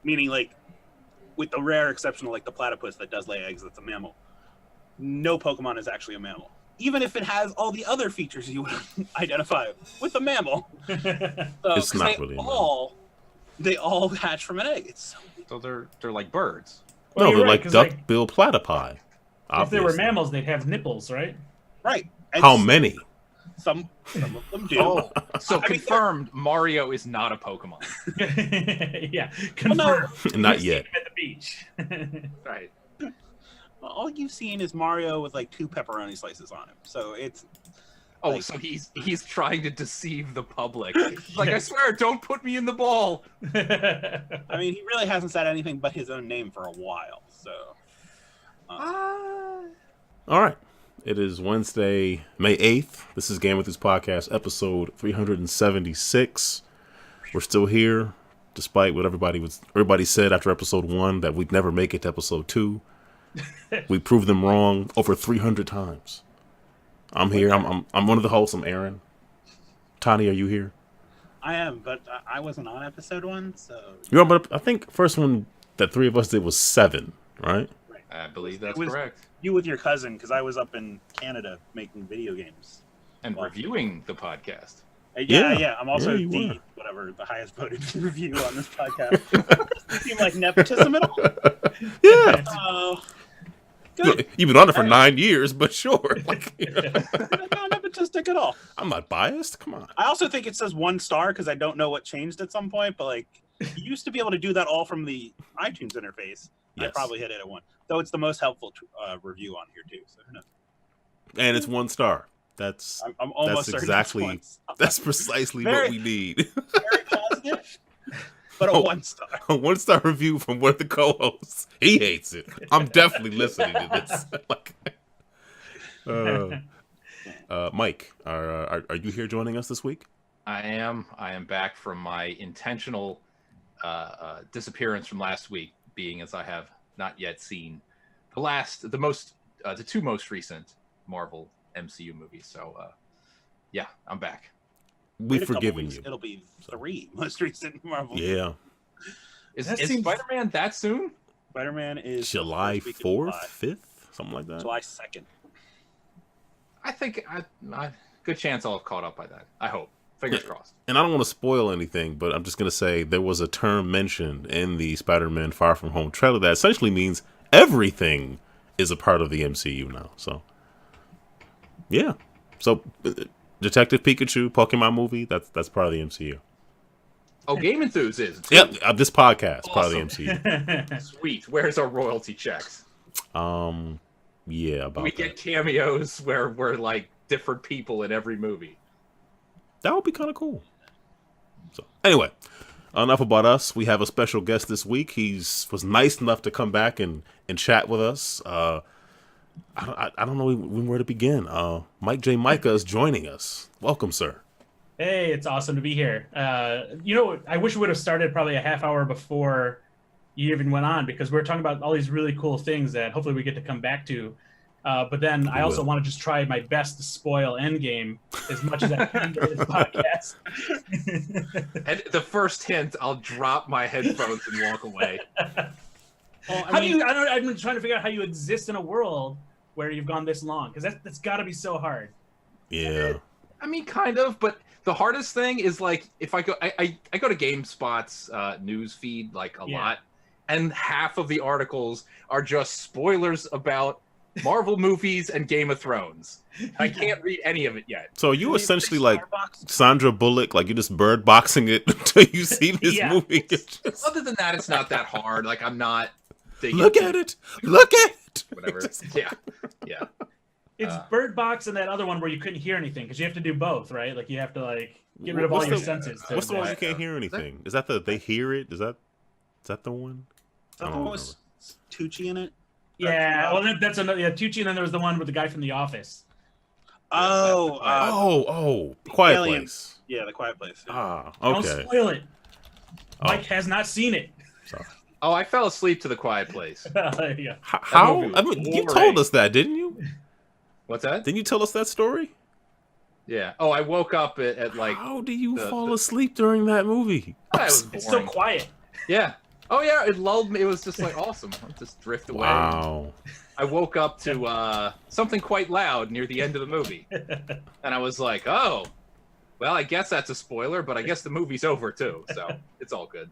meaning like, with the rare exception of like the platypus that does lay eggs, that's a mammal. No Pokemon is actually a mammal, even if it has all the other features you would identify with a mammal. It's not really a mammal. They all hatch from an egg. It's so they're like birds. Well, no, they're right, like duck-billed platypi. If they were mammals, they'd have nipples, right? Right. And how many? Some of them do. Oh, so confirmed, Mario is not a Pokemon. Yeah, confirmed. No. Not yet. At the beach. Right. All you've seen is Mario with like 2 pepperoni slices on him. So it's. Oh, like, so he's trying to deceive the public. He's like, I swear, don't put me in the ball. I mean, he really hasn't said anything but his own name for a while. So. All right. It is Wednesday, May 8th. This is GameEnthus Podcast, episode 376. We're still here, despite what everybody said after episode 1 that we'd never make it to episode 2. We proved them wrong over 300 times. I'm here. I'm one of the hosts. I'm Aaron. Tani, are you here? I am, but I wasn't on episode 1, so. You're on, but I think first one that 3 of us did was 7, right? I believe that's correct. You with your cousin, because I was up in Canada making video games and reviewing the podcast. Yeah. I'm also the highest voted review on this podcast. Seem like nepotism at all? Yeah. Good. You've been on it for 9 years, but sure. Not nepotistic at all. I'm not biased. Come on. I also think it says 1 star because I don't know what changed at some point, but like you used to be able to do that all from the iTunes interface. Yes. I probably hit it at 1. Though it's the most helpful review on here too. So who knows? And it's 1 star. I'm almost certain exactly. That's precisely what we need. Very positive, but a 1 star. A 1 star review from one of the co-hosts. He hates it. I'm definitely listening to this. Mike, are you here joining us this week? I am. I am back from my intentional disappearance from last week, being as I have not yet seen the 2 most recent Marvel MCU movies. So, yeah, I'm back. We've forgiven you. It'll be 3 most recent Marvel. Yeah. Is Spider-Man that soon? Spider-Man is July 4th, 5th, something like that. July 2nd. I think good chance I'll have caught up by that. I hope. Fingers crossed. And I don't want to spoil anything, but I'm just going to say there was a term mentioned in the Spider-Man Far From Home trailer that essentially means everything is a part of the MCU now. So, yeah. So, Detective Pikachu, Pokemon movie, that's part of the MCU. Oh, GameEnthus is. Yep, this podcast, awesome. part of the MCU. Sweet. Where's our royalty checks? Yeah, about we get cameos where we're like different people in every movie. That would be kind of cool. So, anyway, enough about us. We have a special guest this week. He was nice enough to come back and chat with us. I don't know where to begin. Mike Mika is joining us. Welcome, sir. Hey, it's awesome to be here. I wish we would have started probably a half hour before you even went on, because we're talking about all these really cool things that hopefully we get to come back to. But then I also want to just try my best to spoil Endgame as much as I can during this podcast. And the first hint, I'll drop my headphones and walk away. Well, I'm trying to figure out how you exist in a world where you've gone this long, because that's got to be so hard. Yeah. I mean, kind of, but the hardest thing is like if I go to GameSpot's news feed like a lot, and half of the articles are just spoilers about Marvel movies and Game of Thrones. I can't read any of it yet. So you essentially like Sandra Bullock, like you're just bird boxing it until you see this movie. Other than that, it's not that hard. Like I'm not. Look at it. Whatever. Yeah. It's Bird Box and that other one where you couldn't hear anything because you have to do both, right? Like you have to like get rid of all your senses. What's the one you can't hear anything? Is that they hear it? Is that the one? Is that the one with Tucci in it? Yeah, well, that's another. Yeah, Tucci, and then there was the one with the guy from The Office. Quiet Place. Yeah, The Quiet Place. Okay. Don't spoil it. Mike has not seen it. Sorry. Oh, I fell asleep to The Quiet Place. Yeah. How? I mean, you told us that, didn't you? What's that? Didn't you tell us that story? Yeah. Oh, I woke up at like. How do you fall asleep during that movie? It was boring. It's so quiet. Yeah. Oh yeah, it lulled me. It was just like awesome. I'll just drift away. Wow. I woke up to something quite loud near the end of the movie, and I was like, "Oh, well, I guess that's a spoiler, but I guess the movie's over too, so it's all good."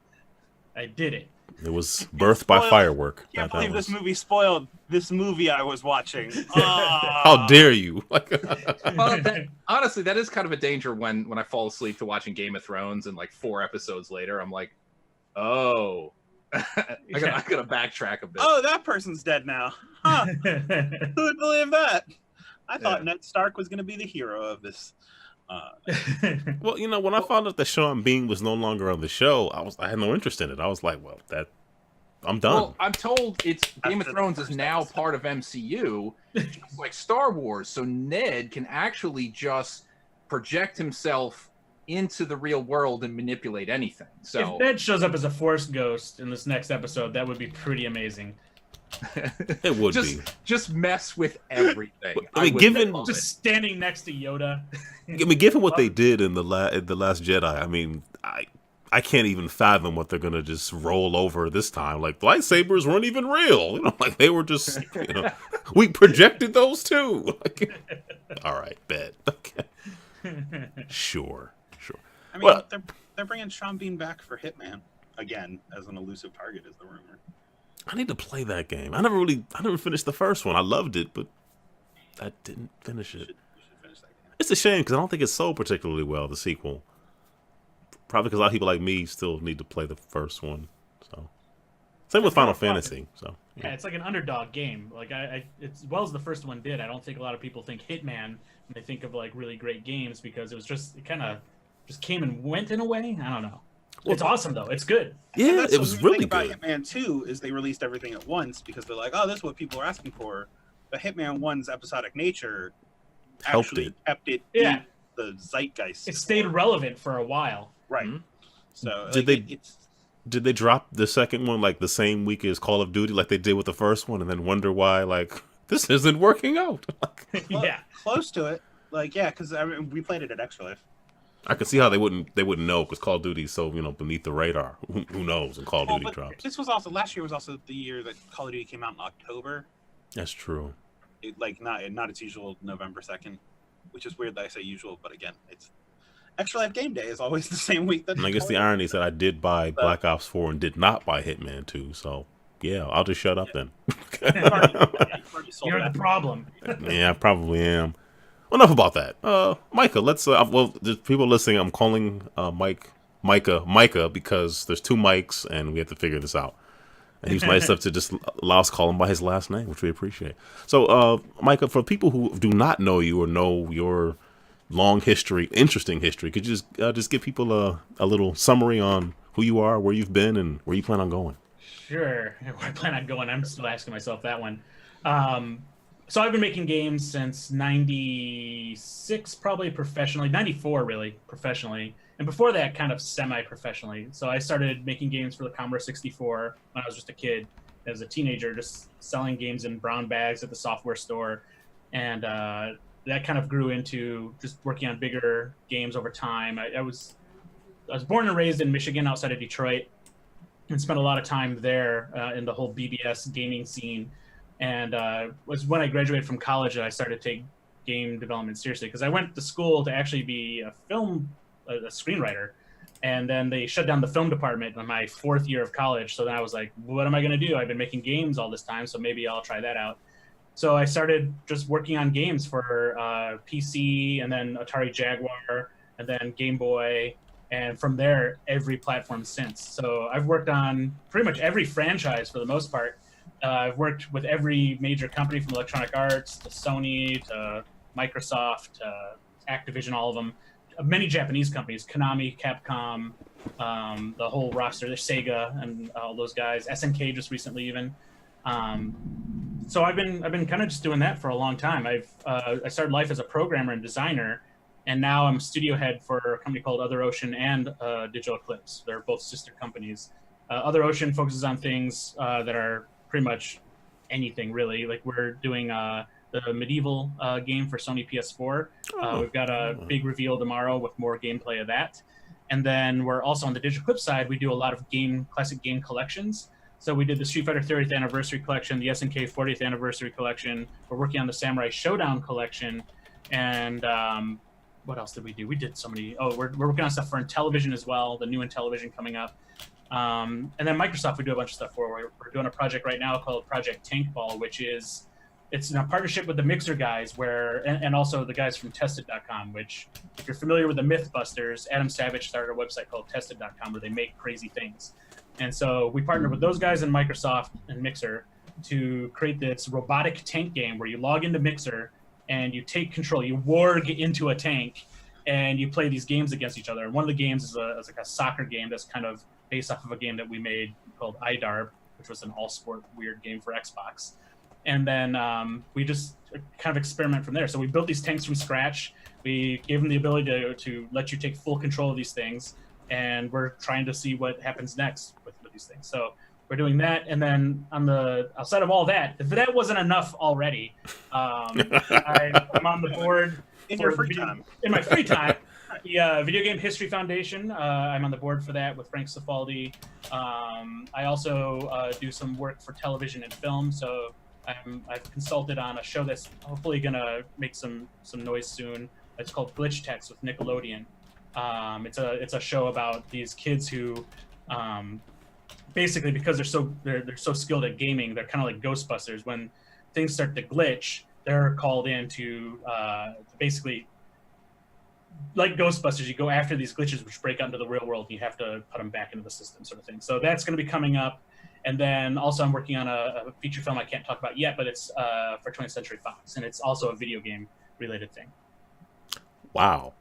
I did it. It was birthed by firework. Can't That believe was- this movie spoiled this movie I was watching. How dare you? Well, honestly, that is kind of a danger when I fall asleep to watching Game of Thrones, and like 4 episodes later, I'm like, "Oh, I gotta backtrack a bit." Oh, that person's dead now. Huh. Who would believe that? I thought Yeah. Ned Stark was going to be the hero of this. Well, when I found out that Sean Bean was no longer on the show, I had no interest in it. I was like, well, I'm done. Well, I'm told it's Game of After the Thrones is first now episode. part of MCU, just like Star Wars. So Ned can actually just project himself into the real world and manipulate anything. So If Ned shows up as a Force ghost in this next episode, that would be pretty amazing. It would just be. just mess with everything. I mean, would given- love Just it. standing next to Yoda. I mean, given what they did in the Last Jedi, I mean, I can't even fathom what they're gonna just roll over this time. Like lightsabers weren't even real, like they were just, we projected those too. Like, all right, bet. Okay, sure. I mean, Well- they're bringing Sean Bean back for Hitman again as an elusive target, is the rumor. I need to play that game. I never finished the first one. I loved it, but I didn't finish You it. should finish that game. It's a shame because I don't think it's sold particularly well, the sequel. Probably because a lot of people like me still need to play the first one. So same with Final Fantasy. So Yeah, it's like an underdog game. Like it's as well as the first one did. I don't think a lot of people think Hitman when they think of like really great games because it kind of just came and went in a way. I don't know. Well, It's awesome though. It's good. And yeah, that's it the was weird really thing good. about Hitman 2 is they released everything at once because they're like, oh, this is what people are asking for. But Hitman 1's episodic nature Helped actually it. kept it Yeah. in the zeitgeist. It stayed relevant for a while. Right. Mhm. So Did like, they- it's Did they drop the second one like the same week as Call of Duty, like they did with the first one, and then wonder why like this isn't working out? Yeah. close to it. Like, yeah, because I mean, we played it at Extra Life. I can see how they wouldn't know because Call of Duty is so beneath the radar. Who knows when Call of Oh, Duty but drops? this was also last year was also the year that Call of Duty came out in October. That's true. Not its usual November 2nd, which is weird that I say usual, but again, it's Extra Life Game Day is always the same week. That And I guess the irony is that I did buy Black Ops 4 and did not buy Hitman 2. So yeah, I'll just shut up then. You've already sold You're it the problem. Yeah, I probably am. Well, enough about that. Micah, let's. Well, there's people listening. I'm calling Micah because there's 2 mics and we have to figure this out. And he was nice enough to just allow us to call him by his last name, which we appreciate. So, Micah, for people who do not know you or know your long history, interesting history, could you just give people a little summary on who you are, where you've been, and where you plan on going? Sure. Where I plan on going. I'm still asking myself that one. So I've been making games since 96, probably professionally, 94 really, professionally. And before that, kind of semi-professionally. So I started making games for the Commodore 64 when I was just a kid, as a teenager, just selling games in brown bags at the software store. And that kind of grew into just working on bigger games over time. I was born and raised in Michigan, outside of Detroit, and spent a lot of time there in the whole BBS gaming scene. And was when I graduated from college that I started to take game development seriously, because I went to school to actually be a screenwriter, and then they shut down the film department in my 4th year of college. So then I was like, what am I going to do? I've been making games all this time, so maybe I'll try that out. So I started just working on games for PC, and then Atari Jaguar, and then Game Boy, and from there, every platform since. So I've worked on pretty much every franchise for the most part. I've worked with every major company from Electronic Arts to Sony to Microsoft to Activision, all of them. Many Japanese companies, Konami, Capcom, the whole roster. There's Sega and all those guys. SNK just recently even. So I've been kind of just doing that for a long time. I started life as a programmer and designer, and now I'm studio head for a company called Other Ocean and Digital Eclipse. They're both sister companies. Other Ocean focuses on things that are pretty much anything really. Like we're doing the medieval game for Sony PS4. We've got a big reveal tomorrow with more gameplay of that. And then we're also on the Digital Eclipse side, we do a lot of classic game collections. So we did the Street Fighter 30th Anniversary Collection, the SNK 40th Anniversary Collection. We're working on the Samurai Showdown Collection. And what else did we do? We did so many. Oh, we're working on stuff for Intellivision as well, the new Intellivision coming up. And then Microsoft, we do a bunch of stuff for. We're doing a project right now called Project Tank Ball, which is, it's in a partnership with the Mixer guys and also the guys from Tested.com, which, if you're familiar with the Mythbusters, Adam Savage started a website called Tested.com where they make crazy things. And so we partnered with those guys in Microsoft and Mixer to create this robotic tank game where you log into Mixer and you take control, you warg into a tank, and you play these games against each other. And one of the games is like a soccer game that's kind of based off of a game that we made called iDarb, which was an all-sport weird game for Xbox. And then we just kind of experiment from there. So we built these tanks from scratch. We gave them the ability to let you take full control of these things. And we're trying to see what happens next with these things. So we're doing that. And then outside of all that, if that wasn't enough already, I'm on the board In your free time. In my free time. The Video Game History Foundation. I'm on the board for that with Frank Cifaldi. I also do some work for television and film. So I've consulted on a show that's hopefully going to make some noise soon. It's called Glitch Text with Nickelodeon. It's a show about these kids who, basically because they're so skilled at gaming, they're kind of like Ghostbusters. When things start to glitch, they're called in to basically, like Ghostbusters, you go after these glitches which break out into the real world. And you have to put them back into the system, sort of thing. So that's going to be coming up. And then also I'm working on a feature film I can't talk about yet, but it's for 20th Century Fox, and it's also a video game related thing. Wow.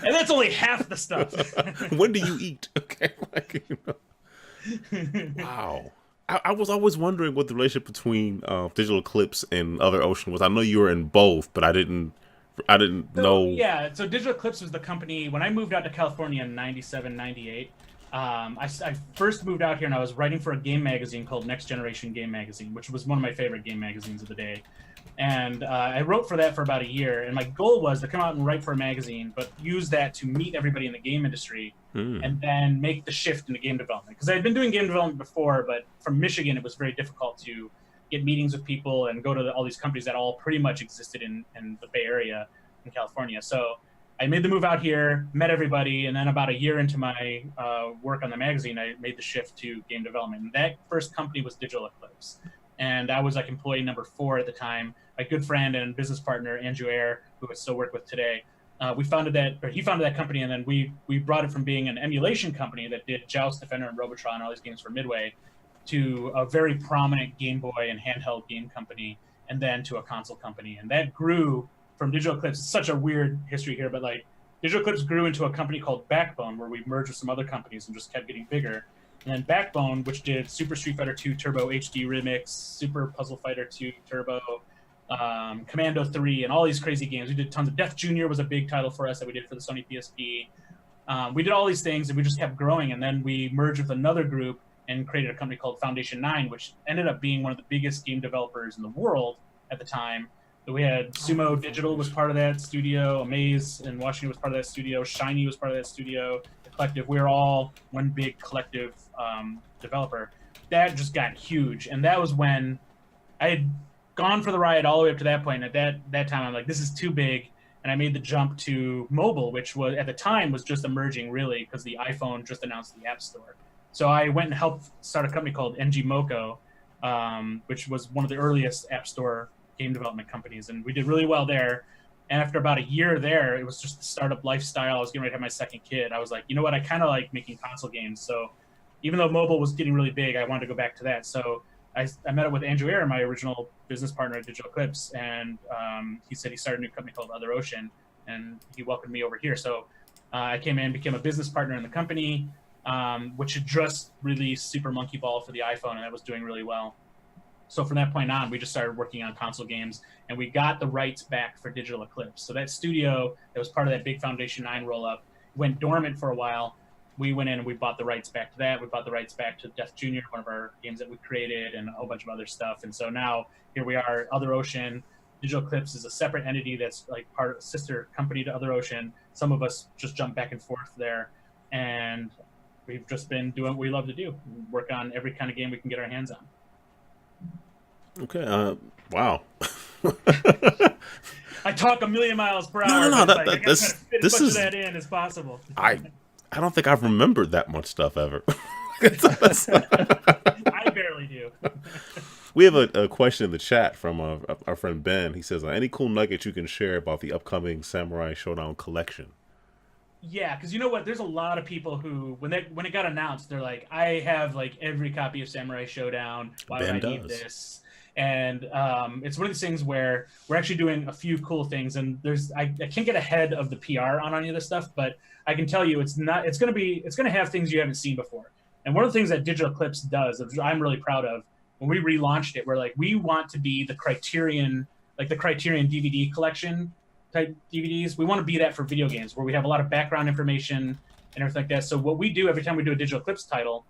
And that's only half the stuff. When do you eat? Okay. Wow. I was always wondering what the relationship between Digital Eclipse and Other Ocean was. I know you were in both, but I didn't know. Yeah, so Digital Eclipse was the company. When I moved out to California in 97, 98, I first moved out here and I was writing for a game magazine called Next Generation Game Magazine, which was one of my favorite game magazines of the day. And I wrote for that for about a year. And my goal was to come out and write for a magazine, but use that to meet everybody in the game industry and then make the shift into game development. Because I had been doing game development before, but from Michigan, it was very difficult to get meetings with people and go to all these companies that all pretty much existed in the Bay Area in California. So I made the move out here, met everybody, and then about a year into my work on the magazine, I made the shift to game development. And that first company was Digital Eclipse. And I was like employee number 4 at the time. My good friend and business partner, Andrew Ayer, who I still work with today, he founded that company, and then we brought it from being an emulation company that did Joust, Defender, and Robotron, all these games for Midway, to a very prominent Game Boy and handheld game company, and then to a console company. And that grew from Digital Eclipse. It's such a weird history here, but like Digital Eclipse grew into a company called Backbone, where we merged with some other companies and just kept getting bigger. And then Backbone, which did Super Street Fighter 2 Turbo HD Remix, Super Puzzle Fighter 2 Turbo, Commando 3, and all these crazy games. We did tons of Def Jr. was a big title for us that we did for the Sony PSP. We did all these things, and we just kept growing. And then we merged with another group and created a company called Foundation 9, which ended up being one of the biggest game developers in the world at the time. So we had Sumo Digital was part of that studio, Amaze in Washington was part of that studio, Shiny was part of that studio, the Collective. We were all one big collective developer. That just got huge, and that was when I had gone for the ride all the way up to that point. At that time, I'm like, this is too big, and I made the jump to mobile, which was at the time was just emerging really because the iPhone just announced the App Store. So I went and helped start a company called NG Moco, which was one of the earliest App Store game development companies, and we did really well there. And after about a year there, it was just the startup lifestyle. I was getting ready to have my second kid. I was like, you know what? I kind of like making console games. So even though mobile was getting really big, I wanted to go back to that. So I met up with Andrew Ayer, my original business partner at Digital Eclipse, and he said he started a new company called Other Ocean, and he welcomed me over here. So I came in, became a business partner in the company, which had just released Super Monkey Ball for the iPhone, and that was doing really well. So from that point on, we just started working on console games, and we got the rights back for Digital Eclipse. So that studio that was part of that big Foundation 9 roll-up went dormant for a while. We went in and we bought the rights back to that. We bought the rights back to Def Jr., one of our games that we created, and a whole bunch of other stuff. And so now here we are, Other Ocean. Digital Eclipse is a separate entity that's like part of a sister company to Other Ocean. Some of us just jump back and forth there, and we've just been doing what we love to do: work on every kind of game we can get our hands on. Okay. Wow. I talk a million miles per hour. No. This is that in as possible. I don't think I've remembered that much stuff ever. I barely do. We have a question in the chat from our friend Ben. He says, any cool nuggets you can share about the upcoming Samurai Showdown collection? Yeah, because you know what? There's a lot of people who, when it got announced, they're like, I have like every copy of Samurai Showdown. Why would I need this? And it's one of these things where we're actually doing a few cool things, and I can't get ahead of the PR on any of this stuff, but I can tell you it's going to have things you haven't seen before. And one of the things that Digital Eclipse does, which I'm really proud of, when we relaunched it, we're like, we want to be the Criterion DVD collection type DVDs. We want to be that for video games, where we have a lot of background information and everything like that. So what we do every time we do a Digital Eclipse title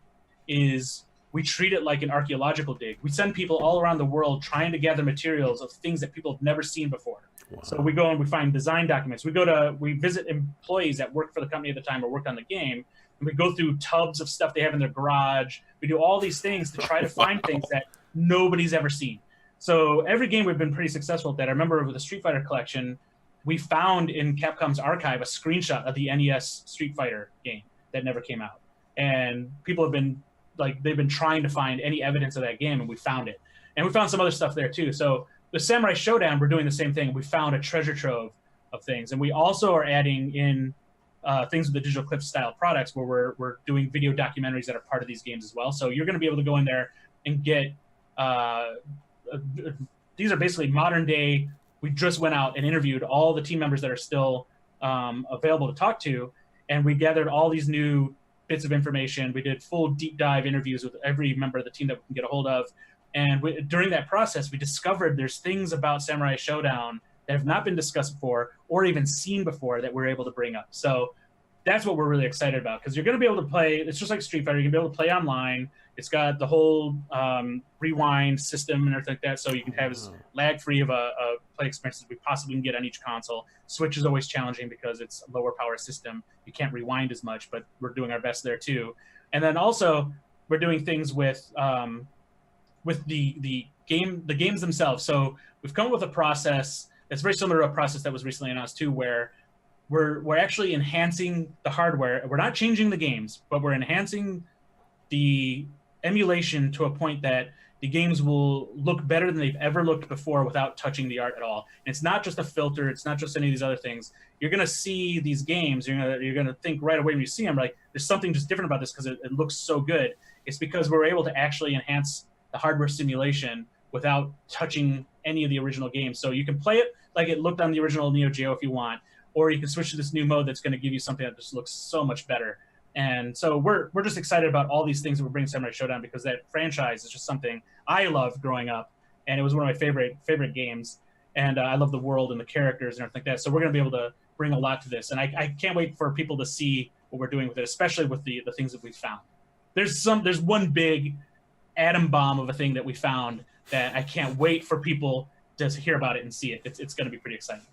is we treat it like an archaeological dig. We send people all around the world trying to gather materials of things that people have never seen before. Wow. So we go and we find design documents. We visit employees that work for the company at the time or worked on the game. And we go through tubs of stuff they have in their garage. We do all these things to try to find things that nobody's ever seen. So every game we've been pretty successful at that. I remember with the Street Fighter collection, we found in Capcom's archive a screenshot of the NES Street Fighter game that never came out. And people have been they've been trying to find any evidence of that game, and we found it. And we found some other stuff there too. So the Samurai Showdown, we're doing the same thing. We found a treasure trove of things. And we also are adding in things with the Digital Eclipse style products where we're doing video documentaries that are part of these games as well. So you're going to be able to go in there and get these are basically modern day. We just went out and interviewed all the team members that are still available to talk to, and we gathered all these new bits of information. We did full deep dive interviews with every member of the team that we can get a hold of. And during that process, we discovered there's things about Samurai Showdown that have not been discussed before or even seen before that we're able to bring up. So that's what we're really excited about, because you're going to be able to play. It's just like Street Fighter. You're going to be able to play online. It's got the whole rewind system and everything like that, so you can have as lag-free of a play experience as we possibly can get on each console. Switch is always challenging because it's a lower power system. You can't rewind as much, but we're doing our best there too. And then also we're doing things with the games themselves. So we've come up with a process that's very similar to a process that was recently announced too, where we're actually enhancing the hardware. We're not changing the games, but we're enhancing the emulation to a point that the games will look better than they've ever looked before without touching the art at all. And it's not just a filter. It's not just any of these other things. You're going to see these games. You're going to think right away when you see them, like, there's something just different about this because it looks so good. It's because we're able to actually enhance the hardware simulation without touching any of the original games. So you can play it like it looked on the original Neo Geo if you want, or you can switch to this new mode that's going to give you something that just looks so much better. And so we're just excited about all these things that we're bringing Samurai Showdown, because that franchise is just something I loved growing up, and it was one of my favorite games. And I love the world and the characters and everything like that. So we're going to be able to bring a lot to this, and I can't wait for people to see what we're doing with it, especially with the things that we found. There's one big atom bomb of a thing that we found that I can't wait for people to hear about it and see it. It's going to be pretty exciting.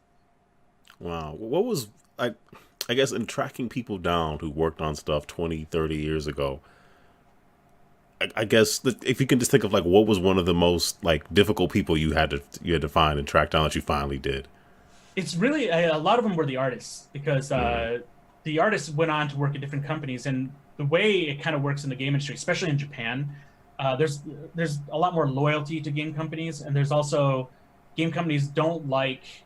Wow. What was I guess in tracking people down who worked on stuff 20, 30 years ago, I guess if you can just think of, like, what was one of the most, like, difficult people you had to find and track down that you finally did? It's really a lot of them were the artists, because the artists went on to work at different companies, and the way it kind of works in the game industry, especially in Japan, there's a lot more loyalty to game companies, and there's also game companies don't like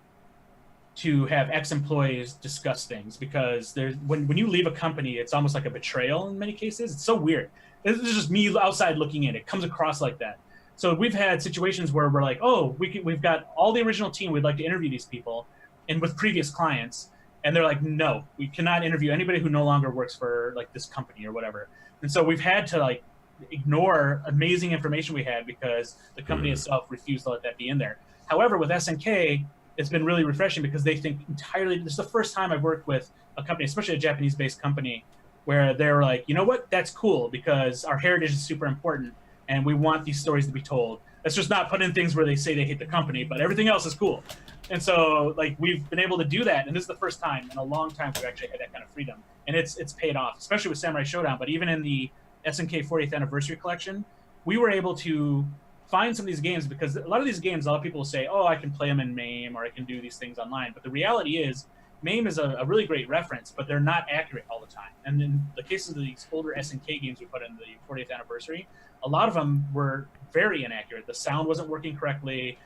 to have ex-employees discuss things, because when you leave a company, it's almost like a betrayal in many cases. It's so weird. This is just me outside looking in. It comes across like that. So we've had situations where we're like, oh, we've got all the original team. We'd like to interview these people, and with previous clients, and they're like, no, we cannot interview anybody who no longer works for, like, this company or whatever. And so we've had to, like, ignore amazing information we had because the company itself refused to let that be in there. However, with SNK, it's been really refreshing because they think entirely. This is the first time I've worked with a company, especially a Japanese-based company, where they're like, you know what, that's cool because our heritage is super important, and we want these stories to be told. Let's just not put in things where they say they hate the company, but everything else is cool. And so, like, we've been able to do that, and this is the first time in a long time we've actually had that kind of freedom, and it's paid off, especially with Samurai Showdown. But even in the SNK 40th Anniversary Collection, we were able to find some of these games, because a lot of these games, a lot of people will say, oh, I can play them in MAME, or I can do these things online. But the reality is, MAME is a really great reference, but they're not accurate all the time. And in the case of these older SNK games we put in the 40th anniversary, a lot of them were very inaccurate. The sound wasn't working correctly,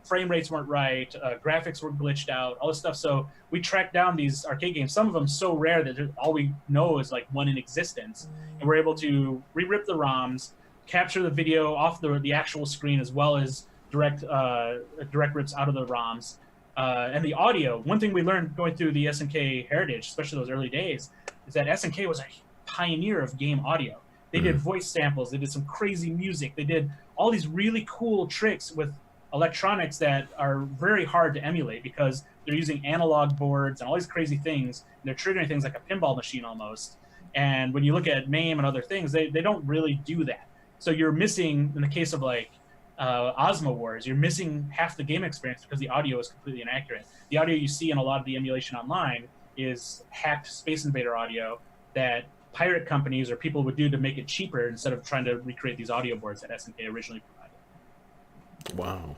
frame rates weren't right, graphics were glitched out, all this stuff. So we tracked down these arcade games, some of them so rare that all we know is like one in existence. And we're able to re-rip the ROMs, capture the video off the actual screen, as well as direct rips out of the ROMs. And the audio, one thing we learned going through the SNK heritage, especially those early days, is that SNK was a pioneer of game audio. They did voice samples, they did some crazy music, they did all these really cool tricks with electronics that are very hard to emulate, because they're using analog boards and all these crazy things, and they're triggering things like a pinball machine almost. And when you look at MAME and other things, they don't really do that. So you're missing, in the case of like Ozma Wars, you're missing half the game experience because the audio is completely inaccurate. The audio you see in a lot of the emulation online is hacked Space Invader audio that pirate companies or people would do to make it cheaper, instead of trying to recreate these audio boards that SNK originally provided. Wow.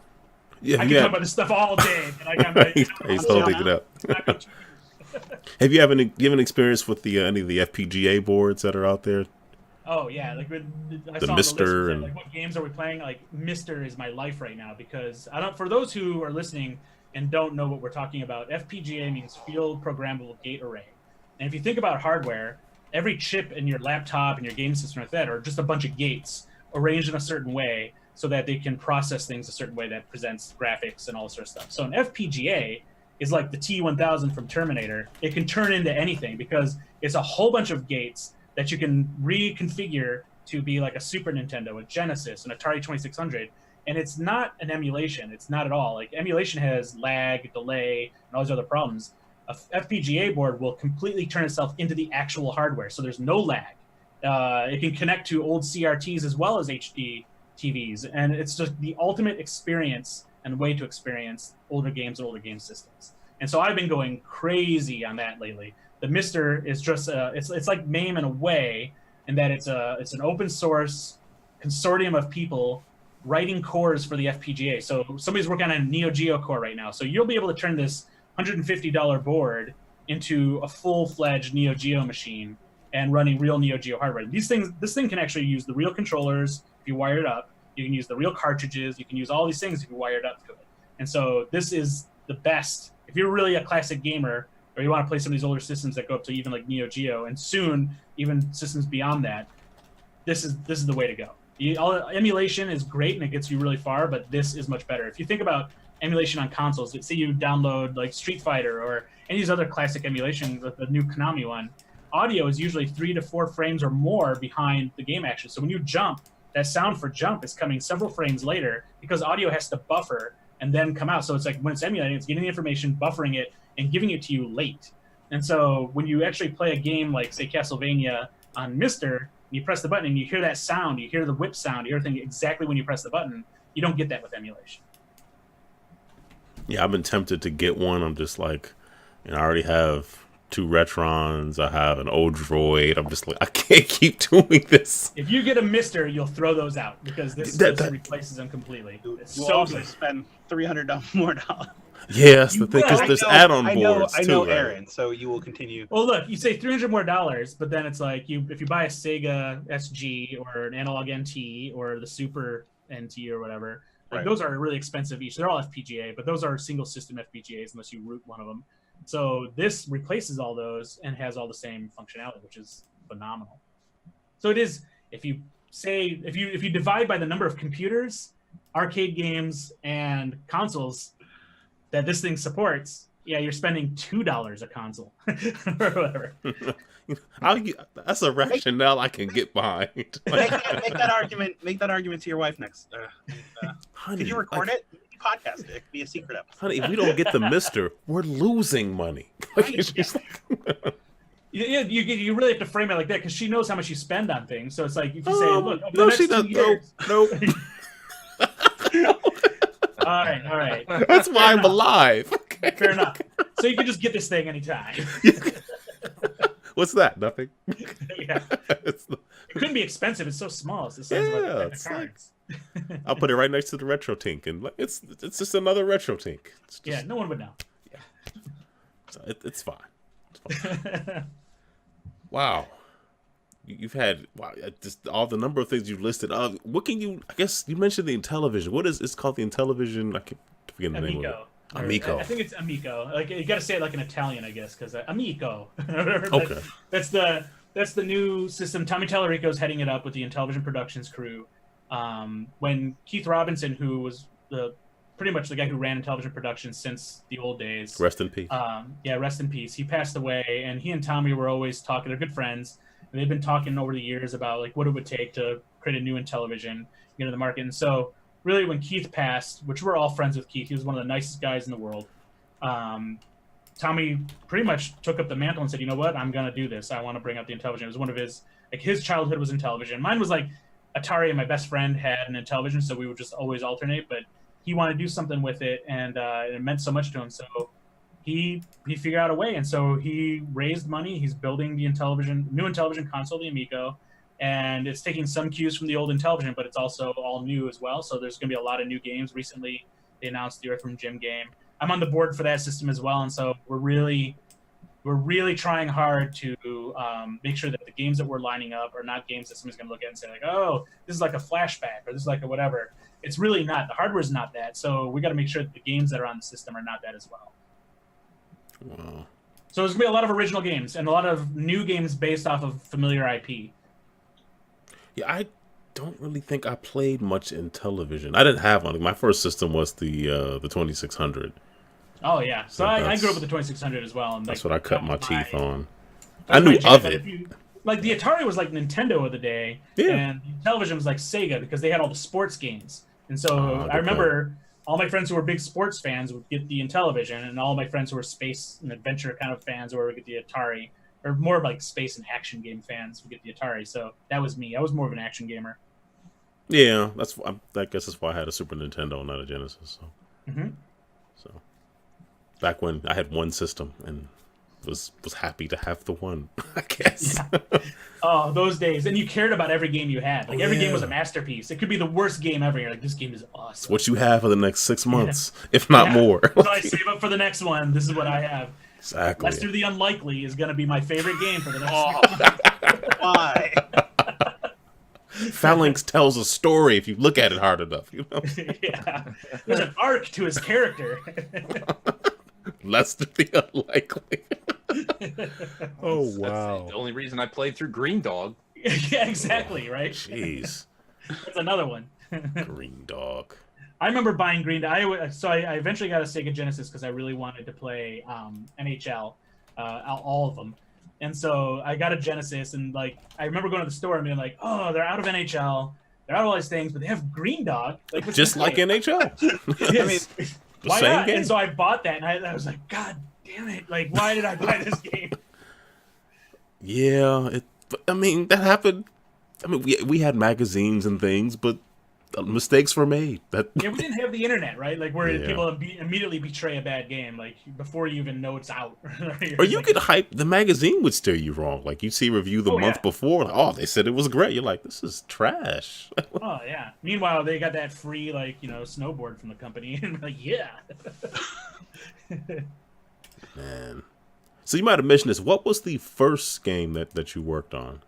Yeah, I can talk about this stuff all day. He's holding it up. Have you given experience with any of the FPGA boards that are out there? Oh yeah, like I the saw Mister and like, what games are we playing? Like Mister is my life right now, because for those who are listening and don't know what we're talking about, FPGA means Field Programmable Gate Array. And if you think about hardware, every chip in your laptop and your game system like that are just a bunch of gates arranged in a certain way so that they can process things a certain way that presents graphics and all this sort of stuff. So an FPGA is like the T-1000 from Terminator. It can turn into anything because it's a whole bunch of gates that you can reconfigure to be like a Super Nintendo, a Genesis, an Atari 2600. And it's not an emulation. It's not at all. Like, emulation has lag, delay, and all these other problems. A FPGA board will completely turn itself into the actual hardware, so there's no lag. It can connect to old CRTs as well as HD TVs, and it's just the ultimate experience and way to experience older games and older game systems. And so I've been going crazy on that lately. The Mister is just it's like MAME in a way, in that it's an open source consortium of people writing cores for the FPGA. So somebody's working on a Neo Geo core right now. So you'll be able to turn this $150 board into a full-fledged Neo Geo machine and running real Neo Geo hardware. This thing can actually use the real controllers if you wire it up. You can use the real cartridges. You can use all these things if you wire it up to it. And so this is the best. If you're really a classic gamer, or you want to play some of these older systems that go up to even like Neo Geo, and soon even systems beyond that, this is the way to go. Emulation is great and it gets you really far, but this is much better. If you think about emulation on consoles, let's say you download like Street Fighter or any of these other classic emulations, the new Konami one, audio is usually 3 to 4 frames or more behind the game action. So when you jump, that sound for jump is coming several frames later, because audio has to buffer and then come out. So it's like when it's emulating, it's getting the information, buffering it, and giving it to you late. And so when you actually play a game like, say, Castlevania on Mister, you press the button and you hear that sound, you hear the whip sound, you hear everything exactly when you press the button. You don't get that with emulation. Yeah, I've been tempted to get one. I'm just like, I already have 2 Retrons. I have an old Droid. I'm just like, I can't keep doing this. If you get a Mister, you'll throw those out, because this replaces them completely. It's You'll so also good. spend $300 more. Yeah, that's the thing, because there's add-on boards I know too. Aaron, so you will continue. Well, look, you say $300 more, but then it's like if you buy a Sega SG or an Analog NT or the Super NT or whatever, like, those are really expensive each. They're all FPGA, but those are single system FPGAs unless you root one of them. So this replaces all those and has all the same functionality, which is phenomenal. So it is, if you divide by the number of computers, arcade games, and consoles that this thing supports, yeah, you're spending $2 a console or whatever. That's a rationale I can get behind. Make that argument. Make that argument to your wife next. Honey, could you record it? Podcast it. It could be a secret episode. Honey, if we don't get the Mister, we're losing money. It's just like... You really have to frame it like that because she knows how much you spend on things. So it's like if you say, look, over no, the she next 2 doesn't. years. Nope. All right. That's why I'm alive. Fair enough. So you can just get this thing anytime. What's that? Nothing. Yeah. It's It couldn't be expensive. It's so small. It's the size of a it's cards. I'll put it right next to the retro tink, and it's just another retro tink. It's just, Yeah, no one would know. so it's fine. It's fine. Wow. You've had just all the number of things you've listed. What can you? I guess you mentioned the Intellivision. What is it's called? The Intellivision. I keep forgetting the name of it. Amico. I think it's Amico. Like you got to say it like an Italian, I guess, because Amico. Okay. That's the new system. Tommy Tallarico's heading it up with the Intellivision Productions crew. When Keith Robinson, who was pretty much the guy who ran Intellivision Productions since the old days. Rest in peace. Rest in peace. He passed away, and he and Tommy were always talking. They're good friends. And they've been talking over the years about like what it would take to create a new Intellivision, get in the market. And so really when Keith passed, which we're all friends with Keith, he was one of the nicest guys in the world. Tommy pretty much took up the mantle and said, you know what, I'm going to do this. I want to bring up the Intellivision. It was one of his childhood was Intellivision. Mine was like Atari, and my best friend had an Intellivision, so we would just always alternate, but he wanted to do something with it, and it meant so much to him. So he figured out a way, and so he raised money. He's building the new Intellivision console, the Amico, and it's taking some cues from the old Intellivision, but it's also all new as well. So there's going to be a lot of new games. Recently, they announced the Earthworm Jim game. I'm on the board for that system as well, and so we're really trying hard to make sure that the games that we're lining up are not games that somebody's going to look at and say like, oh, this is like a flashback or this is like a whatever. It's really not. The hardware is not that. So we got to make sure that the games that are on the system are not that as well. Wow. So there's going to be a lot of original games and a lot of new games based off of familiar IP. Yeah, I don't really think I played much Intellivision. I didn't have one. My first system was the 2600. Oh, yeah. So I grew up with the 2600 as well. And that's what I cut my teeth on. I knew of it. Like the Atari was like Nintendo of the day, and the Intellivision was like Sega because they had all the sports games. And so I remember all my friends who were big sports fans would get the Intellivision, and all my friends who were space and adventure kind of fans would get the Atari, or more like space and action game fans would get the Atari. So that was me. I was more of an action gamer. Yeah, I guess that's why I had a Super Nintendo, not a Genesis. So, so back when I had one system and was happy to have the one, I guess. Yeah. Oh, those days. And you cared about every game you had. Like every game was a masterpiece. It could be the worst game ever. You're like, this game is awesome. It's what you have for the next 6 months, if not more. So I save up for the next one. This is what I have. Exactly. Lester the Unlikely is going to be my favorite game for the next Why? Phalanx tells a story if you look at it hard enough. You know? Yeah. There's an arc to his character. Lester the Unlikely. Oh, wow. That's the only reason I played through Green Dog. Yeah, exactly, right? Jeez. That's another one. Green Dog. I remember buying Green Dog. I eventually got a Sega Genesis because I really wanted to play NHL, all of them. And so I got a Genesis, and like I remember going to the store and being like, oh, they're out of NHL. They're out of all these things, but they have Green Dog. Like, just like NHL. I mean, why same not? game. And so I bought that, and I was like, God damn it! Like, why did I buy this game? Yeah, I mean, that happened. I mean, we had magazines and things, but mistakes were made. Yeah, we didn't have the internet, right? Like, where people immediately betray a bad game, like before you even know it's out. Or you could hype. The magazine would steer you wrong. Like you see a review the month before. Like, oh, they said it was great. You're like, this is trash. Oh yeah. Meanwhile, they got that free snowboard from the company, and we're like, yeah. Man. So you might have mentioned this. What was the first game that you worked on?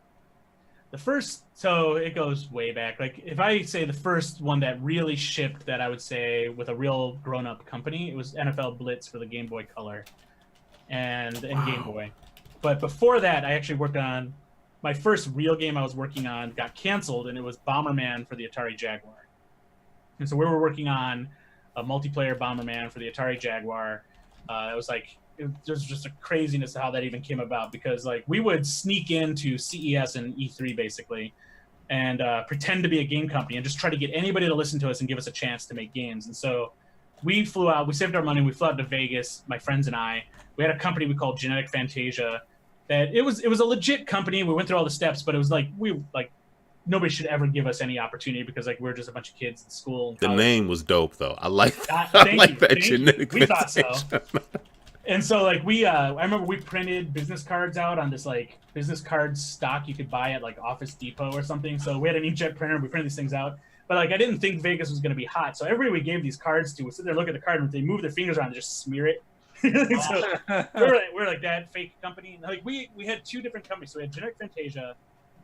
The first, so it goes way back. Like if I say the first one that really shipped that I would say with a real grown-up company, it was NFL Blitz for the Game Boy Color and Game Boy. But before that, I actually worked on my first real game I was working on got canceled, and it was Bomberman for the Atari Jaguar. And so we were working on a multiplayer Bomberman for the Atari Jaguar. There's just a craziness of how that even came about, because like we would sneak into CES and E3 basically and pretend to be a game company and just try to get anybody to listen to us and give us a chance to make games. And so we saved our money, we flew out to Vegas, my friends and I. We had a company we called Genetic Fantasia, that it was a legit company. We went through all the steps, but it was like nobody should ever give us any opportunity because like we're just a bunch of kids in school. And the name was dope though. I like that. Thank you. Genetic We thought so. vintage. And so like I remember we printed business cards out on this like business card stock you could buy at like Office Depot or something. So we had an inkjet printer. We printed these things out. But like I didn't think Vegas was going to be hot. So everybody we gave these cards to would sit there, look at the card, and if they move their fingers around, they just smear it. So we're like that fake company. Like we had two different companies. So we had Generic Fantasia,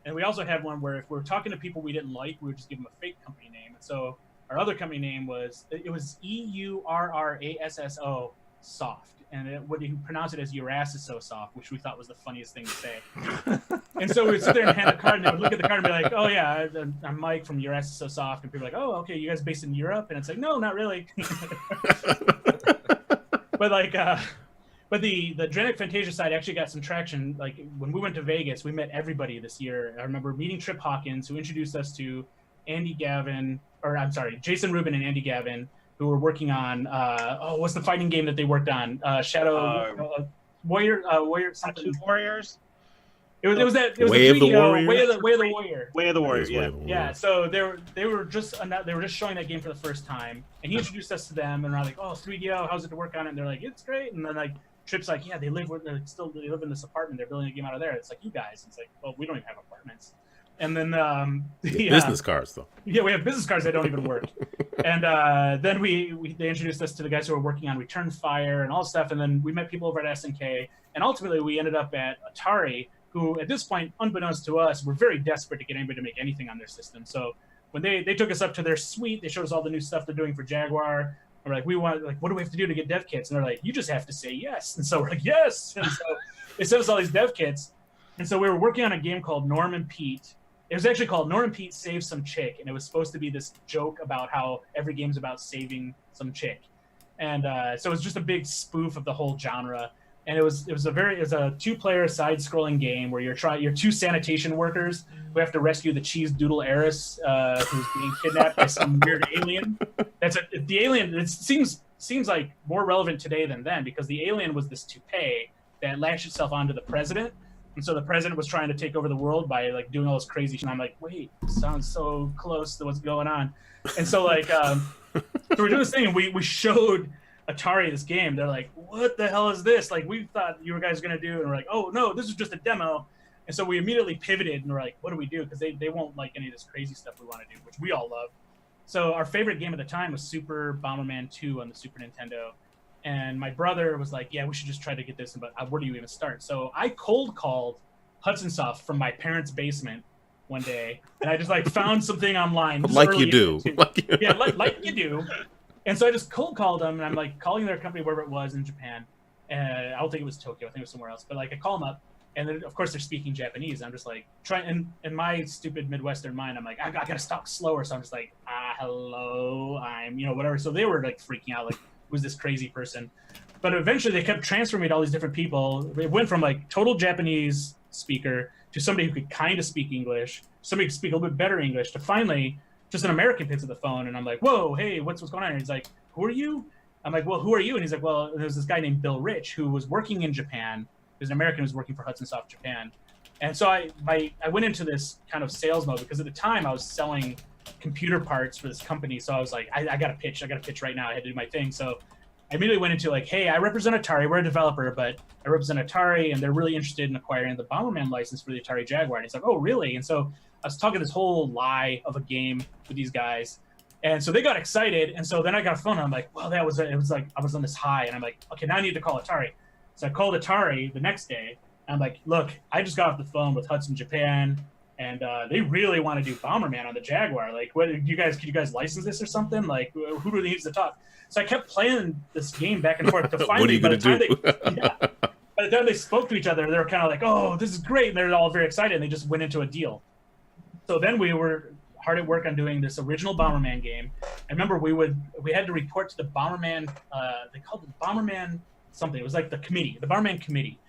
and we also had one where if we were talking to people we didn't like, we would just give them a fake company name. And so our other company name was EURRASSO Soft. And what you pronounce it as your ass is so soft, which we thought was the funniest thing to say. And so we'd sit there and hand the card, and they would look at the card and be like, "Oh yeah, I'm Mike from Your Ass is So Soft," and people are like, "Oh, okay, you guys based in Europe?" And it's like, "No, not really." But like, but the Drenic Fantasia side actually got some traction. Like when we went to Vegas, we met everybody this year. I remember meeting Trip Hawkins, who introduced us to Jason Rubin and Andy Gavin, who were working on what's the fighting game that they worked on? Warrior something. Warriors. It was Way of the Warrior. Way of the Warrior. Way of the Warrior. Yeah. Yeah. So they were just showing that game for the first time, and he introduced us to them, and we're like, "Oh, 3DO, how's it to work on it?" And they're like, "It's great." And then like Trip's like, "Yeah, they live in this apartment. They're building a game out of there." It's like, "You guys." It's like, "Well, we don't even have apartments." And then business cards though. Yeah, we have business cards that don't even work. And then they introduced us to the guys who were working on Return Fire and all this stuff. And then we met people over at SNK, and ultimately we ended up at Atari, who at this point, unbeknownst to us, were very desperate to get anybody to make anything on their system. So when they took us up to their suite, they showed us all the new stuff they're doing for Jaguar. We're like, what do we have to do to get dev kits? And they're like, you just have to say yes. And so we're like, yes. And so they sent us all these dev kits. And so we were working on a game called Norm and Pete. It was actually called Norm and Pete Save Some Chick, and it was supposed to be this joke about how every game's about saving some chick. And so it was just a big spoof of the whole genre. And it was a two-player side-scrolling game where you're two sanitation workers who have to rescue the cheese doodle heiress who's being kidnapped by some weird alien. The alien. It seems like more relevant today than then because the alien was this toupee that latched itself onto the president. And so the president was trying to take over the world by like doing all this crazy shit. And I'm like, wait, sounds so close to what's going on. And so like, so we're doing this thing, and we showed Atari this game. They're like, what the hell is this? Like, we thought you guys were gonna do, and we're like, oh no, this is just a demo. And so we immediately pivoted, and we're like, what do we do? Because they won't like any of this crazy stuff we want to do, which we all love. So our favorite game at the time was Super Bomberman 2 on the Super Nintendo. And my brother was like, yeah, we should just try to get this, but where do you even start? So I cold called Hudson Soft from my parents' basement one day, and I just like found something online. Like you do. Like you do. And so I just cold called them, and I'm like calling their company wherever it was in Japan. And I don't think it was Tokyo. I think it was somewhere else. But like I call them up, and then of course they're speaking Japanese. I'm just like trying, in my stupid Midwestern mind, I'm like, I gotta talk slower. So I'm just like, hello, I'm whatever. So they were like freaking out, like, who's this crazy person? But eventually they kept transferring me to all these different people. It went from like total Japanese speaker to somebody who could kind of speak English, somebody who could speak a little bit better English, to finally just an American picks up the phone, and I'm like, whoa, hey, what's going on? And he's like, who are you? I'm like, well, who are you? And he's like, well, there's this guy named Bill Rich who was working in Japan. There's an American who was working for Hudson Soft Japan. And so I went into this kind of sales mode because at the time I was selling computer parts for this company. So I was like, I got to pitch right now. I had to do my thing. So I immediately went into like, hey, I represent Atari. We're a developer, but I represent Atari, and they're really interested in acquiring the Bomberman license for the Atari Jaguar. And he's like, oh, really? And so I was talking this whole lie of a game with these guys. And so they got excited. And so then I got a phone, and I'm like, well, it was like I was on this high. And I'm like, okay, now I need to call Atari. So I called Atari the next day. And I'm like, look, I just got off the phone with Hudson Japan, and they really want to do Bomberman on the Jaguar. Like, could you guys license this or something? Like, who do they need to talk? So I kept playing this game back and forth to finally, by the time they spoke to each other, they were kind of like, oh, this is great. And they're all very excited, and they just went into a deal. So then we were hard at work on doing this original Bomberman game. I remember we had to report to the Bomberman, they called it Bomberman something. It was like the Bomberman committee.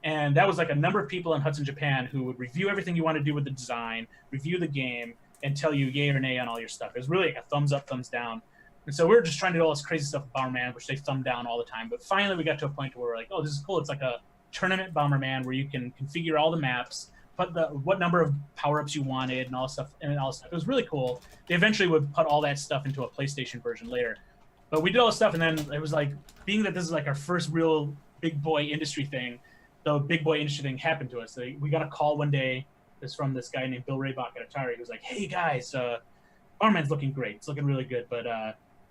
And that was like a number of people in Hudson, Japan, who would review everything you want to do with the design, review the game, and tell you yay or nay on all your stuff. It was really like a thumbs up, thumbs down. And so we were just trying to do all this crazy stuff with Bomberman, which they thumbed down all the time. But finally we got to a point where we're like, oh, this is cool. It's like a tournament Bomberman where you can configure all the maps, put what number of power-ups you wanted and all stuff. It was really cool. They eventually would put all that stuff into a PlayStation version later. But we did all this stuff, and then it was like, being that this is like our first real big boy industry thing, the big boy industry thing happened to us. We got a call one day. It's from this guy named Bill Raybach at Atari. He was like, "Hey guys, Bomberman's looking great. It's looking really good, but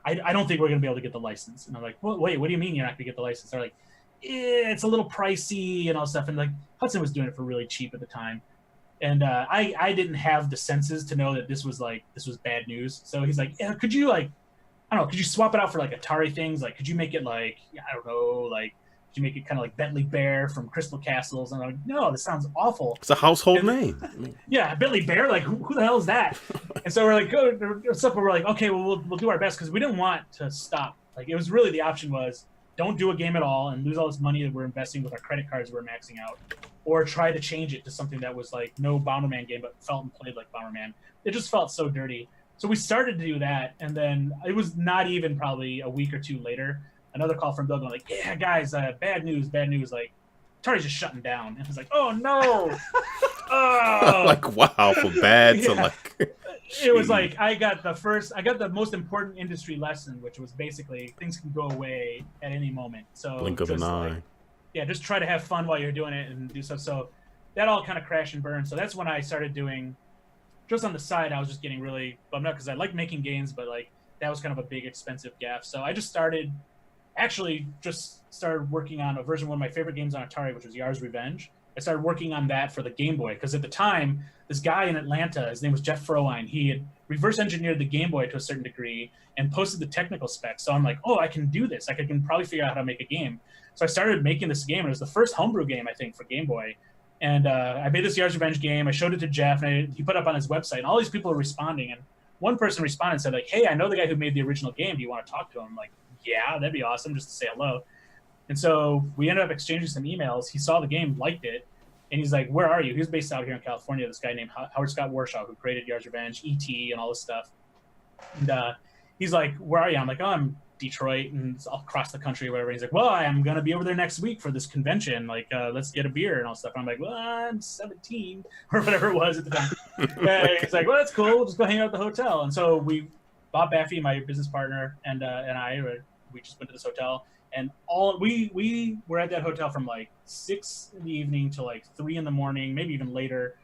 I don't think we're gonna be able to get the license." And I'm like, well, "Wait, what do you mean you're not gonna get the license?" They're like, "It's a little pricey and all stuff." And like Hudson was doing it for really cheap at the time, and I didn't have the senses to know that this was bad news. So he's like, "Yeah, could you like, I don't know, could you swap it out for like Atari things? Like, could you make it like, I don't know, like." You make it kind of like Bentley Bear from Crystal Castles, and I'm like, no, this sounds awful. It's a household name. Yeah, Bentley Bear, like who the hell is that? And so we're like, we're like, okay, well we'll do our best, because we didn't want to stop. Like, it was really, the option was don't do a game at all and lose all this money that we're investing with our credit cards we're maxing out, or try to change it to something that was like no Bomberman game but felt and played like Bomberman. It just felt so dirty. So we started to do that, and then it was not even probably a week or two later, another call from Bill going like, "Yeah, guys, bad news. Like, Atari's just shutting down." And I was like, "Oh no!" Oh. Like, wow, for bad to like. It was like I got the most important industry lesson, which was basically things can go away at any moment. So blink of an eye. Like, yeah, just try to have fun while you're doing it and do stuff. So that all kind of crashed and burned. So that's when I started doing, just on the side, I was just getting really bummed out because I like making games, but like that was kind of a big expensive gaffe. So I just started working on a version of one of my favorite games on Atari, which was Yar's Revenge. I started working on that for the Game Boy, because at the time, this guy in Atlanta, his name was Jeff Frohine, he had reverse engineered the Game Boy to a certain degree and posted the technical specs. So I'm like, oh, I can do this. I can probably figure out how to make a game. So I started making this game. It was the first homebrew game, I think, for Game Boy. And I made this Yar's Revenge game. I showed it to Jeff, and he put it up on his website. And all these people were responding. And one person responded and said, like, "Hey, I know the guy who made the original game. Do you want to talk to him?" I'm like, "Yeah, that'd be awesome, just to say hello." And so we ended up exchanging some emails. He saw the game, liked it, and he's like, "Where are you?" He was based out here in California, this guy named Howard Scott Warshaw, who created Yar's Revenge, E.T., and all this stuff. And he's like, "Where are you?" I'm like, "Oh, I'm Detroit," and it's all across the country or whatever. He's like, "Well, I'm going to be over there next week for this convention. Like, let's get a beer and all stuff." And I'm like, "Well, I'm 17," or whatever it was at the time. And he's like, "Well, that's cool. We'll just go hang out at the hotel." And so Bob Baffy, my business partner, and we just went to this hotel. And we were at that hotel from like 6 in the evening to like 3 in the morning, maybe even later,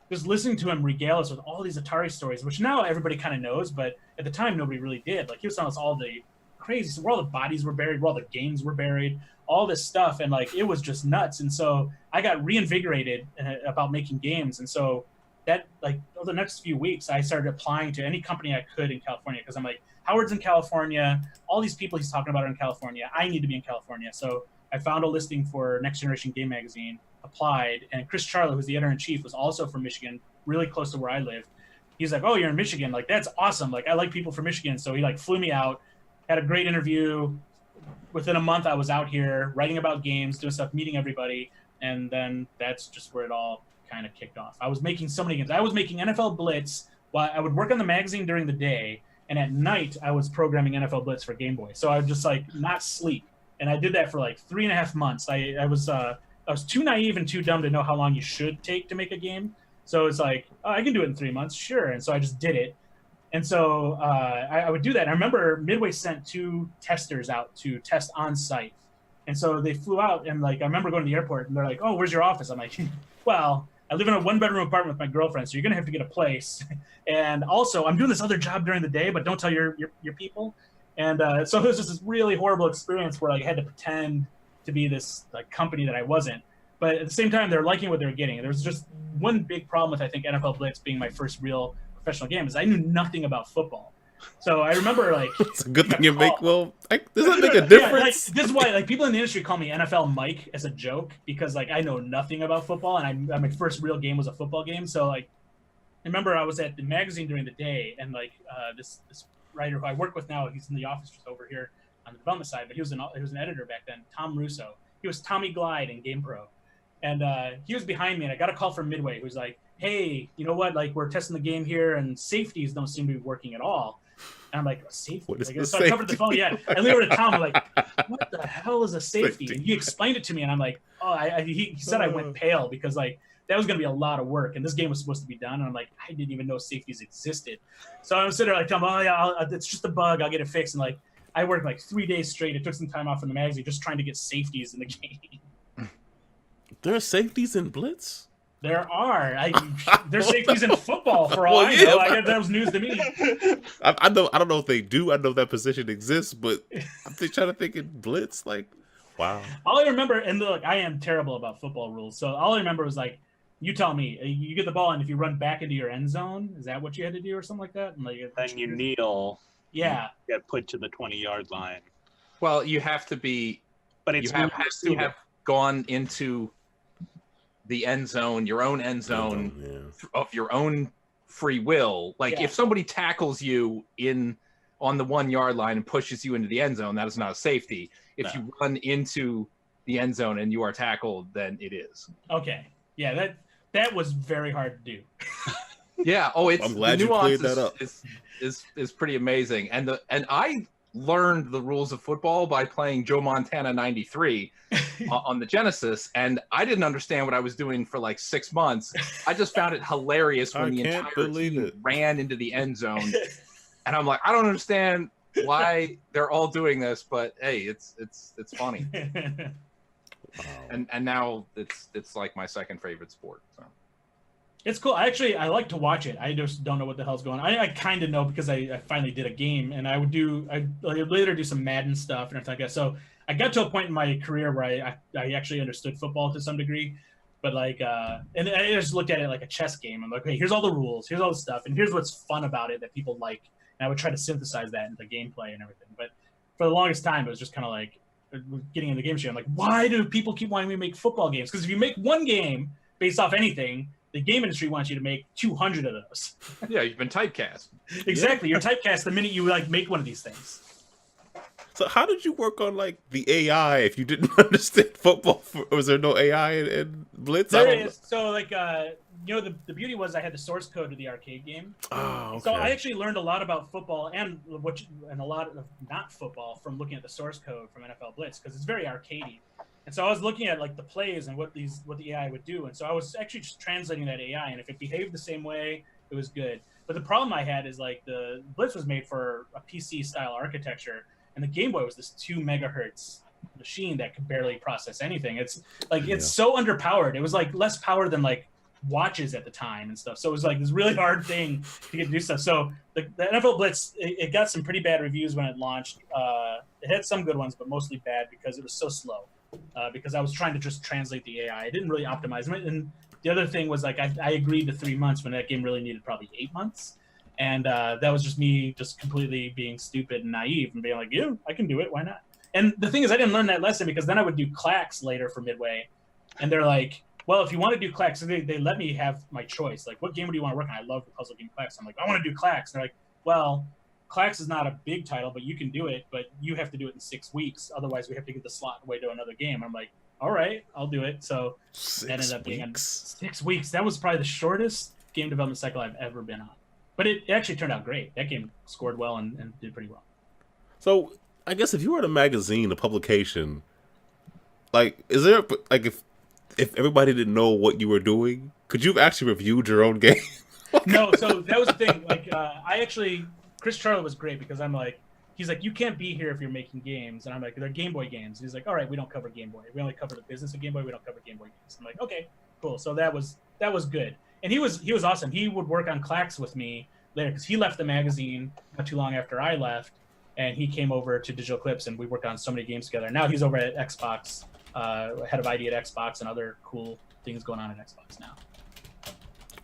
just listening to him regale us with all these Atari stories, which now everybody kind of knows, but at the time nobody really did. Like, he was telling us all the crazy, where all the bodies were buried, where all the games were buried, all this stuff, and like it was just nuts. And so I got reinvigorated about making games. And so that, like, over the next few weeks, I started applying to any company I could in California, because I'm like, Howard's in California, all these people he's talking about are in California, I need to be in California. So I found a listing for Next Generation Game Magazine, applied, and Chris Charlotte, who's the editor-in-chief, was also from Michigan, really close to where I lived. He's like, "Oh, you're in Michigan, like that's awesome, like I like people from Michigan." So he like flew me out, had a great interview. Within a month I was out here writing about games, doing stuff, meeting everybody, and then that's just where it all kind of kicked off. I was making so many games. I was making NFL Blitz while I would work on the magazine during the day, and at night I was programming NFL Blitz for Game Boy. So I would just like not sleep, and I did that for like 3.5 months. I was too naive and too dumb to know how long you should take to make a game. So it's like, oh, I can do it in 3 months, sure. And so I just did it. And so I would do that. And I remember Midway sent 2 testers out to test on site. And so they flew out, and like I remember going to the airport, and they're like, "Oh, where's your office?" I'm like, "Well, I live in a 1-bedroom apartment with my girlfriend, so you're gonna have to get a place. And also, I'm doing this other job during the day, but don't tell your people." And so it was just this really horrible experience where like, I had to pretend to be this like company that I wasn't. But at the same time, they're liking what they're getting. There was just one big problem with, I think, NFL Blitz being my first real professional game, is I knew nothing about football. So I remember like, it's a good thing you make. Well, does that make a difference? Yeah, like, this is why like people in the industry call me NFL Mike as a joke, because like I know nothing about football, and my first real game was a football game. So like, I remember I was at the magazine during the day, and like this writer who I work with now, he's in the office just over here on the development side, but he was an editor back then, Tom Russo. He was Tommy Glide in GamePro, and he was behind me, and I got a call from Midway who was like, "Hey, you know what? Like, we're testing the game here, and safeties don't seem to be working at all." And I'm like, safety. What is Like, the so I covered the phone. Yeah, I leaned over to Tom. I'm like, what the hell is a safety? Safety. And he explained it to me, and I'm like, oh, he said I went pale because like that was gonna be a lot of work, and this game was supposed to be done. And I'm like, I didn't even know safeties existed. So I'm sitting there like, Tom, oh yeah, it's just a bug. I'll get it fixed. And like, I worked like 3 days straight. It took some time off from the magazine just trying to get safeties in the game. There are safeties in Blitz? There are. There's safeties in football for all Well, I yeah, know. but- That was news to me. I know. I don't know if they do. I know that position exists, but I'm just trying to think in Blitz. Like, wow. All I remember, and look, I am terrible about football rules. So all I remember was like, you tell me, you get the ball, and if you run back into your end zone, is that what you had to do or something like that? And like, Then you kneel. yeah. Get put to the 20-yard line. Well, you have to be. But it's You have to have gone into the end zone, your own end zone, Yeah. of your own free will. Like Yeah. if somebody tackles you on the 1 yard line and pushes you into the end zone, that is not a safety. If you run into the end zone and you are tackled, then it is. Okay. Yeah, that was very hard to do. Yeah. Oh, it's I'm glad the you cleared nuances that up. is pretty amazing. And I learned the rules of football by playing Joe Montana 93 on the Genesis, and I didn't understand what I was doing for like 6 months. I just found it hilarious when I the can't entire believe team it. ran into the end zone, and I'm like, I don't understand why they're all doing this, but hey, it's funny. Wow. And now it's like my second favorite sport. So. It's cool. I like to watch it. I just don't know what the hell's going on. I kind of know because I finally did a game, and I would later do some Madden stuff and everything like that. So I got to a point in my career where I actually understood football to some degree, but like and I just looked at it like a chess game. I'm like, okay, here's all the rules, here's all the stuff, and here's what's fun about it that people like. And I would try to synthesize that into gameplay and everything. But for the longest time, it was just kind of like getting in the game show. I'm like, why do people keep wanting me to make football games? Because if you make one game based off anything, the game industry wants you to make 200 of those. Yeah, you've been typecast. Exactly. You're typecast the minute you like make one of these things. So how did you work on like the AI if you didn't understand football? Was there no AI in Blitz? There is. So like, the beauty was I had the source code to the arcade game. Oh, okay. So I actually learned a lot about football and a lot of not football from looking at the source code from NFL Blitz because it's very arcadey. And so I was looking at like the plays and what the AI would do. And so I was actually just translating that AI, and if it behaved the same way, it was good. But the problem I had is like the Blitz was made for a PC style architecture, and the Game Boy was this 2 megahertz machine that could barely process anything. It's like it's so underpowered. It was like less power than like watches at the time and stuff. So it was like this really hard thing to get to do stuff. So the NFL Blitz, it got some pretty bad reviews when it launched. It had some good ones, but mostly bad because it was so slow. Because I was trying to just translate the AI. I didn't really optimize it. And the other thing was like I agreed to 3 months when that game really needed probably 8 months. And that was just me just completely being stupid and naive and being like, yeah, I can do it. Why not? And the thing is, I didn't learn that lesson because then I would do clacks later for Midway. And they're like, well, if you want to do clacks, they let me have my choice. Like, what game do you want to work on? I love the puzzle game clacks. I'm like, I want to do clacks. And they're like, well, clacks is not a big title, but you can do it, but you have to do it in 6 weeks. Otherwise, we have to get the slot away to another game. I'm like, all right, I'll do it. So that ended up being 6 weeks. That was probably the shortest game development cycle I've ever been on. But it actually turned out great. That game scored well and did pretty well. So I guess if you were at a magazine, a publication, like, is there like if everybody didn't know what you were doing, could you have actually reviewed your own game? No, so that was the thing. Like, Chris Charlie was great because he's like, you can't be here if you're making games. And I'm like, they're Game Boy games. And he's like, all right, we don't cover Game Boy. We only cover the business of Game Boy. We don't cover Game Boy games. I'm like, okay, cool. So that was good. And he was awesome. He would work on clacks with me later because he left the magazine not too long after I left. And he came over to Digital Eclipse and we worked on so many games together. Now he's over at Xbox, head of ID at Xbox and other cool things going on at Xbox now.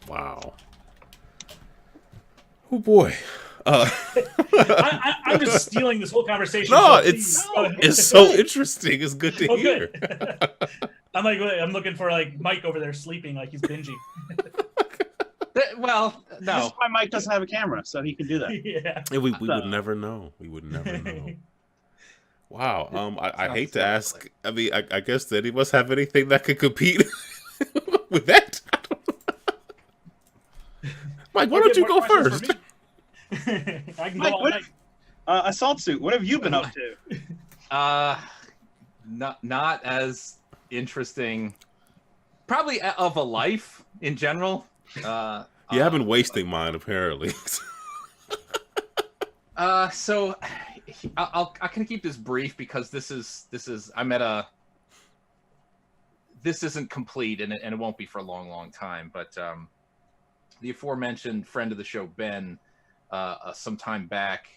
Wow. Oh boy. I'm just stealing this whole conversation. No, so it's so interesting. It's good to Oh, hear. good. I'm looking for like Mike over there sleeping like he's binging. Well, This no. is why Mike doesn't have a camera, so he can do that. Yeah. And we would never know. We would never know. Wow. I hate to ask. I mean, I guess did any of us have anything that could compete with that? Mike, why don't you go first? I can go Mike, all what night. assault suit? What have you been up to? Not as interesting. Probably of a life in general. Yeah, I've been wasting mine apparently. So I can keep this brief because this is I'm at a. This isn't complete and it won't be for a long time. But the aforementioned friend of the show, Ben, some time back,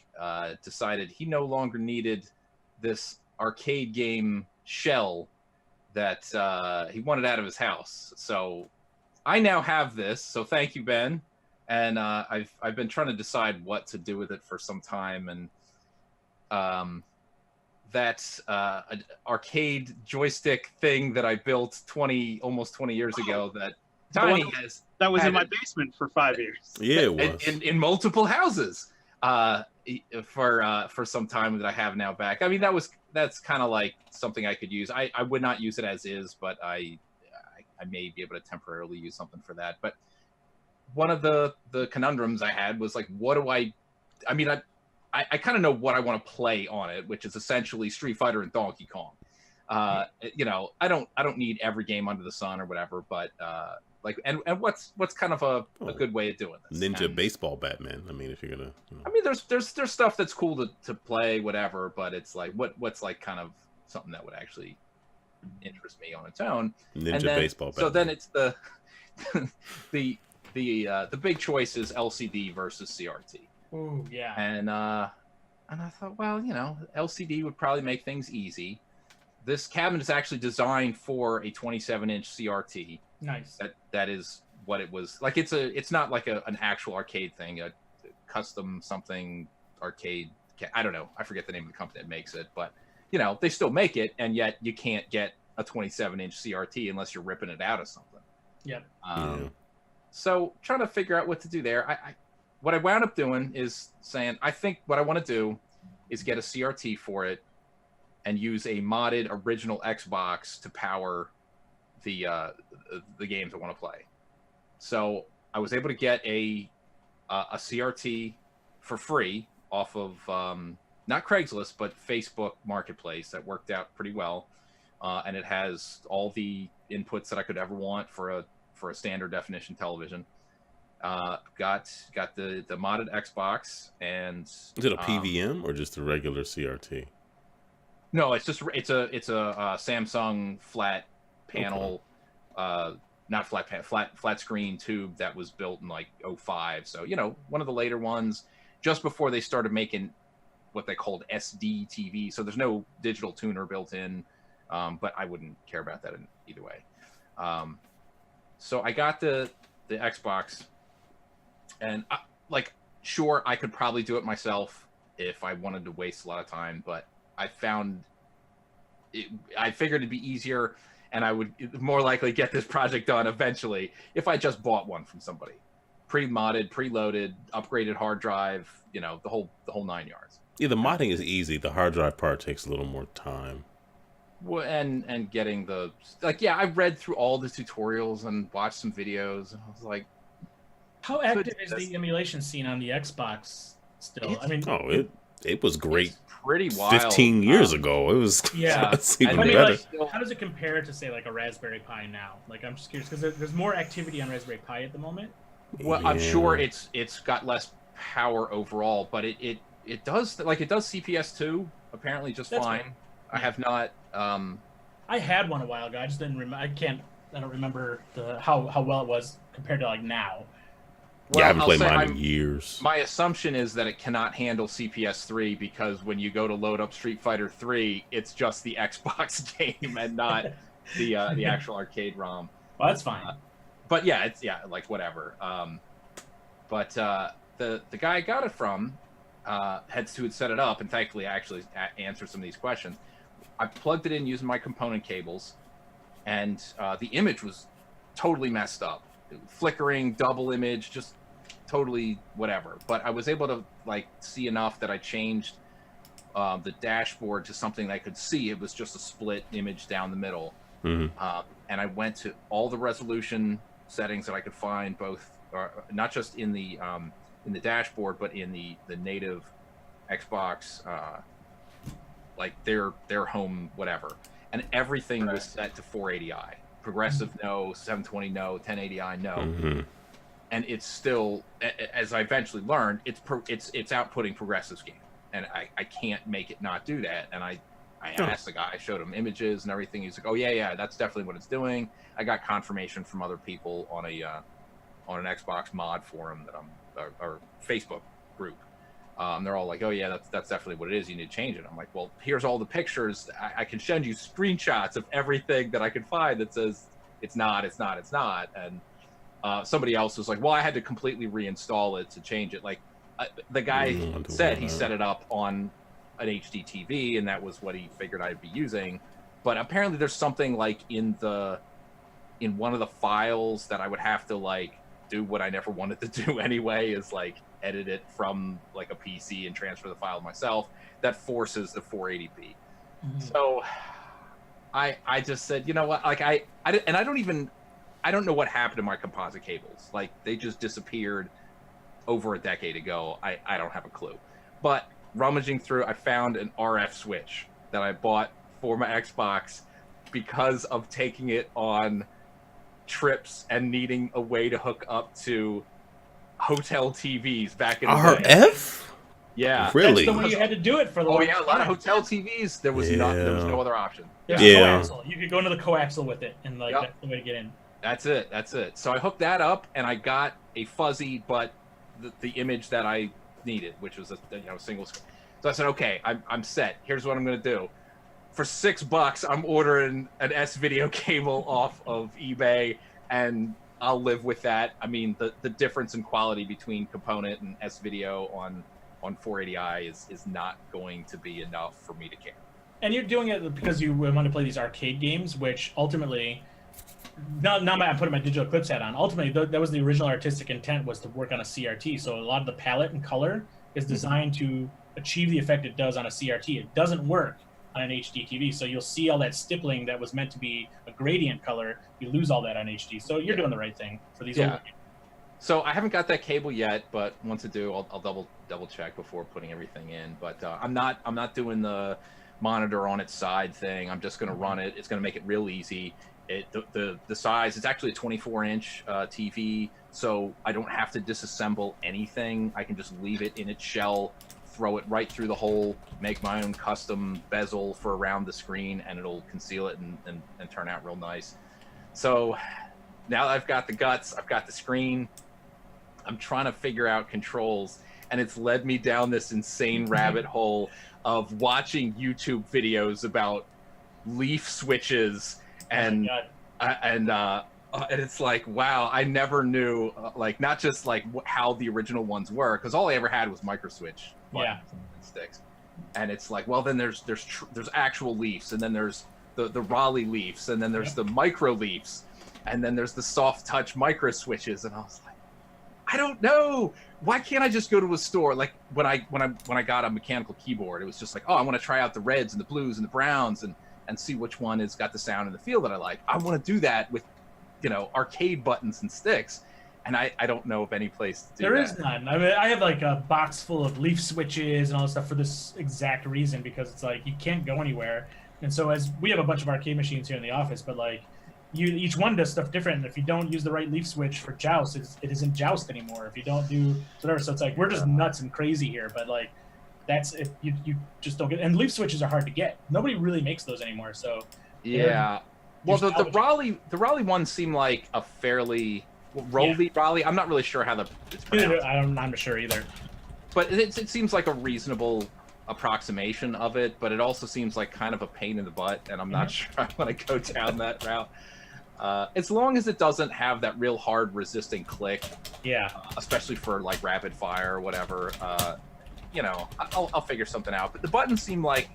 decided he no longer needed this arcade game shell that he wanted out of his house. So I now have this. So thank you, Ben. And I've been trying to decide what to do with it for some time. And that arcade joystick thing that I built almost 20 years ago that Tiny has. That was in my it. basement for 5 years. Yeah, it was. In multiple houses for some time that I have now back. I mean, that's kind of like something I could use. I would not use it as is, but I may be able to temporarily use something for that. But one of the conundrums I had was like, what do I mean, I kind of know what I want to play on it, which is essentially Street Fighter and Donkey Kong. You know, I don't need every game under the sun or whatever, but like, and what's kind of a good way of doing this? Ninja baseball Batman. I mean, if you're gonna, I mean, there's stuff that's cool to play, whatever, but it's like what's like kind of something that would actually interest me on its own. Ninja baseball Batman. So then it's the big choice is LCD versus CRT. Ooh, yeah. And I thought, well, you know, LCD would probably make things easy. This cabinet is actually designed for a 27-inch CRT. Nice. That is what it was like. It's not like an actual arcade thing, a custom something arcade. I don't know. I forget the name of the company that makes it, but you know, they still make it, and yet you can't get a 27-inch CRT unless you're ripping it out of something. Yep. So trying to figure out what to do there. What I wound up doing is saying, I think what I want to do is get a CRT for it and use a modded original Xbox to power the games I want to play. So I was able to get a CRT for free off of not Craigslist, but Facebook Marketplace. That worked out pretty well, and it has all the inputs that I could ever want for a standard definition television. Got the modded Xbox, and is it a PVM or just a regular CRT? No, it's a Samsung flat panel, not flat panel, flat screen tube that was built in like 2005. So you know, one of the later ones, just before they started making what they called SD TV. So there's no digital tuner built in, but I wouldn't care about that in either way. So I got the Xbox, and sure, I could probably do it myself if I wanted to waste a lot of time, but I figured it'd be easier, and I would more likely get this project done eventually if I just bought one from somebody, pre-modded, preloaded, upgraded hard drive, you know, the whole 9 yards. Yeah, the modding is easy. The hard drive part takes a little more time. Well, and getting I read through all the tutorials and watched some videos, and I was like, how active is the emulation scene on the Xbox still? I mean, it was great. It's pretty wild. 15 years ago, it was. Yeah, it's even I mean, better. how does it compare to say like a Raspberry Pi now? Like, I'm just curious because there's more activity on Raspberry Pi at the moment. Well, I'm sure it's got less power overall, but it does CPS2 apparently just That's fine. Right. I have not. I had one a while ago. I just didn't remember. I don't remember how well it was compared to like now. Yeah, I haven't played mine in years. My assumption is that it cannot handle CPS3 because when you go to load up Street Fighter 3, it's just the Xbox game and not the actual arcade ROM. Well, that's fine. But yeah, it's like whatever. But the guy I got it from had set it up, and thankfully I actually answered some of these questions. I plugged it in using my component cables, and the image was totally messed up, flickering, double image, just totally whatever. But I was able to see enough that I changed the dashboard to something that I could see. It was just a split image down the middle. Mm-hmm. And I went to all the resolution settings that I could find, both not just in the in the dashboard, but in the native Xbox, like their home whatever, and everything was set to 480i. Progressive no, 720 no, 1080i no. Mm-hmm. And it's still, as I eventually learned, it's outputting Progressive's game, and I can't make it not do that. And I asked the guy, I showed him images and everything. He's like, oh yeah, that's definitely what it's doing. I got confirmation from other people on an Xbox mod forum that or Facebook group. They're all like, oh yeah, that's definitely what it is. You need to change it. I'm like, well, here's all the pictures. I can send you screenshots of everything that I could find that says it's not. And somebody else was like, well, I had to completely reinstall it to change it. Like the guy said he set it up on an HD TV, and that was what he figured I'd be using. But apparently there's something like in one of the files that I would have to like do what I never wanted to do anyway, is like edit it from like a PC and transfer the file myself, that forces the 480p. Mm-hmm. So I just said, you know what, like I don't know what happened to my composite cables. Like they just disappeared over a decade ago. I don't have a clue. But rummaging through, I found an RF switch that I bought for my Xbox because of taking it on trips and needing a way to hook up to hotel TVs back in the day. RF? Yeah. Really? That's the way you had to do it for the Oh yeah, a lot of hotel TVs. There was no other option. There's coaxial. You could go into the coaxial with it, and like that's the way to get in. That's it. So I hooked that up, and I got a fuzzy, but the image that I needed, which was a single screen. So I said, okay, I'm set. Here's what I'm gonna do. For $6, I'm ordering an S-video cable off of eBay, and I'll live with that. I mean, the difference in quality between component and S-video on 480i is not going to be enough for me to care. And you're doing it because you want to play these arcade games, which ultimately, I'm putting my digital Eclipse hat on. Ultimately, that was the original artistic intent, was to work on a CRT. So a lot of the palette and color is designed to achieve the effect it does on a CRT. It doesn't work on an HD TV. So you'll see all that stippling that was meant to be a gradient color. You lose all that on HD. So you're doing the right thing for these older games. So I haven't got that cable yet, but once I do, I'll double check before putting everything in. But I'm not doing the monitor on its side thing. I'm just going to run it. It's going to make it real easy. The size, it's actually a 24-inch TV, so I don't have to disassemble anything. I can just leave it in its shell, throw it right through the hole, make my own custom bezel for around the screen, and it'll conceal it and turn out real nice. So now that I've got the guts, I've got the screen, I'm trying to figure out controls, and it's led me down this insane rabbit hole of watching YouTube videos about leaf switches and it's like, wow, I never knew like not just like how the original ones were, because all I ever had was micro switch buttons and sticks, and it's like, well, then there's actual leafs, and then there's the Raleigh leafs, and then there's the micro leafs, and then there's the soft touch micro switches, and I was like, I don't know. Why can't I just go to a store? Like when I got a mechanical keyboard, it was just like, oh, I want to try out the reds and the blues and the browns and see which one has got the sound and the feel that I like. I want to do that with, arcade buttons and sticks. And I don't know of any place to do that. There is none. I mean, I have like a box full of leaf switches and all this stuff for this exact reason, because it's like you can't go anywhere. And so as we have a bunch of arcade machines here in the office, but like each one does stuff different. And if you don't use the right leaf switch for joust, it isn't joust anymore. If you don't do whatever, so it's like we're just nuts and crazy here. But like that's if you just don't get. And leaf switches are hard to get. Nobody really makes those anymore. So yeah. Well, the Raleigh ones seem like a fairly Raleigh. I'm not really sure how it's pronounced. I'm not sure either. But it seems like a reasonable approximation of it. But it also seems like kind of a pain in the butt, and I'm not sure I want to go down that route. As long as it doesn't have that real hard resisting click, especially for like rapid fire or whatever, I'll figure something out. But the buttons seem like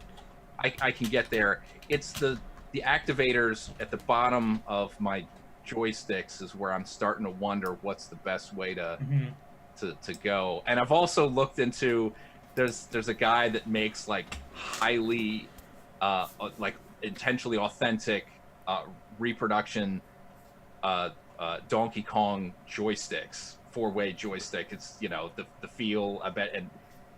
I can get there. It's the activators at the bottom of my joysticks is where I'm starting to wonder what's the best way to go. And I've also looked into there's a guy that makes like highly like intentionally authentic reproduction Donkey Kong joysticks 4-way joystick. It's the feel, I bet,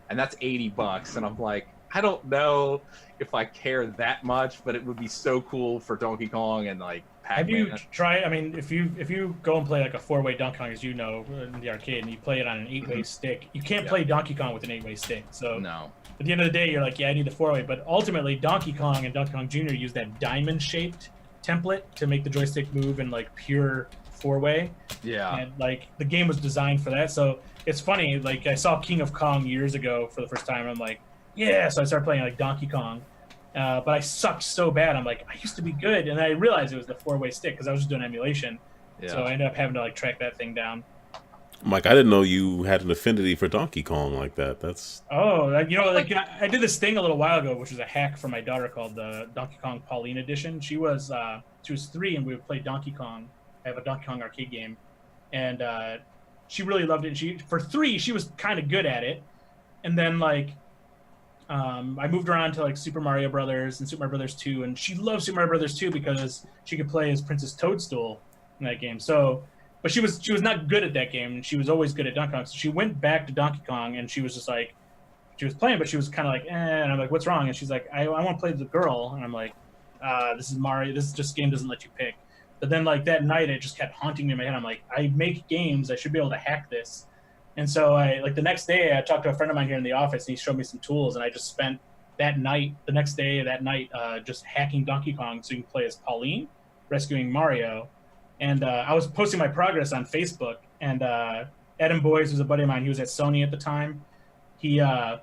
and that's $80, and I'm like, I don't know if I care that much, but it would be so cool for Donkey Kong and like Pac-Man. Have you tried? I mean, if you go and play like a 4-way Donkey Kong, as you know, in the arcade, and you play it on an 8-way stick, you can't play Donkey Kong with an 8-way stick. So No. at the end of the day, you're like, yeah, I need the 4-way. But ultimately, Donkey Kong and Donkey Kong Jr. use that diamond-shaped template to make the joystick move in like pure 4-way. Yeah. And like the game was designed for that. So it's funny. Like I saw King of Kong years ago for the first time. And I'm like, yeah. So I started playing like Donkey Kong. But I sucked so bad. I'm like, I used to be good, and I realized it was the 4-way stick because I was just doing emulation. Yeah. So I ended up having to like track that thing down. Mike, I didn't know you had an affinity for Donkey Kong like that. That's I did this thing a little while ago, which was a hack for my daughter called the Donkey Kong Pauline Edition. She was 3, and we would play Donkey Kong. I have a Donkey Kong arcade game, and she really loved it. For 3, she was kind of good at it, and then like. I moved around to like Super Mario Brothers and Super Mario Brothers 2, and she loved Super Mario Brothers 2 because she could play as Princess Toadstool in that game. So, but she was not good at that game, and she was always good at Donkey Kong. So she went back to Donkey Kong, and she was just like, she was playing, but she was kind of like, and I'm like, what's wrong? And she's like, I want to play the girl, and I'm like, this is Mario. This game doesn't let you pick. But then like that night, it just kept haunting me in my head. I'm like, I make games. I should be able to hack this. And so I like the next day I talked to a friend of mine here in the office, and he showed me some tools, and I just spent the next day just hacking Donkey Kong so you can play as Pauline, rescuing Mario. And I was posting my progress on Facebook, and Adam Boyes was a buddy of mine. He was at Sony at the time. He was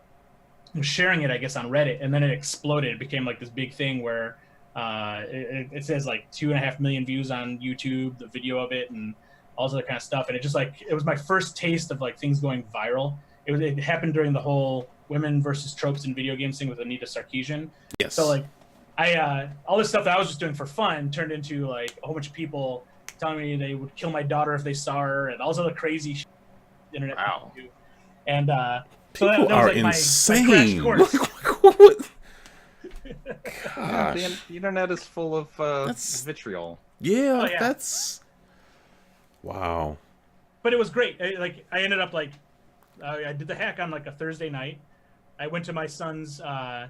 sharing it, I guess, on Reddit, and then it exploded. It became like this big thing where it says like 2.5 million views on YouTube, the video of it, and all this other kind of stuff. And it was my first taste of like things going viral. It happened during the whole women versus tropes in video games thing with Anita Sarkeesian. yes. So like I all this stuff that I was just doing for fun turned into like a whole bunch of people telling me they would kill my daughter if they saw her, and all this other crazy internet Wow. people do. And People that was are like my insane. crash course. What? The Gosh. internet is full of That's- vitriol. Yeah, Oh, yeah. that's... Wow. But it was great. I ended up like I did the hack on like a Thursday night. I went to my son's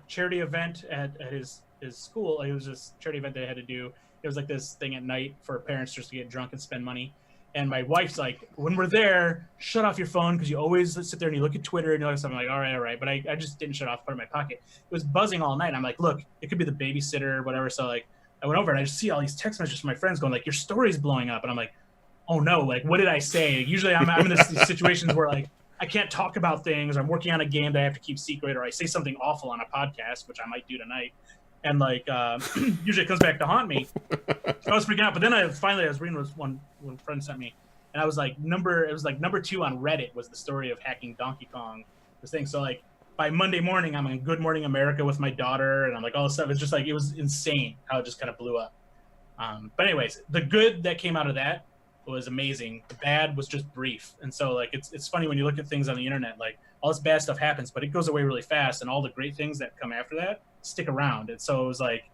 charity event at his school. It was this charity event they had to do. It was like this thing at night for parents just to get drunk and spend money. And my wife's like, when we're there, shut off your phone because you always sit there and you look at Twitter and all that stuff. I'm like, all right. But I just didn't shut off, put it in my pocket. It was buzzing all night. I'm like, look, it could be the babysitter or whatever. So like I went over and I just see all these text messages from my friends going like, your story's blowing up. And I'm like, oh no, like what did I say? Usually I'm in these situations where like I can't talk about things, or I'm working on a game that I have to keep secret, or I say something awful on a podcast, which I might do tonight. And like usually it comes back to haunt me. I was freaking out, but then I was reading one friend sent me, and I was like number 2 on Reddit was the story of hacking Donkey Kong, this thing. So like by Monday morning I'm in Good Morning America with my daughter, and I'm like all this stuff. It's just like it was insane how it just kind of blew up. But anyways, the good that came out of that was amazing. The bad was just brief. And so like it's funny when you look at things on the internet, like all this bad stuff happens, but it goes away really fast, and all the great things that come after that stick around. And so it was like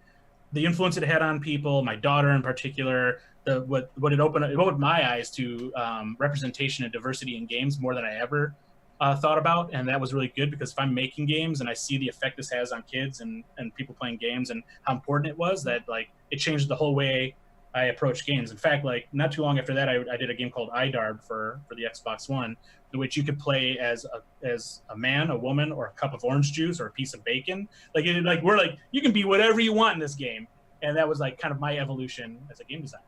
the influence it had on people, my daughter in particular, what it opened my eyes to representation and diversity in games more than I ever thought about. And that was really good, because if I'm making games and I see the effect this has on kids and people playing games and how important it was, that like it changed the whole way I approach games. In fact, like not too long after that, I did a game called iDarb for the Xbox One, in which you could play as a man, a woman, or a cup of orange juice, or a piece of bacon. We're like, you can be whatever you want in this game, and that was like kind of my evolution as a game designer.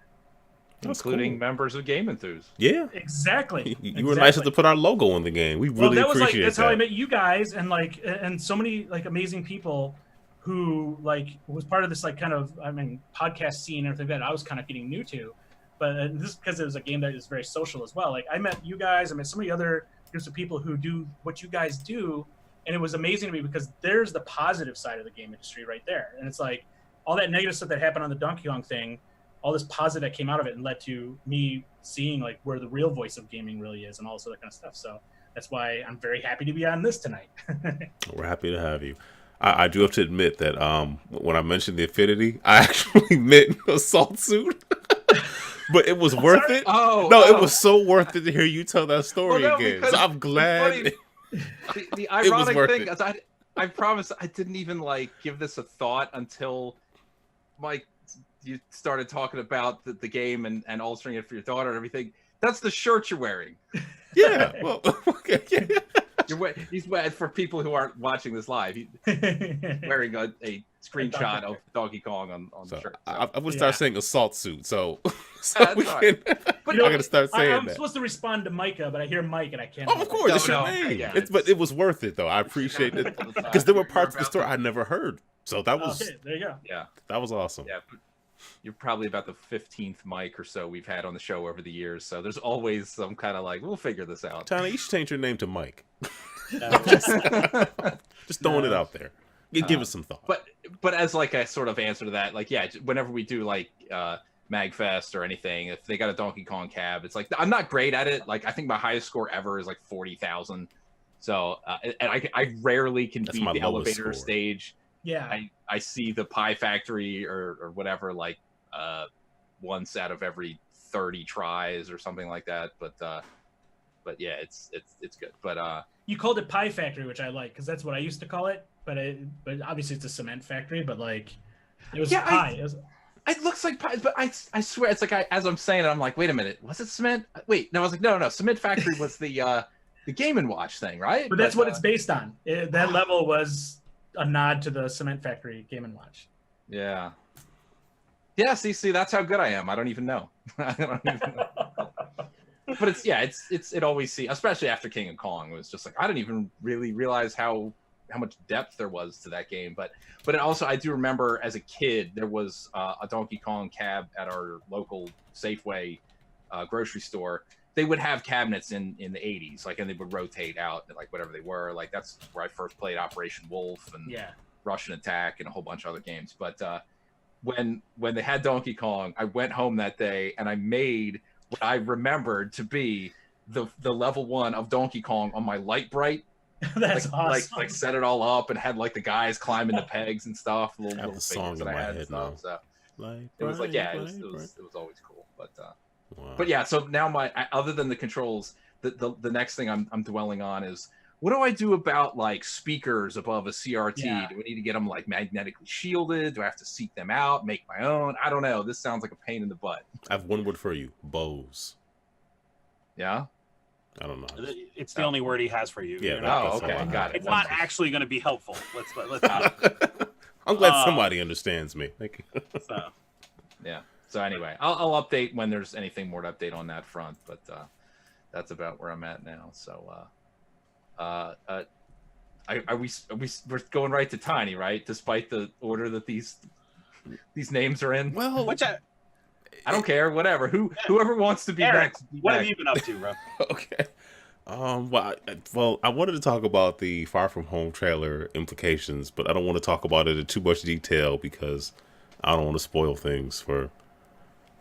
That's Including cool. members of GameEnthus. Yeah. Exactly. You were nice enough to put our logo in the game. We really appreciate that's that. how I met you guys, and so many like amazing people who like was part of this like kind of podcast scene and everything that I was kind of getting new to. But this is because it was a game that is very social as well. Like I met you guys, I met so many other groups of people who do what you guys do, and it was amazing to me because there's the positive side of the game industry right there. And it's like all that negative stuff that happened on the Donkey Kong thing, all this positive that came out of it and led to me seeing like where the real voice of gaming really is and all this other kind of stuff. So that's why I'm very happy to be on this tonight. We're happy to have you. I do have to admit that when I mentioned the affinity, I actually meant assault suit. but it was worth it. It was so worth it to hear you tell that story again. So I'm glad. The ironic thing is, I promise I didn't even like give this a thought until Mike, you started talking about the game and altering it for your daughter and everything. That's the shirt you're wearing. Yeah. Well, okay. Yeah. He's for people who aren't watching this live. He's wearing a screenshot of Donkey Kong on the shirt. So. I would start saying assault suit. So we right. can. I'm gonna start saying I'm that. supposed to respond to Micah, but I hear Mike and I can't. Oh, of course, it's your name. Yeah, but it was worth it, though. I appreciate it because there were parts of the story I never heard. So that was there you go. Yeah, that was awesome. Yeah, you're probably about the 15th Mike or so we've had on the show over the years. So there's always some kind of like, we'll figure this out. Tony, you should change your name to Mike. Just throwing it out there. Give us some thought. But as like a sort of answer to that, like whenever we do like Magfest or anything, if they got a Donkey Kong cab, it's like I'm not great at it. Like I think my highest score ever is like 40,000. So and I rarely can beat the elevator stage. Yeah, I see the Pie Factory or whatever like once out of every 30 tries or something like that. But yeah, it's good. But you called it Pie Factory, which I like because that's what I used to call it. But obviously it's a cement factory. But like it was pie. It looks like pie, but I swear it's like as I'm saying it, I'm like, wait a minute, was it cement? Wait, no, I was like, no, Cement Factory was the Game & Watch thing, right? But that's what it's based on. That level was a nod to the Cement Factory Game & Watch. Yeah. Yeah, see, that's how good I am. I don't even know. I don't even know. But it always especially after King of Kong, it was just like I didn't even really realize how much depth there was to that game. But it also, I do remember as a kid, there was a Donkey Kong cab at our local Safeway grocery store. They would have cabinets in the 80s, like, and they would rotate out, like, whatever they were. Like, that's where I first played Operation Wolf and Russian Attack and a whole bunch of other games. But when they had Donkey Kong, I went home that day and I made what I remembered to be the level 1 of Donkey Kong on my Light Bright. That's awesome. Like set it all up and had like the guys climbing the pegs and stuff. Little song in my head now. So it was like it was always cool. But yeah. So now other than the controls, the next thing I'm dwelling on is what do I do about like speakers above a CRT? Yeah. Do we need to get them like magnetically shielded? Do I have to seek them out, make my own? I don't know. This sounds like a pain in the butt. I have one word for you: Bose. Yeah. I don't know. It's the only word he has for you. Yeah. Okay. Got it. It's not actually going to be helpful. Let's I'm glad somebody understands me. Thank you. So. Yeah. So anyway, I'll update when there's anything more to update on that front. But that's about where I'm at now. So we're going right to Tiny, right? Despite the order that these names are in. Well, I don't care. Whatever. Whoever wants to be Eric, next. What have you been up to, bro? Okay. Well, I wanted to talk about the Far From Home trailer implications, but I don't want to talk about it in too much detail because I don't want to spoil things for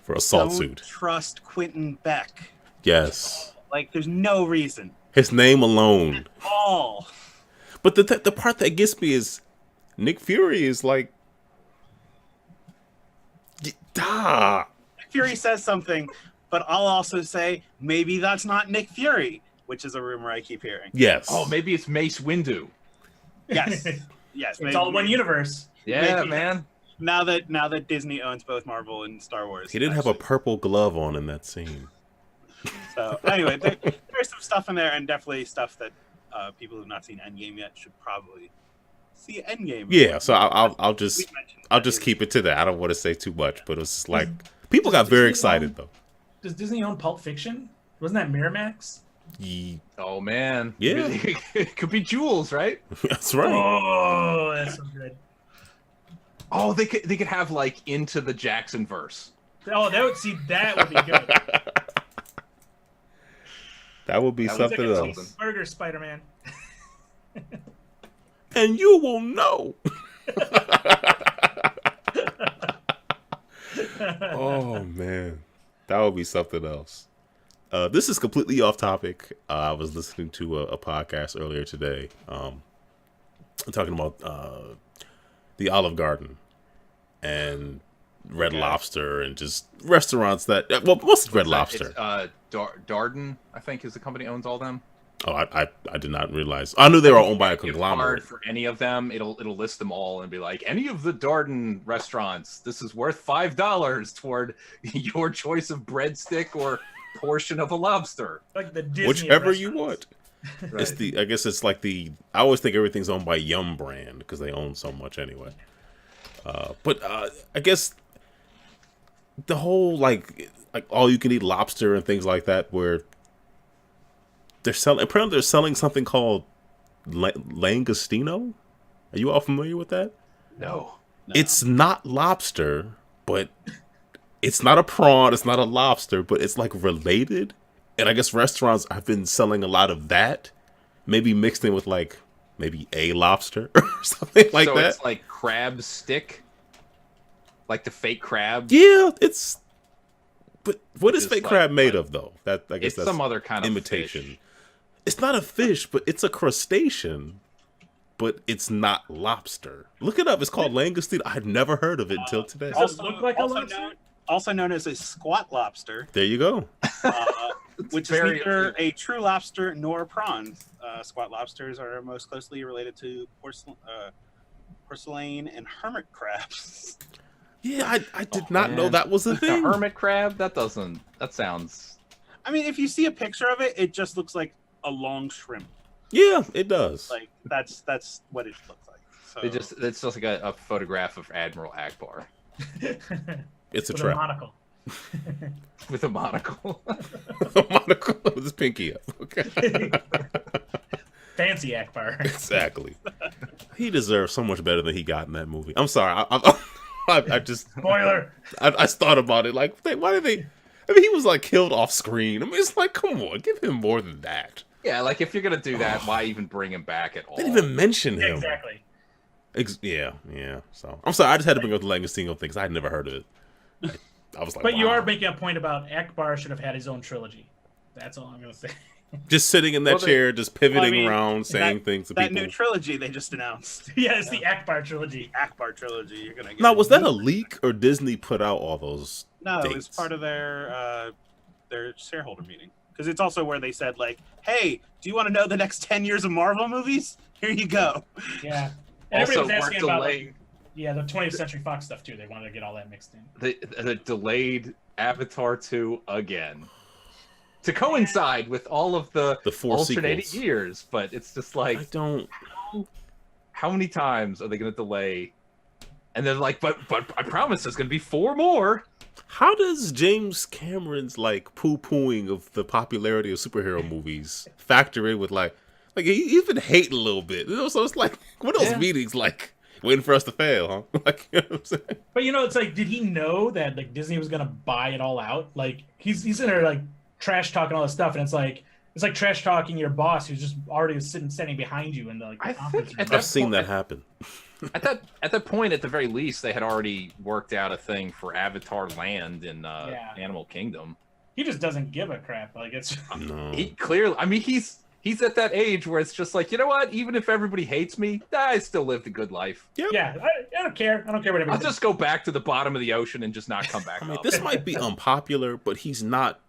Assault Suit. Trust Quentin Beck. Yes. Like, there's no reason. His name alone. All. But the part that gets me is Nick Fury is like, Nick Fury says something, but I'll also say maybe that's not Nick Fury, which is a rumor I keep hearing. Yes. Oh, maybe it's Mace Windu. Yes. Yes. It's all one universe. Yeah, maybe. Man. Now that Disney owns both Marvel and Star Wars. He didn't have a purple glove on in that scene. So anyway, there's some stuff in there, and definitely stuff that people who've not seen Endgame yet should probably see Endgame. Yeah, so I'll just keep it to that. I don't want to say too much, but it's just like people got very excited though. Does Disney own Pulp Fiction? Wasn't that Miramax? Oh man, yeah, it could be Jules, right? That's right. Oh, that's so good. Oh, they could have like Into the Jackson verse. Oh, that would be good. That would be something like else. Burger Spider-Man. And you will know. Oh man, that would be something else. This is completely off topic. I was listening to a podcast earlier today. Talking about the Olive Garden, and Red Lobster and just restaurants that. Well, what's Red Lobster? Darden, I think, is the company owns all them. Oh, I did not realize. I knew they were owned by a conglomerate. For any of them, it'll list them all and be like, any of the Darden restaurants, this is worth $5 toward your choice of breadstick or portion of a lobster. Like the Disney Whichever you want. Right. It's I guess it's like I always think everything's owned by Yum Brand because they own so much anyway. But I guess the whole like all you can eat lobster and things like that, where apparently they're selling something called langostino. Are you all familiar with that? No. It's not lobster, but it's not a prawn, it's not a lobster, but it's like related. And I guess restaurants have been selling a lot of that, maybe mixed in with like maybe a lobster or something like that. So it's like crab stick, like the fake crab. Yeah, it's. But what is fake crab made of, though? That I guess it's that's some other kind imitation. Of fish. It's not a fish, but it's a crustacean. But it's not lobster. Look it up. It's called langostino. I had never heard of it until today. Does it look like a lobster? Also known as a squat lobster. There you go. Which is neither a true lobster nor a prawn. Squat lobsters are most closely related to porcelain and hermit crabs. Yeah, I did not know that was a thing. The hermit crab? That sounds... I mean, if you see a picture of it, it just looks like a long shrimp. Yeah, it does. Like, that's what it looks like. So... It's just like a photograph of Admiral Akbar. It's a with trap. A monocle. With a monocle. A monocle with his pinky up. Okay. Fancy Akbar. Exactly. He deserves so much better than he got in that movie. I'm sorry. I just spoiler. I thought about it. Like, why did they? I mean, he was like killed off screen. I mean, it's like, come on, give him more than that. Yeah, like if you're gonna do that, why even bring him back at all? They didn't even mention him. Exactly. Yeah. So I'm sorry. I just had to bring up the Langostino thing because I had never heard of it. I was like, but wow. You are making a point about Akbar should have had his own trilogy. That's all I'm gonna say. Just sitting in that chair, just pivoting around, saying things to people. That new trilogy they just announced. Yeah, it's the Akbar trilogy. Akbar trilogy. You're gonna get. Now, was that a leak or Disney put out all those? No, dates? It was part of their shareholder meeting. Because it's also where they said, like, hey, do you want to know the next 10 years of Marvel movies? Here you go. Yeah. And also, everybody was asking about delaying. The 20th Century Fox stuff, too. They wanted to get all that mixed in. The delayed Avatar 2 again. To coincide with all of the alternating sequels. years. But it's just like... I don't... How many times are they going to delay? And they're like, but I promise there's going to be 4 more. How does James Cameron's like poo-pooing of the popularity of superhero movies factor in with like he's been hating a little bit, you know? So it's like, what are those meetings like? Waiting for us to fail, huh? Like, you know what I'm saying? But it's like, did he know that like Disney was gonna buy it all out? Like he's in there like trash talking all this stuff, and it's like trash talking your boss who's just already standing behind you in the like. I've seen that happen. At that point, at the very least, they had already worked out a thing for Avatar Land in Animal Kingdom. He just doesn't give a crap. Like it's no. He clearly, I mean, he's at that age where it's just like, you know what? Even if everybody hates me, I still lived a good life. Yep. Yeah, I don't care. I don't care what everybody. I'll just go back to the bottom of the ocean and just not come back. I mean, this might be unpopular, but he's not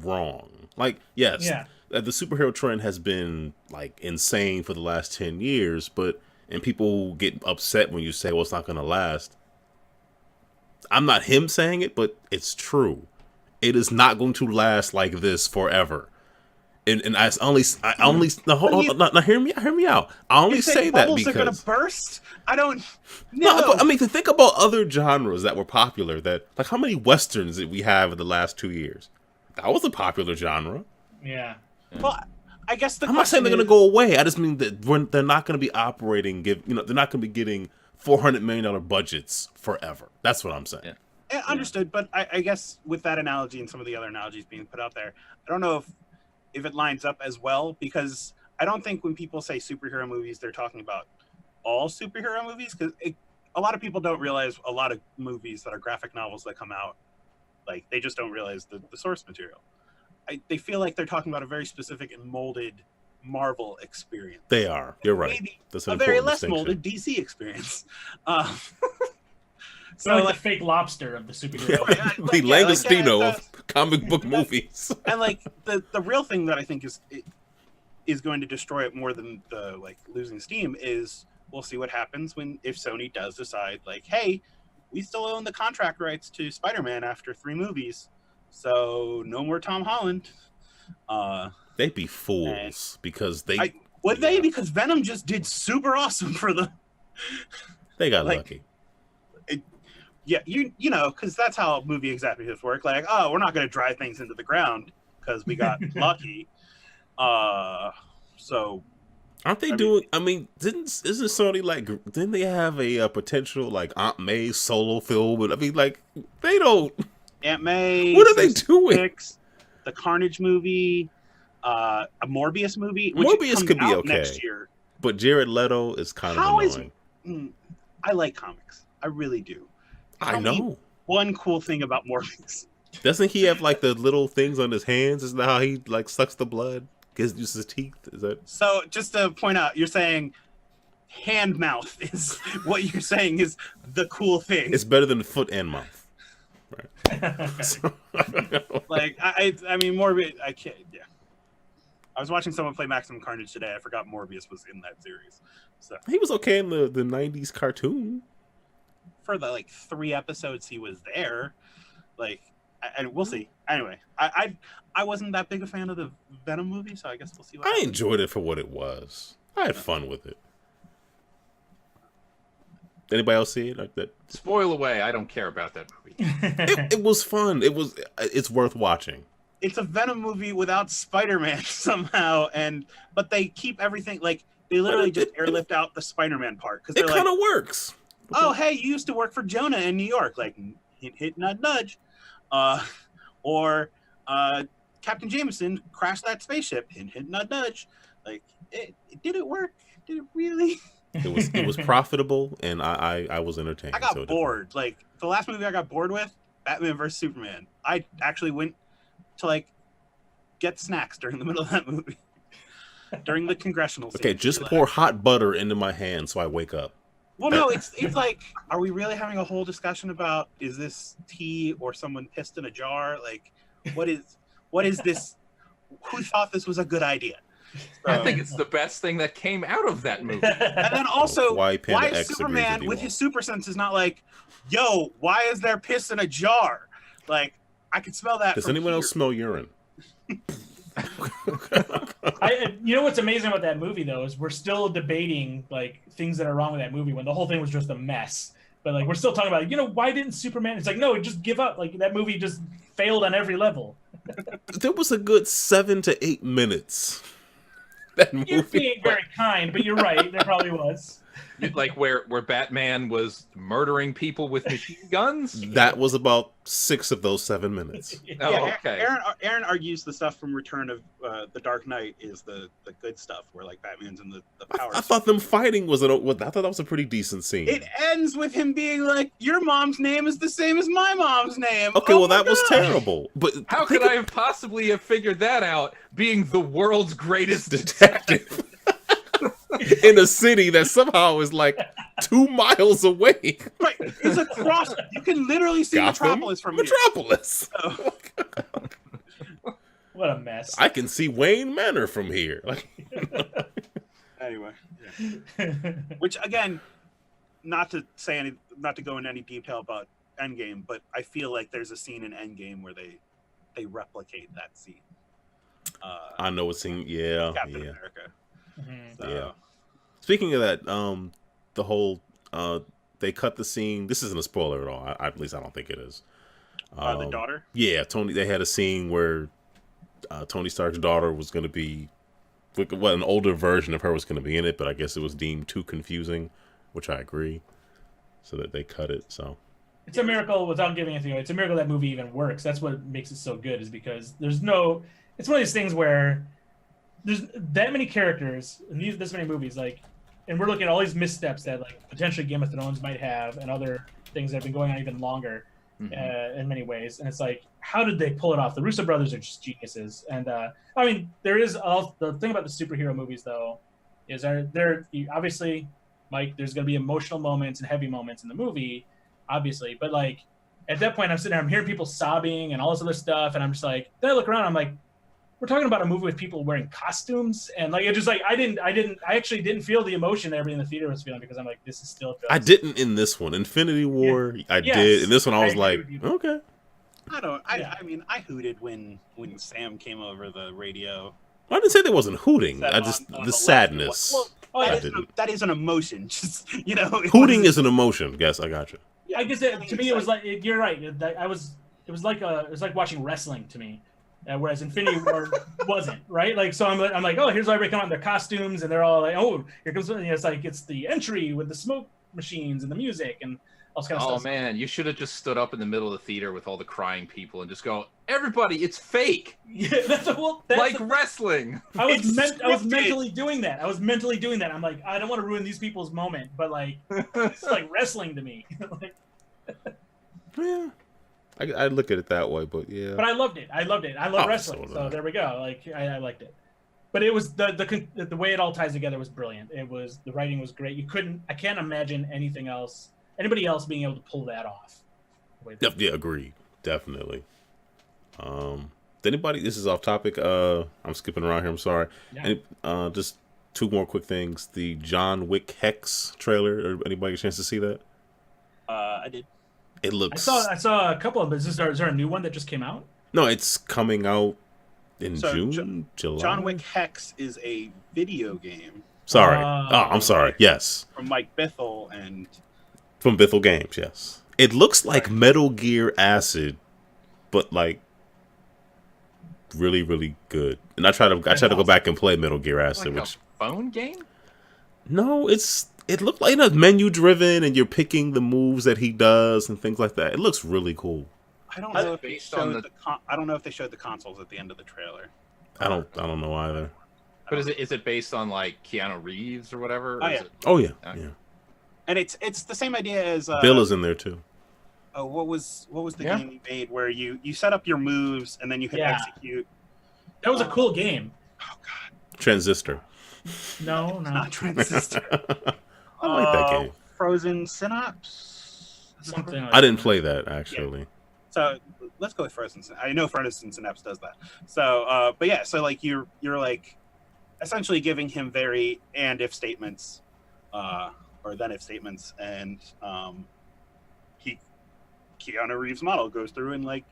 wrong. Like, yes, the superhero trend has been like insane for the last 10 years, and people get upset when you say, well, it's not going to last. I'm not him saying it, but it's true. It is not going to last like this forever. And I only now hear me out. I only say that because are going to burst. I don't. No, but I mean, to think about other genres that were popular. That like how many westerns did we have in the last 2 years? That was a popular genre. Yeah. Well, I guess I'm not saying they're going to go away. I just mean that they're not going to be operating. They're not going to be getting $400 million budgets forever. That's what I'm saying. Yeah, understood, but I guess with that analogy and some of the other analogies being put out there, I don't know if it lines up as well, because I don't think when people say superhero movies, they're talking about all superhero movies, because a lot of people don't realize a lot of movies that are graphic novels that come out, like they just don't realize the source material. They feel like they're talking about a very specific and molded Marvel experience. They are. You're right. Maybe that's an a very important less distinction. molded DC experience. So like like the fake lobster of the superhero. The Langostino of comic book movies. and like the real thing that I think is going to destroy it more than the like losing steam is we'll see what happens if Sony does decide like, hey, we still own the contract rights to Spider-Man after 3 movies, so no more Tom Holland. They'd be fools because they because Venom just did super awesome for them. They got lucky. Yeah, you know, because that's how movie executives work. Like, oh, we're not going to drive things into the ground because we got lucky. So, aren't they doing? I mean, isn't Sony like? Didn't they have a potential like Aunt May solo film? But I mean, like they don't. Aunt May. What are they doing? The Carnage movie, a Morbius movie. Which Morbius could be okay next year. But Jared Leto is kind of annoying. I like comics. I really do. I know. One cool thing about Morbius. Doesn't he have like the little things on his hands? Isn't that how he like sucks the blood? Uses his teeth? Is that so? Just to point out, you're saying hand mouth is what you're saying is the cool thing. It's better than foot and mouth. Right. Like I mean Morbius. I can't. Yeah. I was watching someone play Maximum Carnage today. I forgot Morbius was in that series. So he was okay in the '90s cartoon. For the like 3 episodes he was there, like, and we'll see. Anyway, I wasn't that big a fan of the Venom movie, so I guess we'll see. What happens. Enjoyed it for what it was. I had fun with it. Anybody else see it? Like that? Spoil away. I don't care about that movie. It was fun. It's worth watching. It's a Venom movie without Spider-Man somehow, but they keep everything like they literally just airlift out the Spider-Man part because it kind of works. Oh, hey, you used to work for Jonah in New York, like hit nudge nudge, or Captain Jameson crashed that spaceship, hit nudge nudge. Like, did it work? Did it really? It was profitable, and I was entertained. I got bored. Like the last movie I got bored with, Batman vs Superman. I actually went to like get snacks during the middle of that movie, during the congressional scene. Okay, just pour hot butter into my hand so I wake up. Well, no, it's like, are we really having a whole discussion about is this tea or someone pissed in a jar? Like, what is this? Who thought this was a good idea? I think it's the best thing that came out of that movie. And then also, why is X Superman with his super senses not like, yo, why is there piss in a jar? Like, I could smell that. Does anyone else smell urine? You know what's amazing about that movie though is we're still debating like things that are wrong with that movie when the whole thing was just a mess. But like we're still talking about why didn't Superman? It's like no, just give up. Like that movie just failed on every level. There was a good 7 to 8 minutes. That movie. You're being very kind, but you're right. There probably was. Like where Batman was murdering people with machine guns? That was about 6 of those 7 minutes. Oh, okay. Aaron argues the stuff from Return of the Dark Knight is the good stuff, where like Batman's in the power. I thought them fighting I thought that was a pretty decent scene. It ends with him being like, "Your mom's name is the same as my mom's name." Okay, well that was terrible. But how could I have possibly have figured that out? Being the world's greatest detective. In a city that somehow is like 2 miles away. Right, it's across. You can literally see Metropolis from here. Metropolis. Oh. What a mess. I can see Wayne Manor from here. Anyway, yeah. Which again, not to go into any detail about Endgame, but I feel like there's a scene in Endgame where they replicate that scene. I know what scene. Yeah, Captain America. Mm-hmm. So. Yeah. Speaking of that, the whole they cut the scene. This isn't a spoiler at all. At least I don't think it is. The daughter. Yeah, Tony. They had a scene where Tony Stark's daughter was going to be, an older version of her was going to be in it, but I guess it was deemed too confusing, which I agree. So that they cut it. So it's a miracle. Without giving anything away, it's a miracle that movie even works. That's what makes it so good. Is because there's no. It's one of these things where there's that many characters in this many movies, like, and we're looking at all these missteps that like potentially Game of Thrones might have, and other things that have been going on even longer, in many ways. And it's like, how did they pull it off? The Russo brothers are just geniuses. And I mean, there is the thing about the superhero movies though, is there obviously, Mike, there's going to be emotional moments and heavy moments in the movie, obviously. But like at that point, I'm sitting there, I'm hearing people sobbing and all this other stuff, and I'm just like, then I look around, I'm like, we're talking about a movie with people wearing costumes, and like it just like I actually didn't feel the emotion that everybody in the theater was feeling because I'm like, this is still just... I didn't in this one. Infinity War, yeah. I did. In this one, I was like, okay. I mean, I hooted when Sam came over the radio. I didn't say there wasn't hooting. I just the sadness. That is an emotion. Just hooting is an emotion. Yes, I got you. I guess to me it was like you're right. It was like watching wrestling to me. Whereas Infinity War wasn't, right? Like, so I'm like, oh, here's everybody coming out in their costumes, and they're all like, oh, here comes, it's the entry with the smoke machines and the music and all this kind of stuff. Oh man, you should have just stood up in the middle of the theater with all the crying people and just go, everybody, it's fake. Yeah, wrestling. I was mentally doing that. I'm like, I don't want to ruin these people's moment, but like, it's like wrestling to me. Like, yeah. I look at it that way, but yeah. But I loved it. I love wrestling. So there we go. Like I liked it. But it was the way it all ties together was brilliant. The writing was great. I can't imagine anybody else being able to pull that off. Yeah, agreed. Definitely. Anybody? This is off topic. I'm skipping around here. I'm sorry. Yeah. Just two more quick things. The John Wick Hex trailer. Anybody get a chance to see that? I did. It looks. I saw a couple of them. Is there a new one that just came out? No, it's coming out in June, July. John Wick Hex is a video game. Sorry. I'm sorry. Yes. From Mike Bithell and. From Bithell Games, yes. It looks like Metal Gear Acid, but like really, really good. And I try to go back and play Metal Gear Acid, like a phone game. No, it looked like menu driven, and you're picking the moves that he does and things like that. It looks really cool. I don't know if they showed I don't know if they showed the consoles at the end of the trailer. I don't know either. But is it based on like Keanu Reeves or whatever? Oh yeah. Yeah. And it's the same idea as Bill is in there too. Oh, what was the game he made where you set up your moves and then you hit execute? That was a cool game. Oh god. Transistor. No, not Transistor. I like that game. Frozen Synapse. Something. Like I didn't play that actually. Yeah. So let's go with Frozen. I know Frozen Synapse does that. So, but yeah, so like you're like essentially giving him very and if statements, or then if statements, and Keanu Reeves' model goes through and like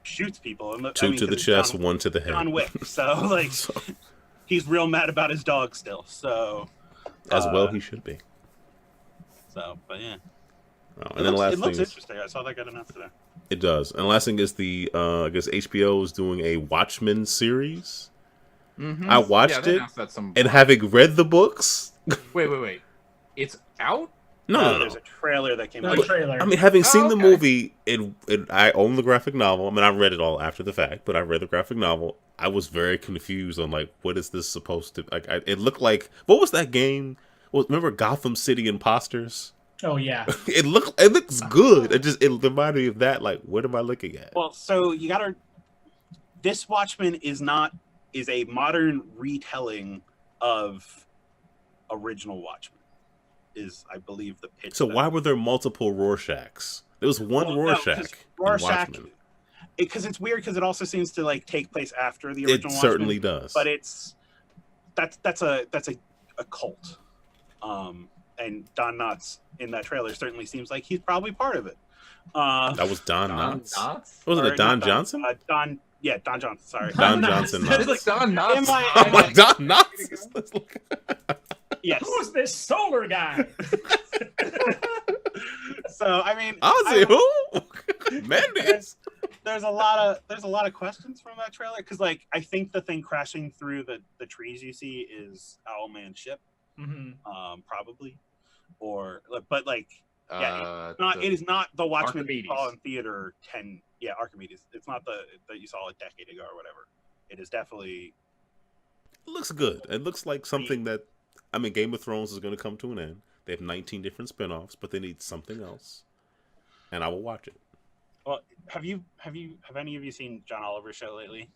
shoots people. And two to the chest, one to the head. John Wick. So like he's real mad about his dog still. So as well he should be. So, but yeah. Oh, and then the last it thing looks is, interesting. I saw that got announced today. It does. And the last thing is the I guess HBO is doing a Watchmen series. Mm-hmm. I watched it, and having read the books. Wait. It's out? No. There's a trailer that came out. I mean, having seen the movie, I own the graphic novel. I mean, I read it all after the fact, but I read the graphic novel. I was very confused on like, what is this supposed to? Like, it looked like, what was that game? Well, remember Gotham City Imposters? Oh yeah. It looks good. It reminded me of that. Like, what am I looking at? Well, so you gotta. This Watchmen is a modern retelling of original Watchmen. Is I believe the pitch. So why were there multiple Rorschachs? There was one Rorschach. Rorschach, because it's weird because it also seems to like take place after the original. It certainly does. But that's a cult. And Don Knotts in that trailer certainly seems like he's probably part of it. That was Don Knotts? Wasn't it Don Johnson? Don Johnson, sorry. Don Johnson Knotts. It's like Don Knotts. I'm like, Don Knotts? Let's look. Yes. Who's this solar guy? So I mean, Ozzy, who? Mendes. There's a lot of questions from that trailer because like I think the thing crashing through the trees you see is Owlman's ship, probably, but like it is not the Watchmen you saw in theater 10. Yeah, Archimedes. It's not the that you saw a decade ago or whatever. It is definitely. It looks good. It looks like something that. I mean, Game of Thrones is going to come to an end. They have 19 different spinoffs, but they need something else, and I will watch it. Well, have any of you seen John Oliver's show lately?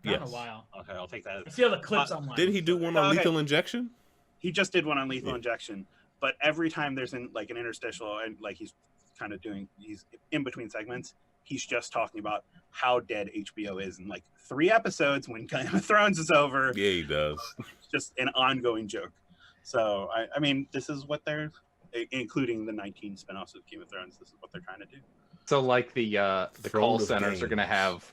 Not in a while. Okay, I'll take that. I see all the clips online. Did he do one on Lethal Injection? He just did one on Lethal Injection. but every time there's an interstitial and he's in between segments, he's just talking about how dead HBO is in 3 episodes when Game of Thrones is over. Yeah, he does. It's just an ongoing joke. So I mean, this is what they're, including the 19 spinoffs of Game of Thrones, this is what they're trying to do. So the call centers are going to have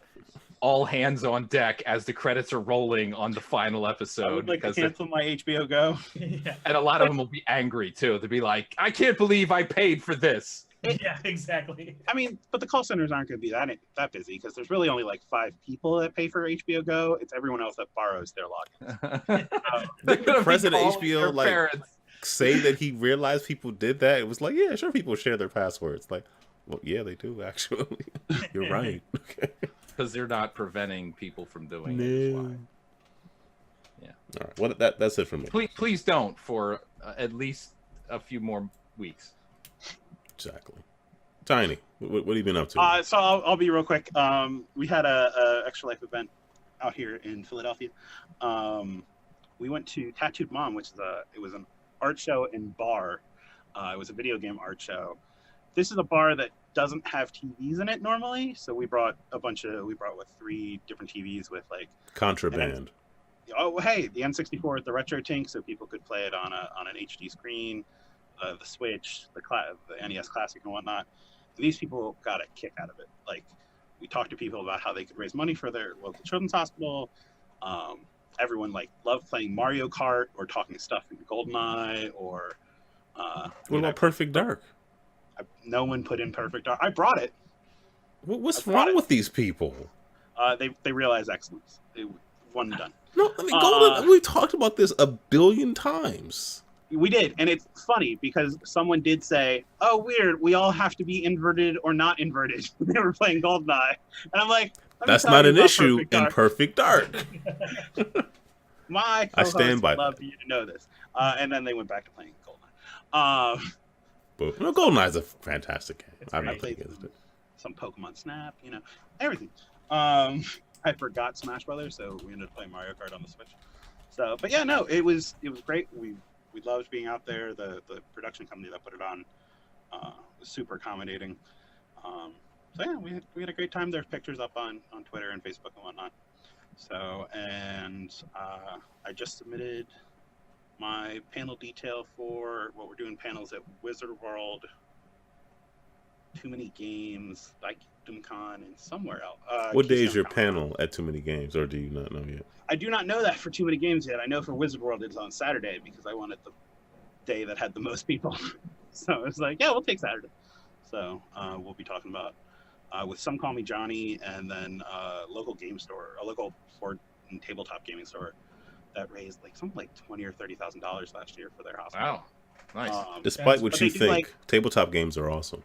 all hands on deck as the credits are rolling on the final episode. I would like to cancel my HBO Go. Yeah. And a lot of them will be angry too. They'll be like, I can't believe I paid for this. Yeah, exactly. I mean, but the call centers aren't going to be that busy because there's really only 5 people that pay for HBO Go. It's everyone else that borrows their logins. Didn't President calling their HBO parents. say that he realized people did that? It was yeah, sure, people share their passwords. Well, yeah, they do actually. You're right. Okay. Because they're not preventing people from doing it. Is why. Yeah. All right. Well, that's it for me. Please don't for at least a few more weeks. Exactly. Tiny, what have you been up to? So I'll be real quick. We had a Extra Life event out here in Philadelphia. We went to Tattooed Mom, which is it was an art show and bar. It was a video game art show. This is a bar that doesn't have TVs in it normally, so we brought 3 different TVs with Contraband. Hey, the N64 with the retro tink, so people could play it on an HD screen, the Switch, the NES Classic and whatnot. These people got a kick out of it. We talked to people about how they could raise money for their local children's hospital. Everyone loved playing Mario Kart or talking stuff in GoldenEye or. What about Perfect Dark? No one put in Perfect Dark. I brought it. What's wrong with these people? They realize excellence. One and done. No, I mean, Golden. We talked about this a billion times. We did, and it's funny because someone did say, "Oh, weird. We all have to be inverted or not inverted." They were playing GoldenEye, and I'm like, "That's not an issue in Perfect Dark." My co-host would love for you to know this, and then they went back to playing GoldenEye. But GoldenEye is a fantastic game. I'm not played some Pokemon Snap, everything. I forgot Smash Brothers, so we ended up playing Mario Kart on the Switch. So, but yeah, no, it was great. We loved being out there. The production company that put it on was super accommodating. So yeah, we had a great time. There's pictures up on Twitter and Facebook and whatnot. So, and I just submitted my panel detail for what we're doing panels at Wizard World, Too Many Games, Con, and somewhere else. What day is your panel at Too Many Games, or do you not know yet? I do not know that for Too Many Games yet. I know for Wizard World it's on Saturday because I wanted the day that had the most people. So I was like, yeah, we'll take Saturday. So we'll be talking about with Some Call Me Johnny, and then a local board and tabletop gaming store that raised something like $20,000 or $30,000 last year for their hospital. Wow, nice. Despite what you think, tabletop games are awesome.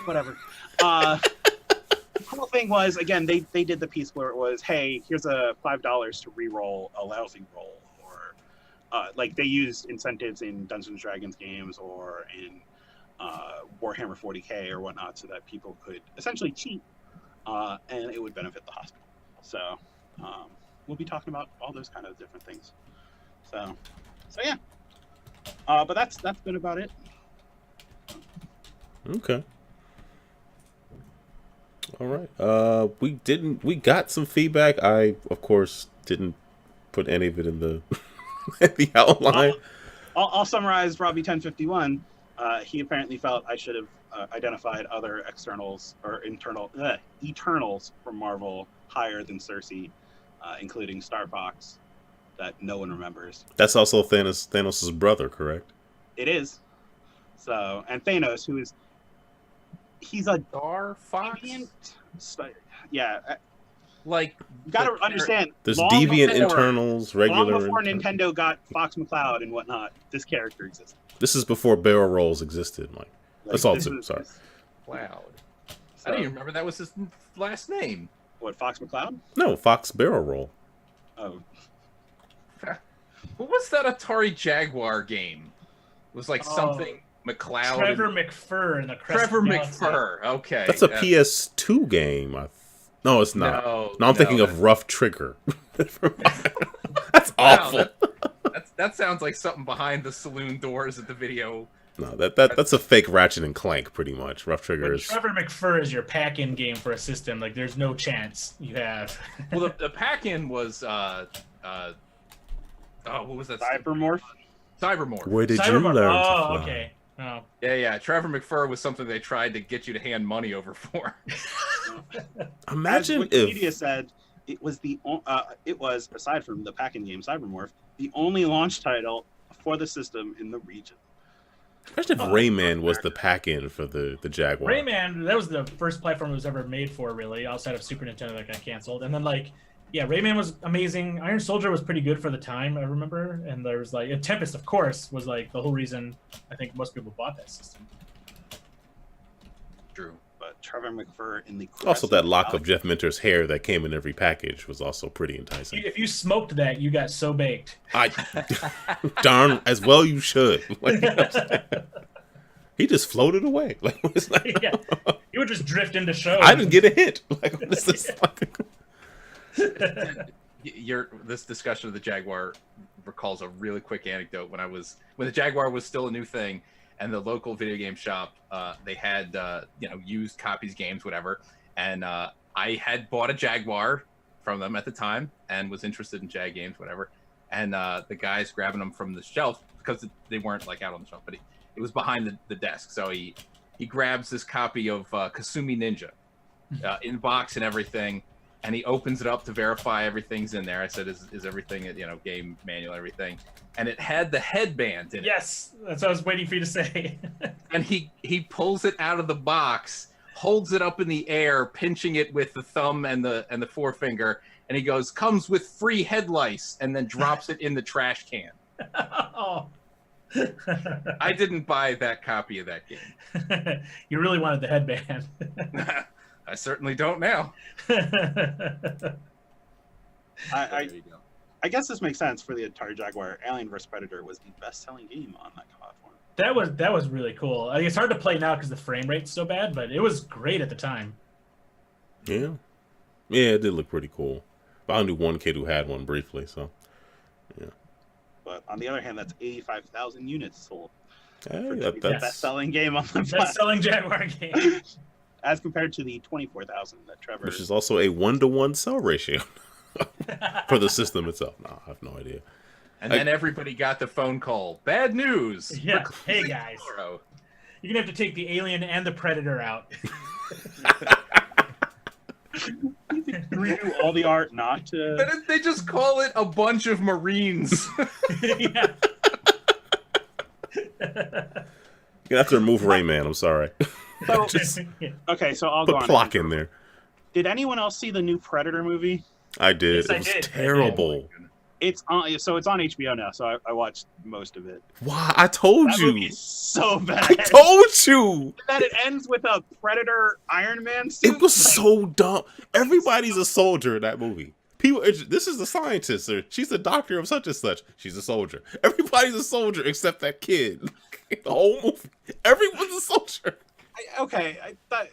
Whatever. The cool thing was, again, they did the piece where it was, hey, here's a $5 to re-roll a lousy roll, or they used incentives in Dungeons & Dragons games or in Warhammer 40K or whatnot, so that people could essentially cheat, and it would benefit the hospital. So we'll be talking about all those kind of different things. So yeah. But that's been about it. Okay. All right. We got some feedback. I, of course, didn't put any of it in the the outline. I'll summarize Robbie 1051. He apparently felt I should have identified other externals or Eternals from Marvel higher than Cersei, including Star Fox, that no one remembers. That's also Thanos' brother, correct? It is. So, and Thanos, he's a Star Fox? deviant. Yeah. You gotta understand. There's deviant Eternals, regular. Long before Nintendo got Fox McCloud and whatnot, this character existed. This is before barrel rolls existed, Mike. Assault Suit, sorry. Cloud. I didn't even remember that was his last name. What, Fox McCloud? No, Fox Barrel Roll. Oh. What was that Atari Jaguar game? It was something McCloud. Trevor McFur in the Trevor McFur. Okay. That's a PS2 game. No, it's not. No, I'm thinking of Rough Trigger. That's awful. That's that sounds like something behind the saloon doors at the video. No, that's a fake Ratchet and Clank, pretty much. Rough Trigger When is. Trevor McFur is your pack-in game for a system, like there's no chance you have. Well, the pack-in was what was that? Cybermorph. Cybermorph. Where did you Cyberpunk. learn Oh, to fly? okay. Oh. Yeah. Trevor McFur was something they tried to get you to hand money over for. Imagine As Wikipedia if said, it was aside from the pack-in game Cybermorph, the only launch title for the system in the region. imagine if Rayman was the pack-in for the Jaguar. Rayman, that was the first platform it was ever made for, really, outside of Super Nintendo that got canceled. And then, like, yeah, Rayman was amazing. Iron Soldier was pretty good for the time, I remember. And there was, like, and Tempest, of course, was, like, the whole reason I think most people bought that system. True. But Trevor McFur in the Also, that lock of Galaxy- Jeff Minter's hair that came in every package was also pretty enticing. If you smoked that, you got so baked. Darn, as well you should. Like, you know what I'm saying? He just floated away. Like, it's like, Yeah. You would just drift into shows. I didn't get a hit. Like, what is this? This discussion of the Jaguar recalls a really quick anecdote. When the Jaguar was still a new thing, and the local video game shop, they had used copies, games, whatever. And I had bought a Jaguar from them at the time and was interested in Jag games, whatever. And the guy's grabbing them from the shelf because they weren't like out on the shelf, but it was behind the desk. So he grabs this copy of Kasumi Ninja in box and everything. And he opens it up to verify everything's in there. I said, is everything, game manual, everything. And it had the headband in it. Yes, that's what I was waiting for you to say. And he pulls it out of the box, holds it up in the air, pinching it with the thumb and the forefinger. And he goes, comes with free head lice, and then drops it in the trash can. Oh. I didn't buy that copy of that game. You really wanted the headband. I certainly don't now. I guess this makes sense for the Atari Jaguar. Alien vs Predator was the best-selling game on that platform. That was really cool. I mean, it's hard to play now because the frame rate's so bad, but it was great at the time. Yeah, it did look pretty cool. But I knew one kid who had one briefly, so yeah. But on the other hand, that's 85,000 units sold. Hey, For that's the best-selling game on the platform. Best-selling Jaguar game. As compared to the 24,000 that Trevor... which is also a 1-to-1 cell ratio for the system itself. No, I have no idea. And then everybody got the phone call. Bad news. Yeah. We're Hey, closing guys. tomorrow. You're going to have to take the Alien and the Predator out. redo all the art not to... But they just call it a bunch of Marines. Yeah. You have to remove Rayman. I'm sorry. So, okay, so I'll go Put on. Plock in there. Did anyone else see the new Predator movie? I did. Yes, I It was did. terrible. It's on HBO now, so I watched most of it. Why? I told That you. movie is so bad. I told you. that it ends with a Predator Iron Man suit. It was so dumb. Everybody's a soldier in that movie. People, this is the scientist, or she's the doctor of such and such. She's a soldier. Everybody's a soldier except that kid. The whole movie, everyone's a soldier. I thought.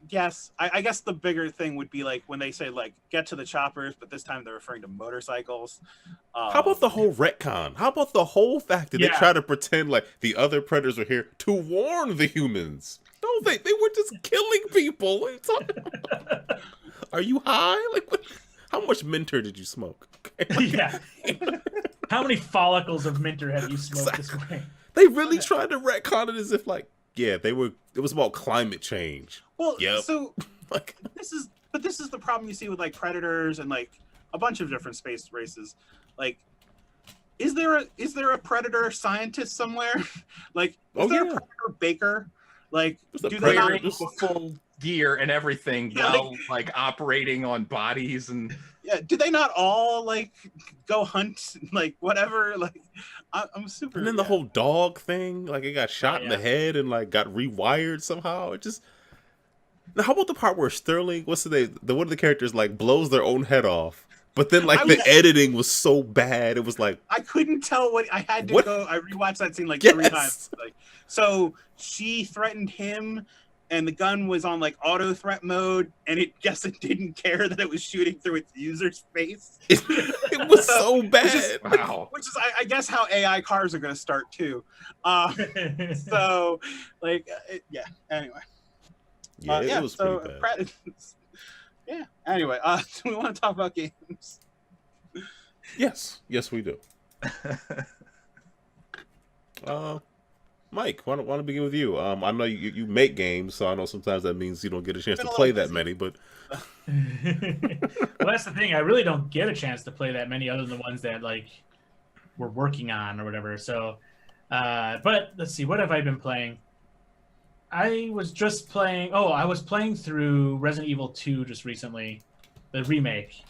Yes, I guess the bigger thing would be like when they say like get to the choppers, but this time they're referring to motorcycles. How about the whole retcon? How about the whole fact that they Yeah. try to pretend like the other predators are here to warn the humans? No, they were just killing people. What are you talking about? Are you high? Like, what, how much Minter did you smoke? Okay. Yeah. How many follicles of Minter have you smoked this way? They really tried to retcon it as if like, yeah, they were. It was about climate change. Well, Yep. so Like, this is the problem you see with like predators and like a bunch of different space races. Like, is there a predator scientist somewhere? Like, is there a predator baker? Like, There's a do they predator- not? The full gear and everything Yeah, while like operating on bodies and Yeah, do they not all like go hunt like whatever? Like, I'm super. and then the whole dog thing, like it got shot in the yeah. head and like got rewired somehow. It just. Now, how about the part where Sterling, what's the name? One of the characters like blows their own head off, but then like the editing was so bad, it was like. I couldn't tell what I had to What? go. I rewatched that scene like Yes. 3 times. Like, so she threatened him, and the gun was on like auto threat mode, and it didn't care that it was shooting through its user's face. It was so bad. Wow. Which is, I guess, how AI cars are going to start too. So, like, yeah. Anyway. Yeah, it was so pretty bad. yeah. Anyway, do we want to talk about games? Yes, we do. Mike, why don't begin with you? I know you make games, so I know sometimes that means you don't get a chance to play that many, but well, that's the thing. I really don't get a chance to play that many other than the ones that like we're working on or whatever. So, but let's see, what have I been playing? I was playing through Resident Evil 2 just recently, the remake.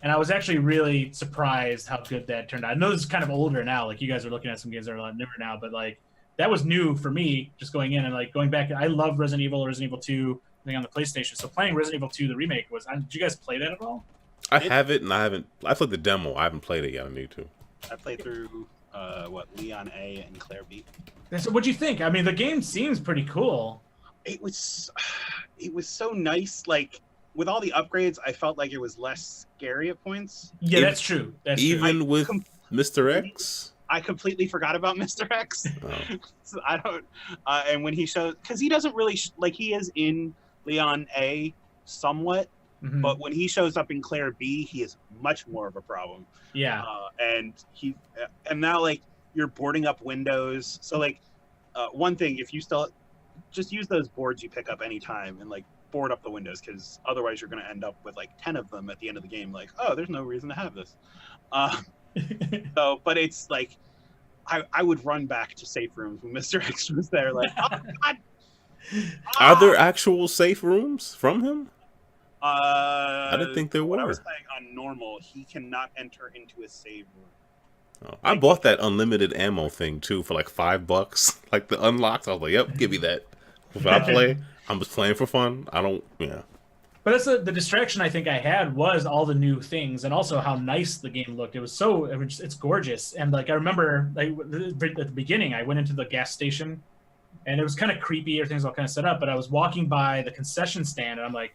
And I was actually really surprised how good that turned out. I know this is kind of older now. Like, you guys are looking at some games that are a lot newer now, but like that was new for me just going in and like going back. I love Resident Evil 2 thing on the PlayStation. So playing Resident Evil 2, the remake did you guys play that at all? I have it, and I played the demo. I haven't played it yet. I need to. I played through Leon A and Claire B. So what'd you think? I mean, the game seems pretty cool. It was so nice. Like, with all the upgrades, I felt like it was less scary at points. Yeah, that's true. That's even true. with Mr. X. I completely forgot about Mr. X. Oh. So I don't. And when he shows, because he doesn't really like, he is in Leon A somewhat, but when he shows up in Claire B, he is much more of a problem. Yeah. And now like you're boarding up windows. So like one thing, if you still just use those boards you pick up anytime and like board up the windows, because otherwise you're going to end up with like 10 of them at the end of the game. Like, oh, there's no reason to have this. So, but it's like, I would run back to safe rooms when Mr. X was there. Like, oh God. Are there actual safe rooms from him? I didn't think there were. When I was playing on normal, he cannot enter into a save room. Oh, I bought that unlimited ammo thing too for like $5. Like the unlocks, I was like, "Yep, give me that." If I play, I'm just playing for fun. I don't, yeah. But that's the distraction I think I had was all the new things and also how nice the game looked. It's gorgeous. And like I remember like at the beginning, I went into the gas station and it was kind of creepy. Everything's all kind of set up, but I was walking by the concession stand and I'm like,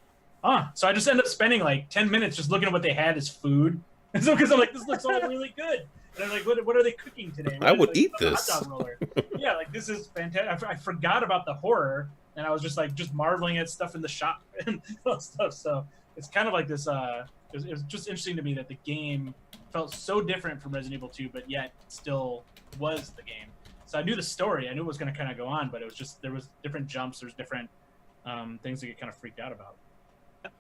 so I just ended up spending like 10 minutes just looking at what they had as food. And so because I'm like, this looks all really good. And I'm like, what are they cooking today? I would eat this. Hot dog roller. Yeah, like this is fantastic. I forgot about the horror. And I was just marveling at stuff in the shop and all stuff. So it's kind of like this. It was just interesting to me that the game felt so different from Resident Evil 2, but yet still was the game. So I knew the story. I knew it was going to kind of go on, but it was just there was different jumps. There's different things to get kind of freaked out about. It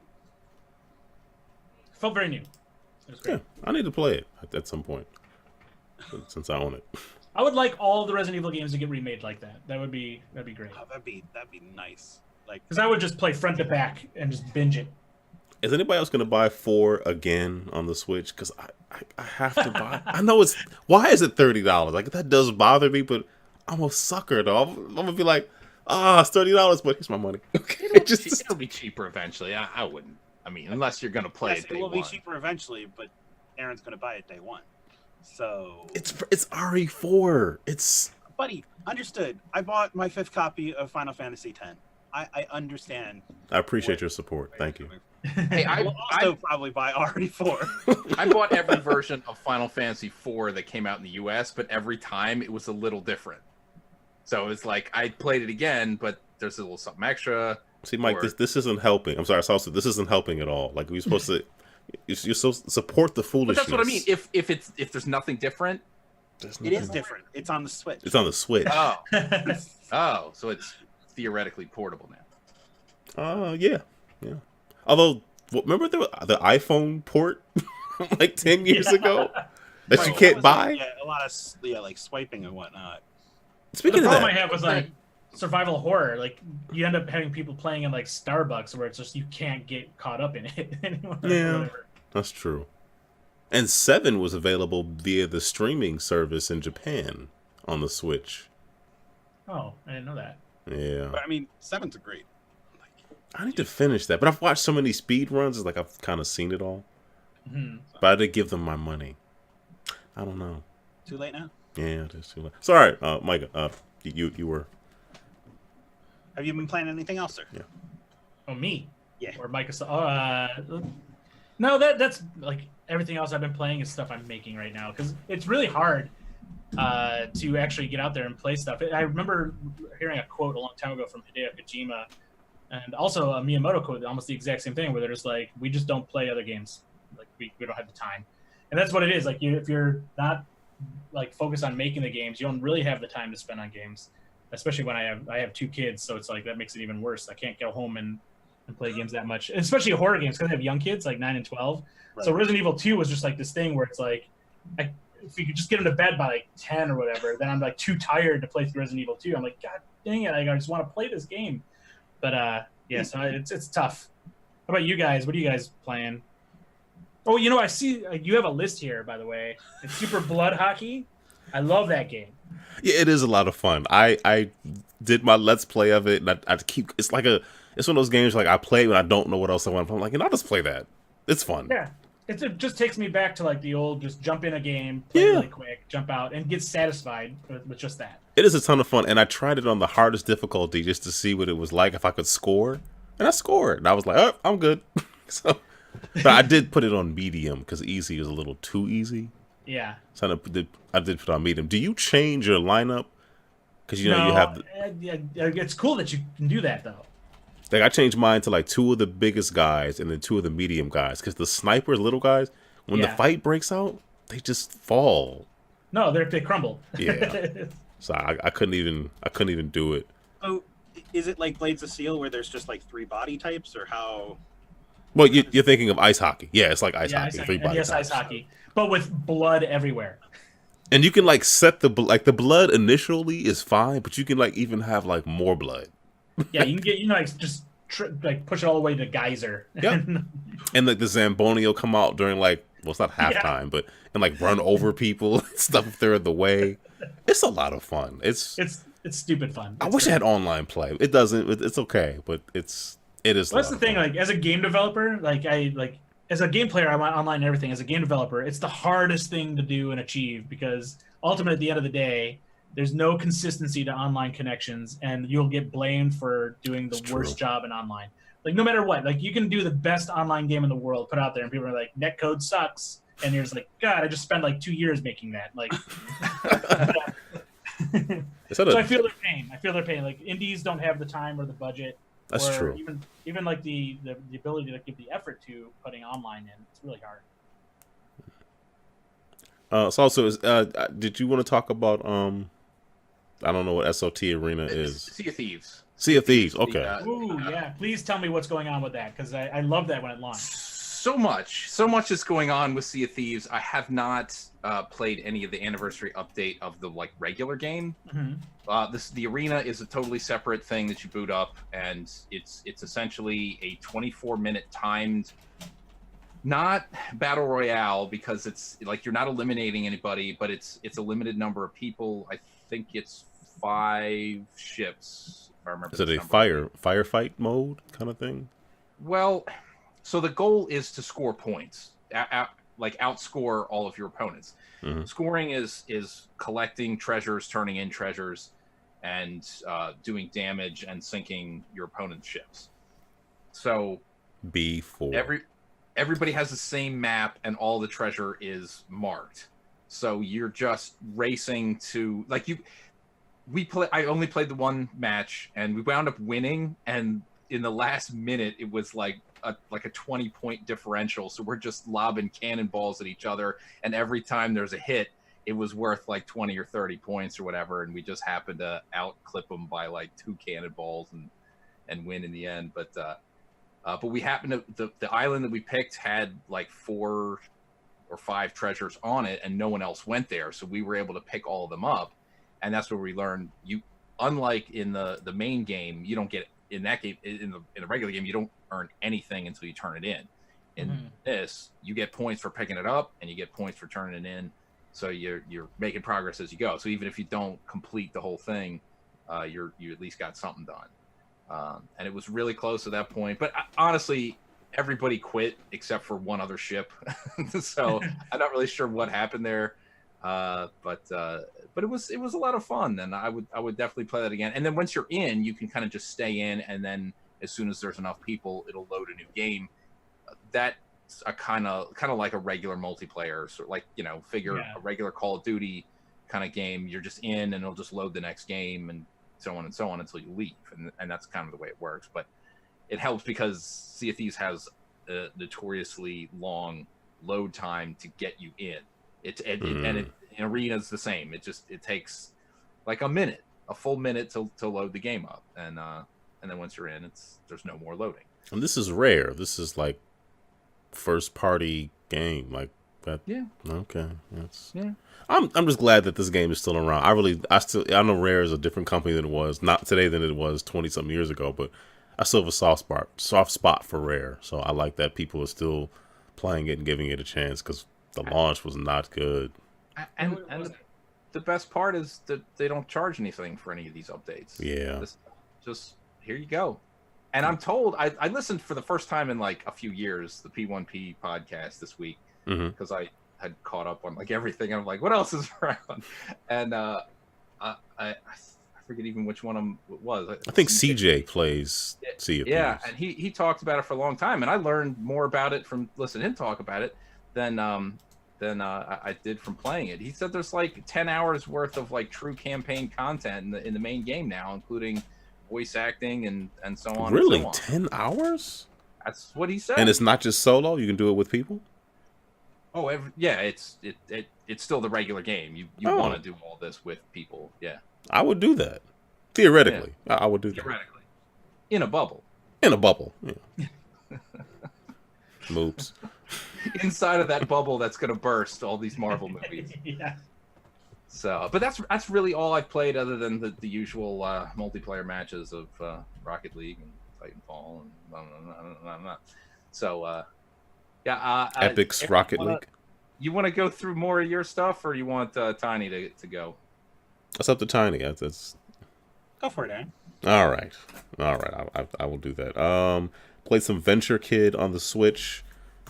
felt very new. It was great. Yeah, I need to play it at some point since I own it. I would like all the Resident Evil games to get remade like that. That'd be great. Oh, that'd be nice. Like, because I would just play front to back and just binge it. Is anybody else gonna buy 4 again on the Switch? Because I have to buy. I know it's why is it $30? Like that does bother me, but I'm a sucker though. I'm gonna be like, it's $30, but here's my money. Okay, It'll be cheaper eventually. I wouldn't. I mean, unless you're gonna play it day will one. be cheaper eventually, but Aaron's gonna buy it day one. So it's RE4. It's buddy, understood. I bought my 5th copy of Final Fantasy X. I understand. I appreciate your support. Thank you. Hey, I will also probably buy RE4. I bought every version of Final Fantasy IV that came out in the US, but every time it was a little different. So it's like I played it again, but there's a little something extra. See, Mike, this isn't helping. I'm sorry, Salsa, this isn't helping at all. Like we're supposed to. You're so support the foolishness. But that's what I mean. If there's nothing different, it is different. It's on the Switch. It's on the Switch. Oh, so it's theoretically portable now. Yeah. Although, remember the iPhone port like 10 years ago that you can't buy. Yeah, a lot of like swiping and whatnot. Speaking the of problem that, I have was like survival horror. Like you end up having people playing in like Starbucks where it's just you can't get caught up in it anymore. Yeah, that's true. And 7 was available via the streaming service in Japan on the Switch. Oh, I didn't know that. Yeah. But I mean, 7's a great. I need to finish that, but I've watched so many speed runs. It's like I've kind of seen it all. Mm-hmm. But I did give them my money. I don't know. Too late now. Yeah, it is too late. Sorry, Micah. You were. Have you been playing anything else, sir? Yeah. Oh, me? Yeah. Or Microsoft? No, that's like everything else I've been playing is stuff I'm making right now because it's really hard to actually get out there and play stuff. I remember hearing a quote a long time ago from Hideo Kojima, and also a Miyamoto quote, almost the exact same thing, where they're just like, "We just don't play other games. Like we don't have the time," and that's what it is. Like if you're not like focused on making the games, you don't really have the time to spend on games. Especially when I have 2 kids, so it's like that makes it even worse. I can't go home and play games that much, especially horror games because I have young kids like 9 and 12. Right. So Resident Evil 2 was just like this thing where it's like, if you could just get them to bed by like 10 or whatever, then I'm like too tired to play through Resident Evil 2. I'm like, God dang it, I just want to play this game. But yeah, so it's tough. How about you guys? What are you guys playing? Oh, I see you have a list here, by the way. It's Super Blood Hockey. I love that game. Yeah, it is a lot of fun. I did my Let's Play of it, and I keep. It's one of those games like I play when I don't know what else I want. I'm like, I'll just play that. It's fun. Yeah, it just takes me back to like the old, just jump in a game, play really quick, jump out, and get satisfied with just that. It is a ton of fun, and I tried it on the hardest difficulty just to see what it was like if I could score, and I scored. And I was like, oh, I'm good. So, but I did put it on medium because easy was a little too easy. Yeah. So I did put on medium. Do you change your lineup? Because you have. It's cool that you can do that though. Like I changed mine to like 2 of the biggest guys and then 2 of the medium guys because the snipers, little guys, when the fight breaks out, they just fall. No, they crumble. Yeah. So I couldn't even do it. So is it like Blades of Steel where there's just like 3 body types, or how? Well, you're thinking of ice hockey. Yeah, it's like ice hockey. 3 body yes, types. Ice hockey, but with blood everywhere. And you can like set the blood initially is fine, but you can like even have like more blood. Yeah, you can get just push it all the way to geyser. Yep. And like the Zamboni will come out during like, well, it's not halftime, but and like run over people and stuff if they're in the way. It's a lot of fun. It's stupid fun. I wish it had online play. It doesn't. It's okay, but it is. Well, that's the thing. Like as a game developer, as a game player, I want online and everything. As a game developer, it's the hardest thing to do and achieve because ultimately, at the end of the day, there's no consistency to online connections, and you'll get blamed for doing the worst job in online. Like no matter what, like you can do the best online game in the world, put out there, and people are like, netcode sucks, and you're just like, God, I just spent like 2 years making that. Like, so I feel their pain. Like indies don't have the time or the budget. That's true. Even like the ability to give the effort to putting online in, it's really hard. So also, did you want to talk about I don't know what SOT Arena is. Sea of Thieves. Sea of Thieves. Okay. Ooh, yeah. Please tell me what's going on with that because I love that when it launched. So much is going on with Sea of Thieves. I have not played any of the anniversary update of the like regular game. Mm-hmm. The arena is a totally separate thing that you boot up, and it's essentially a 24-minute timed, not battle royale because it's like you're not eliminating anybody, but it's a limited number of people. I think it's 5 ships. If I remember. Is it a firefight mode kind of thing? Well, so the goal is to score points, outscore all of your opponents. Mm-hmm. Scoring is collecting treasures, turning in treasures, and doing damage and sinking your opponent's ships. So B4. Everybody has the same map, and all the treasure is marked. So you're just racing to I only played the one match, and we wound up winning. And in the last minute, it was like a 20-point differential. So we're just lobbing cannonballs at each other, and every time there's a hit, it was worth like 20 or 30 points or whatever. And we just happened to outclip them by like 2 cannonballs and win in the end. But we happened to the island that we picked had like 4 or 5 treasures on it, and no one else went there. So we were able to pick all of them up, and that's where we learned unlike in the main game, you don't get in that game in the regular game, you don't earn anything until you turn it in. In this, you get points for picking it up, and you get points for turning it in. So you're making progress as you go. So even if you don't complete the whole thing, you at least got something done. And it was really close at that point. But honestly, everybody quit except for one other ship. So I'm not really sure what happened there. But it was a lot of fun, and I would definitely play that again. And then once you're in, you can kind of just stay in, and then as soon as there's enough people, it'll load a new game. That's a kind of like a regular multiplayer, sort of like, you know, figure a regular Call of Duty kind of game. You're just in, and it'll just load the next game, and so on until you leave, and that's kind of the way it works. But it helps because Sea of Thieves has a notoriously long load time to get you in. In arena's the same. It takes like a full minute to load the game up, and then once you're in, there's no more loading. And this is rare. This is like first party game like that. Yeah. Okay. Yeah. I'm just glad that this game is still around. I know Rare is a different company than it was, not today than it was 20 something years ago, but I still have a soft spot for Rare. So I like that people are still playing it and giving it a chance, because the launch was not good. And the best part is that they don't charge anything for any of these updates. Yeah. Just here you go. And I'm told, I listened for the first time in like a few years, the P1P podcast this week, because I had caught up on like everything. I'm like, what else is around? And I forget even which one it was. I think CJ plays Sea of Thieves. Yeah, and he talked about it for a long time, and I learned more about it from listening to him talk about it than I did from playing it. He said there's like 10 hours worth of like true campaign content in the main game now, including voice acting and so on. Really? And so on. 10 hours? That's what he said. And it's not just solo? You can do it with people? Oh, it's still the regular game. You want to do all this with people. Yeah. I would do that. Theoretically. Yeah. I would do that. Theoretically. In a bubble. In a bubble. Yeah. Moops. Inside of that bubble that's going to burst all these Marvel movies. Yeah. So, but that's really all I've played, other than the usual multiplayer matches of Rocket League and Titanfall and blah. So, Epic's Eric, Rocket League. You want to go through more of your stuff, or you want Tiny to go? That's up to Tiny. That's Go for it, Aaron. all right. I will do that. Played some Venture Kid on the Switch.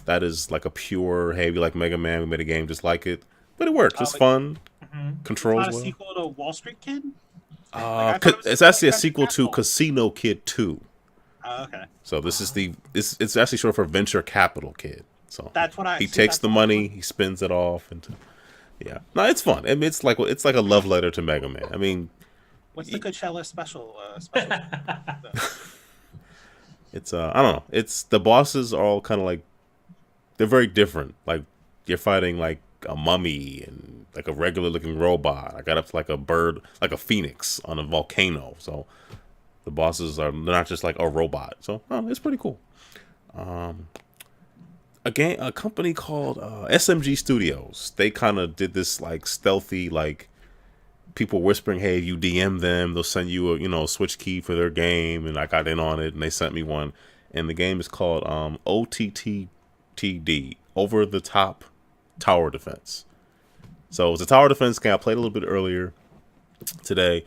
That is like a pure, hey, we like Mega Man. We made a game just like it, but it works. It's fun. Controls It's not a well. sequel to Wall Street Kid? It's actually a sequel to Casino Kid 2. Okay. So this is it's actually short for Venture Capital Kid. So That's what he takes the money, he spends it off, and no, it's fun. I mean, it's like a love letter to Mega Man. I mean, what's the Coachella special? It's I don't know. It's the bosses are all kind of like, they're very different. Like you're fighting like a mummy and like a regular looking robot. I got up to like a bird, like a phoenix on a volcano. So the bosses they're not just like a robot. So it's pretty cool. A company called SMG Studios. They kind of did this like stealthy, like people whispering, hey, if you DM them, they'll send you a Switch key for their game. And I got in on it, and they sent me one. And the game is called OTTTD, Over the Top Tower Defense. So it's a tower defense game. I played a little bit earlier today.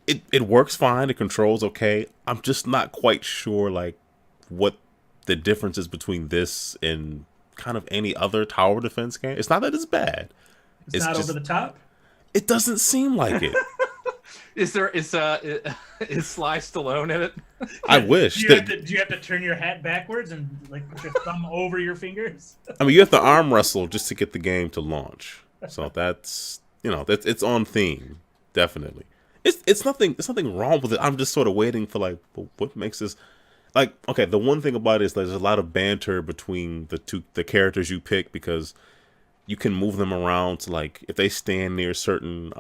It works fine. It controls okay. I'm just not quite sure like what the difference is between this and kind of any other tower defense game. It's not that it's bad. It's not just over the top? It doesn't seem like it. Is Sly Stallone in it? I wish. Do you have to turn your hat backwards and like put your thumb over your fingers? I mean, you have to arm wrestle just to get the game to launch. So that's it's on theme, definitely. It's nothing wrong with it. I'm just sort of waiting for like, what makes this like, okay, the one thing about it is there's a lot of banter between the characters you pick, because you can move them around to like, if they stand near certain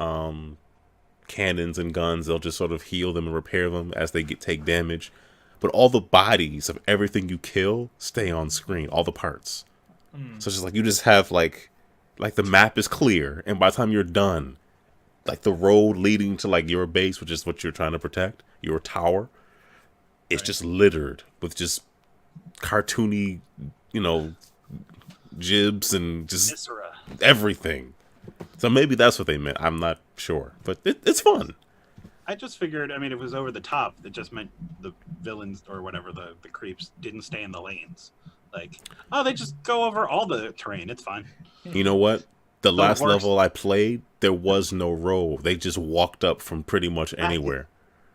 cannons and guns, they'll just sort of heal them and repair them as they take damage. But all the bodies of everything you kill stay on screen, all the parts. So it's just like you just have like the map is clear, and by the time you're done, like the road leading to like your base, which is what you're trying to protect, your tower, it's just littered with just cartoony, jibs and just Viscera. Everything. So maybe that's what they meant. I'm not sure, but it's fun. I just figured, I mean, it was over the top. It just meant the villains or whatever, the creeps didn't stay in the lanes. Like, they just go over all the terrain. It's fine. You know what? the last level I played, there was no row. They just walked up from pretty much anywhere.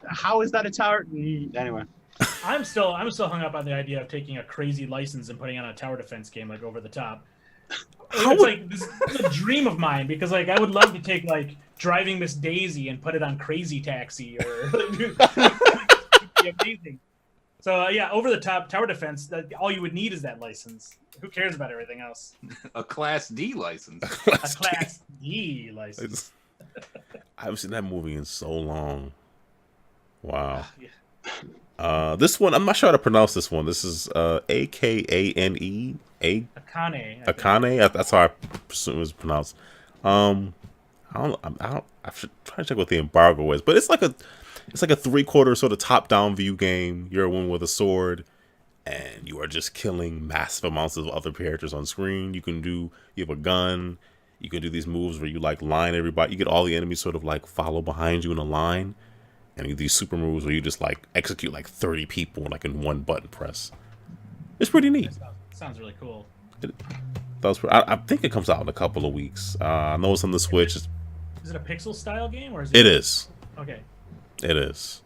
How is that a tower? Anyway. I'm still hung up on the idea of taking a crazy license and putting on a tower defense game like over the top. This is a dream of mine because like I would love to take like Driving Miss Daisy and put it on Crazy Taxi or amazing. So yeah, over the top tower defense. That all you would need is that license. Who cares about everything else? A Class D license. A Class D license. I haven't seen that movie in so long. Wow. Yeah. This one, I'm not sure how to pronounce this one. This is Akane. Akane. That's how I presume it was pronounced. I should try to check what the embargo is, but it's like a 3/4 sort of top-down view game. You're a woman with a sword, and you are just killing massive amounts of other characters on screen. You have a gun. You can do these moves where you like line everybody. You get all the enemies sort of like follow behind you in a line. And you do these super moves where you just like execute like 30 people like in one button press. It's pretty neat. Sounds really cool. I think it comes out in a couple of weeks. I know it's on the Switch. Is it a pixel style game or is it is? Okay. It is.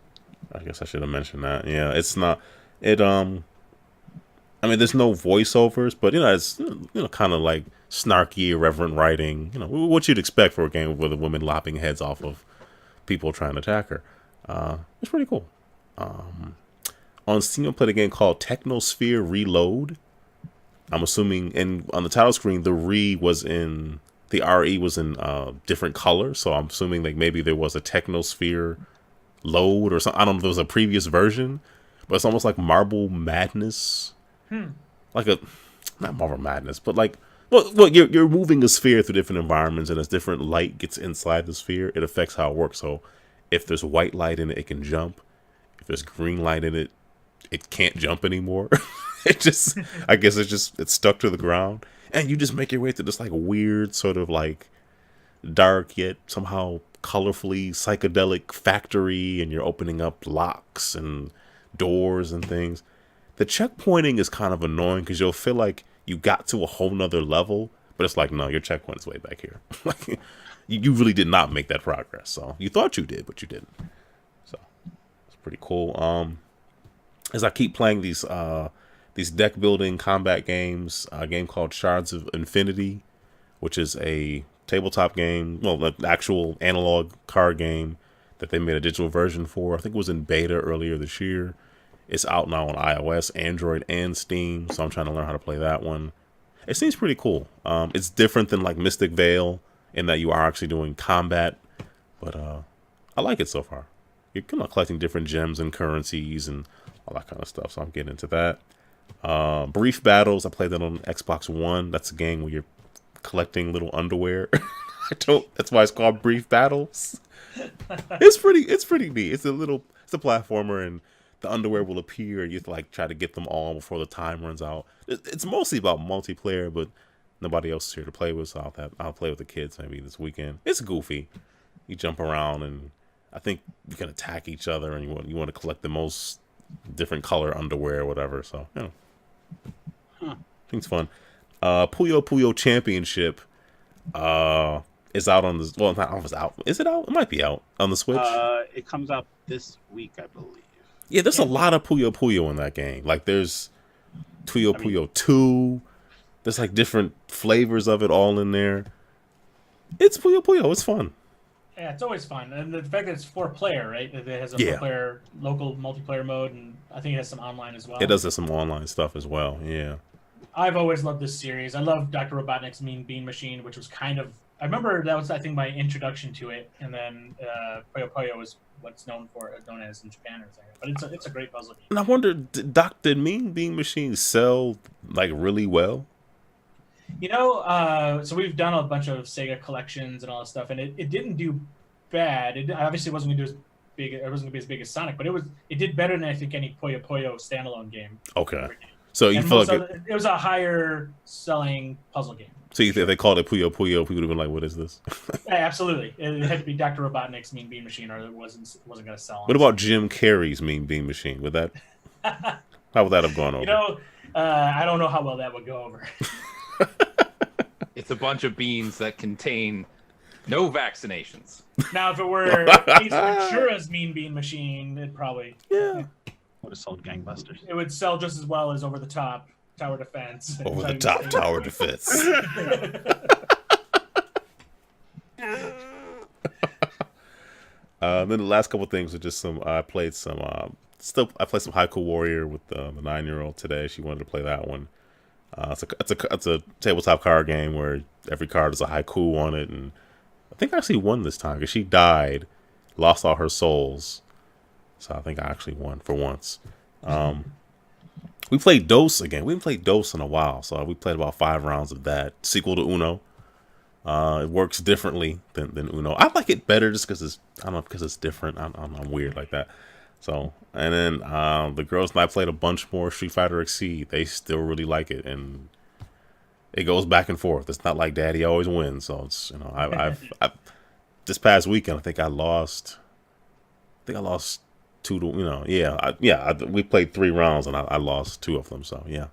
I guess I should have mentioned that. Yeah, it's not. It I mean, there's no voiceovers, but it's kind of like snarky, irreverent writing. What you'd expect for a game with a woman lopping heads off of people trying to attack her. It's pretty cool. On Steam, I played a game called Technosphere Reload. I'm assuming, and on the title screen, the RE was in different colors. So I'm assuming like maybe there was a Technosphere Load or something. I don't know if there was a previous version, but it's almost like Marble Madness. Like not Marble Madness, but like, well, you're moving a sphere through different environments, and as different light gets inside the sphere, it affects how it works. So if there's white light in it, it can jump. If there's green light in it, it can't jump anymore. I guess it's stuck to the ground. And you just make your way through this like weird sort of like dark yet somehow colorfully psychedelic factory, and you're opening up locks and doors and things. The checkpointing is kind of annoying because you'll feel like you got to a whole nother level, but it's like, no, your checkpoint is way back here. Like, you really did not make that progress. So you thought you did, but you didn't. So it's pretty cool. As I keep playing these deck building combat games, a game called Shards of Infinity, which is a tabletop game, well, an actual analog card game that they made a digital version for. I think it was in beta earlier this year. It's out now on iOS, Android, and Steam, so I'm trying to learn how to play that one. It seems pretty cool. It's different than like Mystic Vale in that you are actually doing combat, but I like it so far. You're kind of collecting different gems and currencies and all that kind of stuff, so I'm getting into that. Brief Battles, I played that on Xbox One. That's a game where you're collecting little underwear. That's why it's called Brief Battles. It's pretty neat. It's a platformer, and the underwear will appear, and you have to like try to get them all before the time runs out. It's mostly about multiplayer, but nobody else is here to play with, so I'll play with the kids maybe this weekend. It's goofy. You jump around, and I think you can attack each other, and you want to collect the most different color underwear or whatever. So I think it's fun. Puyo Puyo Championship is out on the not almost out. Is it out? It might be out on the Switch. It comes out this week, I believe. Yeah, there's a lot of Puyo Puyo in that game. Like there's Puyo Puyo 2. There's like different flavors of it all in there. It's Puyo Puyo. It's fun. Yeah, it's always fun. And the fact that it's 4-player, right? That it has a 4-player local multiplayer mode, and I think it has some online as well. It does have some online stuff as well, yeah. I've always loved this series. I love Dr. Robotnik's Mean Bean Machine, which was kind of... I remember that was, I think, my introduction to it, and then Puyo Puyo was what's known as in Japan or something. But it's a great puzzle game. And I wonder, did Mean Bean Machine sell, like, really well? So we've done a bunch of Sega collections and all that stuff, and it didn't do bad. It obviously wasn't going to do as big. It wasn't going to be as big as Sonic, but it did better than I think any Puyo Puyo standalone game. Okay, so you feel like it was a higher selling puzzle game. So if they called it Puyo Puyo, people would have been like, "What is this?" Yeah, absolutely, it had to be Dr. Robotnik's Mean Bean Machine, or it wasn't going to sell. What about Jim Carrey's Mean Bean Machine? Would that? How would that have gone over? I don't know how well that would go over. It's a bunch of beans that contain no vaccinations. Now, if it were Ace Ventura's Mean Bean Machine, it probably Yeah. Would have sold gangbusters. it would sell just as well as Over the Top Tower Defense. Over the Top Tower Defense. Then the last couple things are just some. I played some Haiku Warrior with the 9-year-old today. She wanted to play that one. It's a tabletop card game where every card is a haiku on it, and I think I actually won this time because she died, lost all her souls. So I think I actually won for once. We played Dose again. We haven't played Dose in a while, so we played about 5 rounds of that. Sequel to Uno. It works differently than Uno. I like it better just because it's different. I'm weird like that. So, and then the girls and I played a bunch more Street Fighter XC. They still really like it, and it goes back and forth. It's not like Daddy always wins. So it's I've this past weekend I think I lost 2 to we played 3 rounds and I lost 2 of them. So yeah.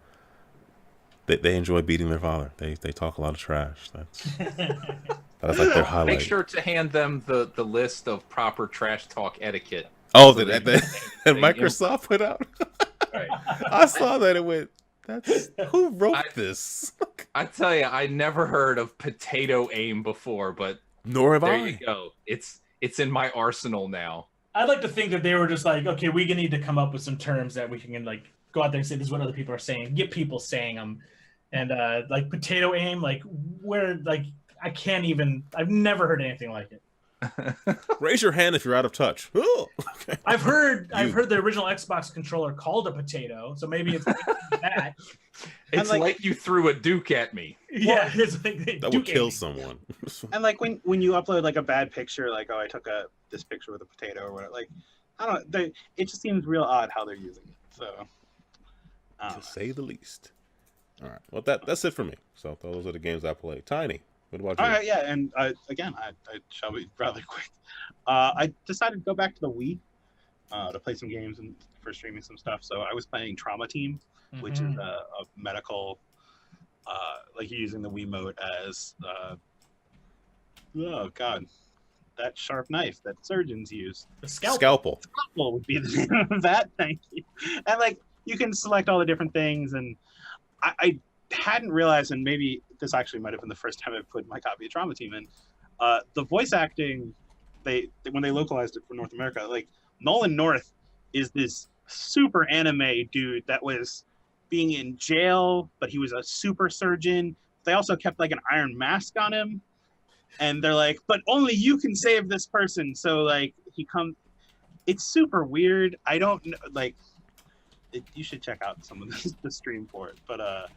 They enjoy beating their father. They talk a lot of trash. That's like their highlight. Make sure to hand them the list of proper trash talk etiquette. Oh, that Microsoft put out. Right. I saw that it went. Who wrote this? I tell you, I never heard of potato aim before, but nor have there I. you go. It's in my arsenal now. I'd like to think that they were just like, okay, we need to come up with some terms that we can like go out there and say this is what other people are saying, get people saying them, and like potato aim, like where like I've never heard anything like it. Raise your hand if you're out of touch. Oh, okay. I've heard the original Xbox controller called a potato, so maybe it's that. It's like you threw a Duke at me. Yeah, it's like that would kill someone. And like when you upload like a bad picture, like I took this picture with a potato or whatever, like I don't know, it just seems real odd how they're using it. So to say the least. All right, well that's it for me. So those are the games I played. Tiny, what about you? All right, yeah, and again, I shall be rather quick. I decided to go back to the Wii to play some games and for streaming some stuff. So I was playing Trauma Team, which is a medical, like you're using the Wiimote as, oh god, that sharp knife that surgeons use. The scalpel. Scalpel would be the name of that. Thank you. And like you can select all the different things, and I hadn't realized, and maybe this actually might have been the first time I put my copy of Trauma Team in. The voice acting, when they localized it for North America, like Nolan North is this super anime dude that was being in jail, but he was a super surgeon. They also kept like an iron mask on him, and they're like, but only you can save this person. So like it's super weird. I don't know, like you should check out some of the stream for it, but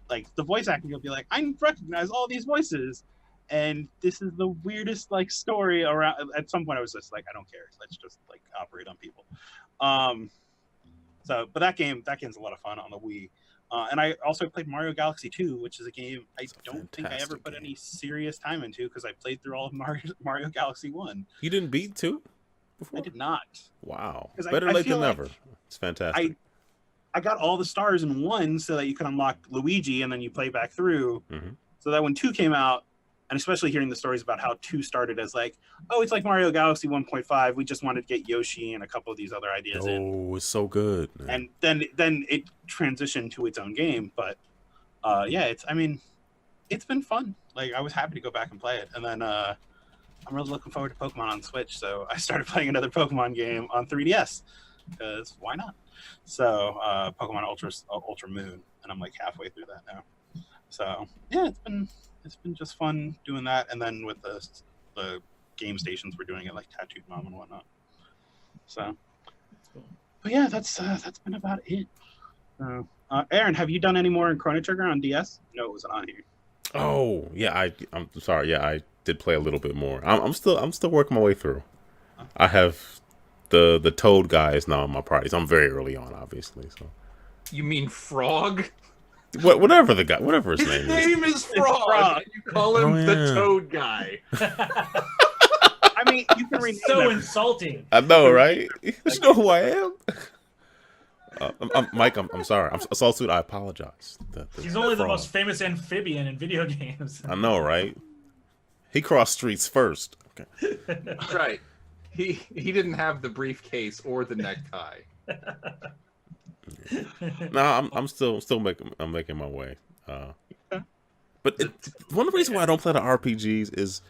like the voice acting, you'll be like, I recognize all these voices, and this is the weirdest like story around. At some point I was just like, I don't care, let's just like operate on people. But that game's a lot of fun on the Wii. And I also played Mario Galaxy 2, which is a game I don't think I ever put any serious time into because I played through all of Mario Galaxy 1. You didn't beat 2 before? I did not. Wow. 'Cause Better I late feel than like never. It's fantastic. I got all the stars in 1 so that you could unlock Luigi and then you play back through. Mm-hmm. So that when 2 came out, and especially hearing the stories about how 2 started as like, oh, it's like Mario Galaxy 1.5. We just wanted to get Yoshi and a couple of these other ideas in. Oh, it's so good. Man. And then it transitioned to its own game. But it's been fun. Like I was happy to go back and play it. And then I'm really looking forward to Pokemon on Switch. So I started playing another Pokemon game on 3DS because why not? So Pokemon Ultra Moon, and I'm like halfway through that now. So yeah, it's been just fun doing that, and then with the game stations we're doing it like Tattooed Mom and whatnot. So, but yeah, that's been about it. Aaron, have you done any more in Chrono Trigger on DS? No, it wasn't on here. Oh yeah, I'm sorry. Yeah, I did play a little bit more. I'm still working my way through. I have the Toad guy is now in my parties. I'm very early on, obviously. So you mean Frog? Whatever his name His name is Frog. You call him the Toad guy. I mean, you can rename so insulting. I know, right? You know who I am. Mike, I'm sorry. I'm Saltsuit. I apologize. He's only the most famous amphibian in video games. I know, right? He crossed streets first. Okay. That's right. He didn't have the briefcase or the necktie. No, I'm still making my way. But one of the reasons why I don't play the RPGs is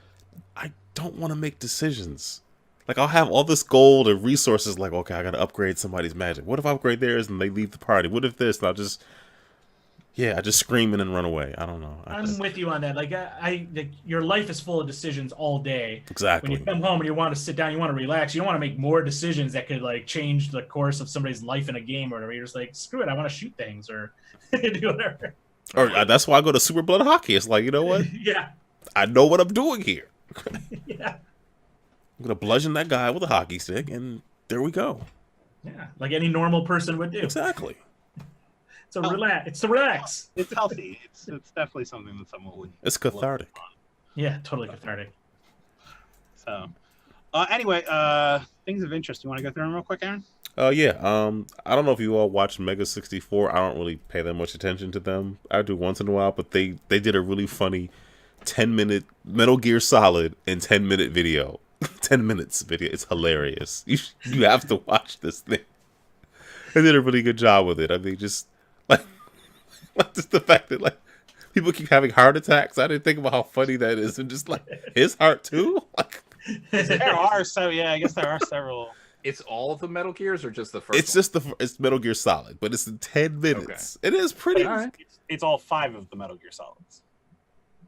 I don't want to make decisions. Like, I'll have all this gold and resources, like, okay, I gotta upgrade somebody's magic. What if I upgrade theirs and they leave the party? What if this? And I just scream and then run away. I don't know. I'm with you on that. Like, your life is full of decisions all day. Exactly. When you come home and you want to sit down, you want to relax. You don't want to make more decisions that could like change the course of somebody's life in a game or whatever. You're just like, screw it, I want to shoot things or do whatever. Or that's why I go to Super Blood Hockey. It's like, you know what? Yeah. I know what I'm doing here. Yeah. I'm gonna bludgeon that guy with a hockey stick, and there we go. Yeah, like any normal person would do. Exactly. It's to relax. It's healthy. It's definitely something that someone would. It's cathartic. Yeah, totally cathartic. So, anyway, things of interest. You want to go through them real quick, Aaron? Yeah. I don't know if you all watch Mega 64. I don't really pay that much attention to them. I do once in a while, but they did a really funny 10-minute Metal Gear Solid and 10-minute video. 10 minutes video. It's hilarious. You have to watch this thing. They did a really good job with it. I mean, just like just the fact that like people keep having heart attacks. I didn't think about how funny that is, and just like his heart too. Like, there are I guess there are several. It's all of the Metal Gears or just the first? It's Metal Gear Solid, but it's in 10 minutes. Okay. It is pretty. It's all 5 of the Metal Gear Solids.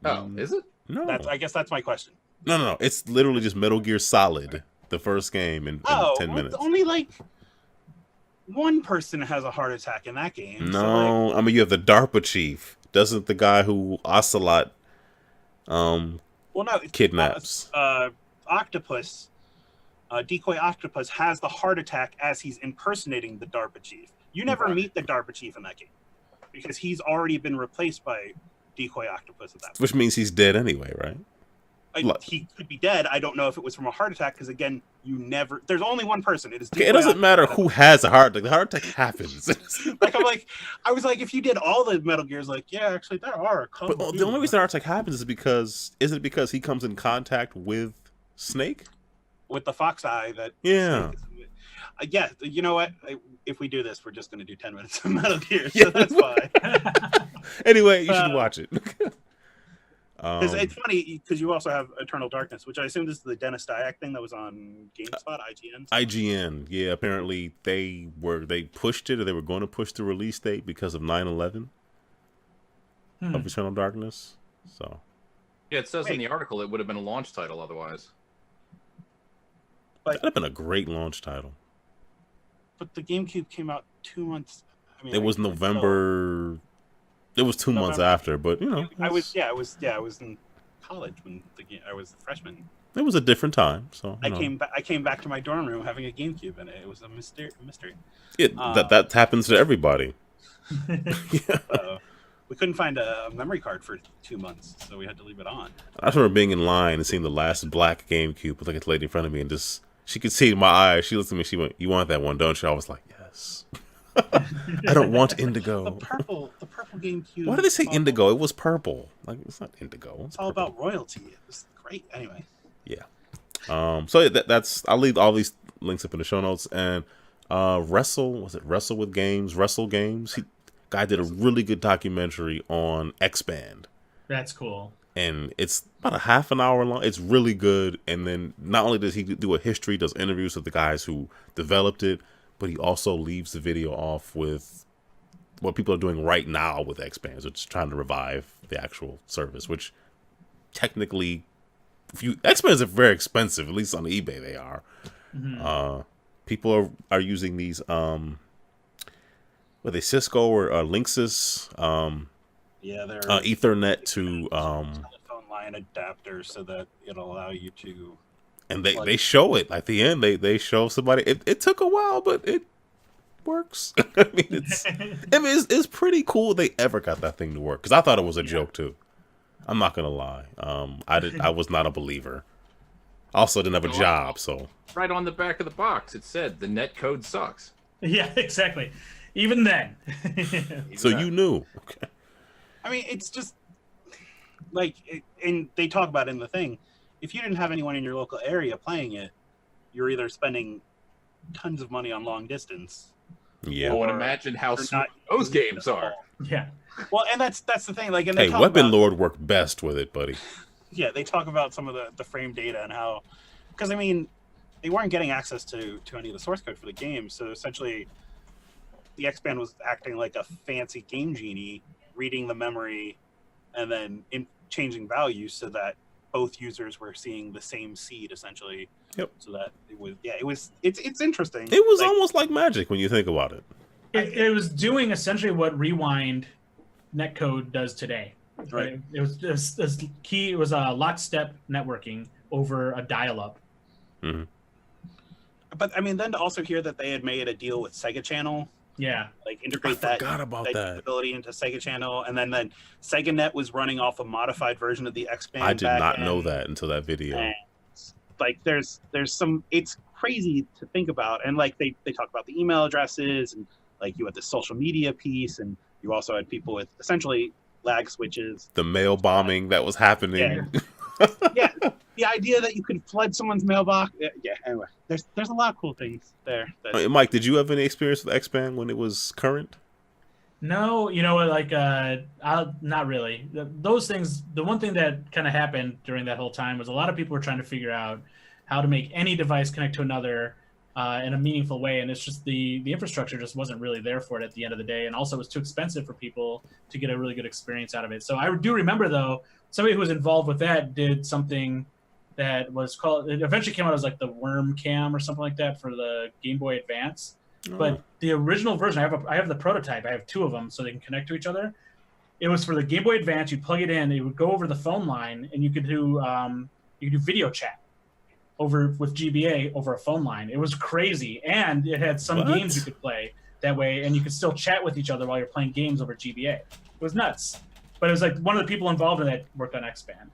Oh, is it? No. I guess that's my question. No. It's literally just Metal Gear Solid, the first game, in 10 minutes. Only like one person has a heart attack in that game. No, so like, I mean, you have the DARPA chief. Doesn't the guy who Ocelot kidnaps? Octopus, Decoy Octopus has the heart attack as he's impersonating the DARPA chief. You never meet the DARPA chief in that game because he's already been replaced by Decoy Octopus at that point. Which means he's dead anyway, right? He could be dead. I don't know if it was from a heart attack because, again, there's only one person. It is. Okay, it doesn't matter who has a heart attack. The heart attack happens. I was like, if you did all the Metal Gears, like, yeah, actually, there are a couple. But the only reason the heart attack happens is because he comes in contact with Snake? With the fox eye that. Yeah. Yeah, you know what? If we do this, we're just going to do 10 minutes of Metal Gear, so that's fine. Anyway, you should watch it. It's funny because you also have Eternal Darkness, which I assume this is the Dennis Dyack thing that was on GameSpot, IGN. IGN, yeah. Apparently, they pushed it, or they were going to push the release date because of 9/11 of Eternal Darkness. So, yeah, it says in the article it would have been a launch title otherwise. That'd have been a great launch title. But the GameCube came out 2 months. I mean, it was November. It was 2 months after, but you know, I was in college when I was a freshman. It was a different time, so I came back to my dorm room having a GameCube, and it was a mystery. That happens to everybody. Yeah. We couldn't find a memory card for 2 months, so we had to leave it on. I remember being in line and seeing the last black GameCube with like a lady in front of me, and just she could see in my eyes. She looked at me. She went, "You want that one, don't you?" I was like, "Yes." I don't want indigo. The purple GameCube. Why did they say indigo? It was purple. Like, it's not indigo. It's all about royalty. It was great. Anyway. Yeah. So that's. I'll leave all these links up in the show notes. And Wrestle with Games? Wrestle Games. Guy did a really good documentary on X-Band. That's cool. And it's about a half an hour long. It's really good. And then not only does he do a history, does interviews with the guys who developed it, but he also leaves the video off with what people are doing right now with X-Bands, which is trying to revive the actual service, which technically, X-Bands are very expensive, at least on eBay they are. Mm-hmm. People are using these, Cisco or Linksys, they're Ethernet to telephone line adapter so that it'll allow you to. And they show it at the end. They show somebody. It took a while, but it works. I mean, it's pretty cool they ever got that thing to work. Because I thought it was a joke too. I'm not gonna lie. I was not a believer. Also, didn't have a job, so right on the back of the box it said the net code sucks. Yeah, exactly. Even then. So you knew. Okay. I mean, it's just like, and they talk about it in the thing. If you didn't have anyone in your local area playing it, you're either spending tons of money on long distance. Yeah. I would Or imagine how you're smooth not those using it games at are. all. Yeah. Well, and that's the thing. Like, and they Hey, talk Weapon about, Lord worked best with it, buddy. yeah, they talk about some of the frame data and how, because I mean, they weren't getting access to any of the source code for the game, so essentially, the X-Band was acting like a fancy game genie, reading the memory, and then changing values so that both users were seeing the same seed essentially. Yep. So that it's interesting. It was almost like magic when you think about it. It was doing essentially what Rewind netcode does today. Right. It was key. It was a lockstep networking over a dial-up. Mm-hmm. But I mean, then to also hear that they had made a deal with Sega Channel, Yeah. like integrate I forgot about that. capability into Sega Channel, and then SegaNet was running off a modified version of the X-Band. I did not backend. know that until that video. And, like there's some, it's crazy to think about, and like they talk about the email addresses, and like you had the social media piece, and you also had people with essentially lag switches. The mail bombing that was happening. Yeah, the idea that you could flood someone's mailbox. Yeah. Anyway, there's a lot of cool things there. Mike, did you have any experience with X-Band when it was current? No, like not really. Those things. The one thing that kind of happened during that whole time was a lot of people were trying to figure out how to make any device connect to another in a meaningful way, and it's just the infrastructure just wasn't really there for it at the end of the day, and also it was too expensive for people to get a really good experience out of it. So I do remember though, somebody who was involved with that did something that was called. It eventually came out as like the Worm Cam or something like that for the Game Boy Advance. But the original version, I have the prototype. I have two of them, so they can connect to each other. It was for the Game Boy Advance. You'd plug it in, it would go over the phone line, and you could do video chat over with GBA over a phone line. It was crazy, and it had some games you could play that way, and you could still chat with each other while you're playing games over GBA. It was nuts, but it was like one of the people involved in that worked on X-Band.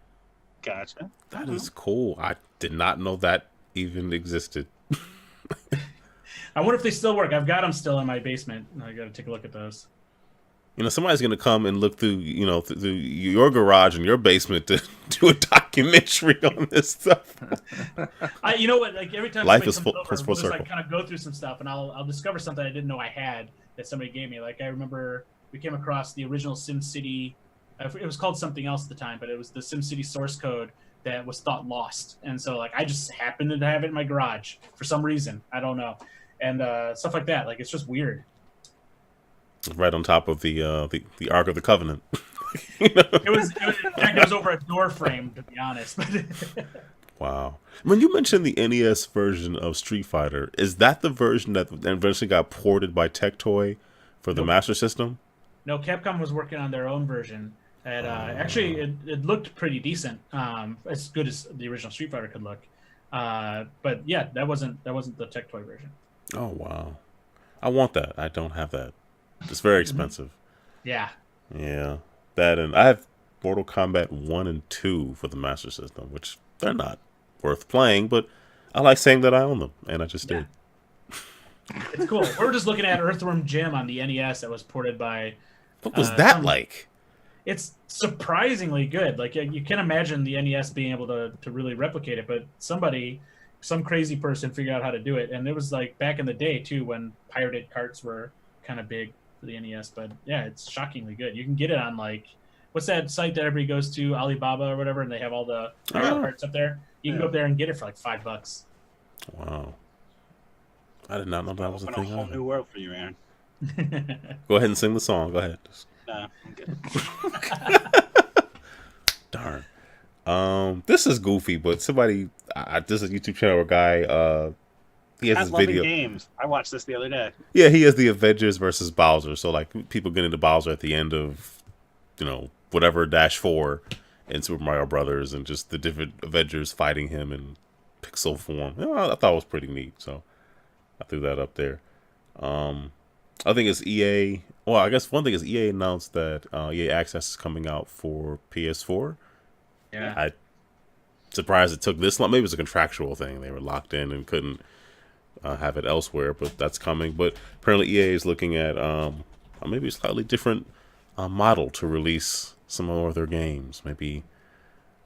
Gotcha. That is cool. I did not know that even existed. I wonder if they still work. I've got them still in my basement. I got to take a look at those. Somebody's going to come and look through, through your garage and your basement to do a documentary on this stuff. You know what? Like every time life is somebody full, comes over, full we'll just circle. like kind of go through some stuff, and I'll discover something I didn't know I had that somebody gave me. Like I remember we came across the original SimCity. It was called something else at the time, but it was the SimCity source code that was thought lost, and so like I just happened to have it in my garage for some reason. I don't know, and stuff like that. Like it's just weird. Right on top of the Ark of the Covenant. It was over a door frame, to be honest. Wow. When you mentioned the NES version of Street Fighter, is that the version that eventually got ported by Tectoy for the Master System? No, Capcom was working on their own version. And actually, it looked pretty decent, as good as the original Street Fighter could look. But yeah, that wasn't the Tectoy version. Oh wow, I want that. I don't have that. It's very expensive. Yeah. Yeah, that, and I have Mortal Kombat 1 and 2 for the Master System, which they're not worth playing, but I like saying that I own them, and I just did. It's cool. We're just looking at Earthworm Jim on the NES that was ported by... What was that like? It's surprisingly good. Like, you can imagine the NES being able to really replicate it, but some crazy person figured out how to do it, and it was like back in the day, too, when pirated carts were kind of big for the NES, but yeah, it's shockingly good. You can get it on like, what's that site that everybody goes to, Alibaba or whatever, and they have all the parts up there. You can go up there and get it for like $5. Wow, I did not know that was a thing. A whole new world for you, Aaron. Go ahead and sing the song. Go ahead. Nah, I'm good. Darn. This is goofy, but somebody, this is a YouTube channel guy. He has this video. Games. I watched this the other day. Yeah, he has the Avengers versus Bowser. So like people get into Bowser at the end of, whatever -4 in Super Mario Brothers, and just the different Avengers fighting him in pixel form. I thought it was pretty neat. So I threw that up there. I think it's EA. Well, I guess one thing is EA announced that EA Access is coming out for PS4. Yeah. I'm surprised it took this long. Maybe it was a contractual thing. They were locked in and couldn't have it elsewhere, but that's coming. But apparently EA is looking at maybe a slightly different model to release some more of their games. Maybe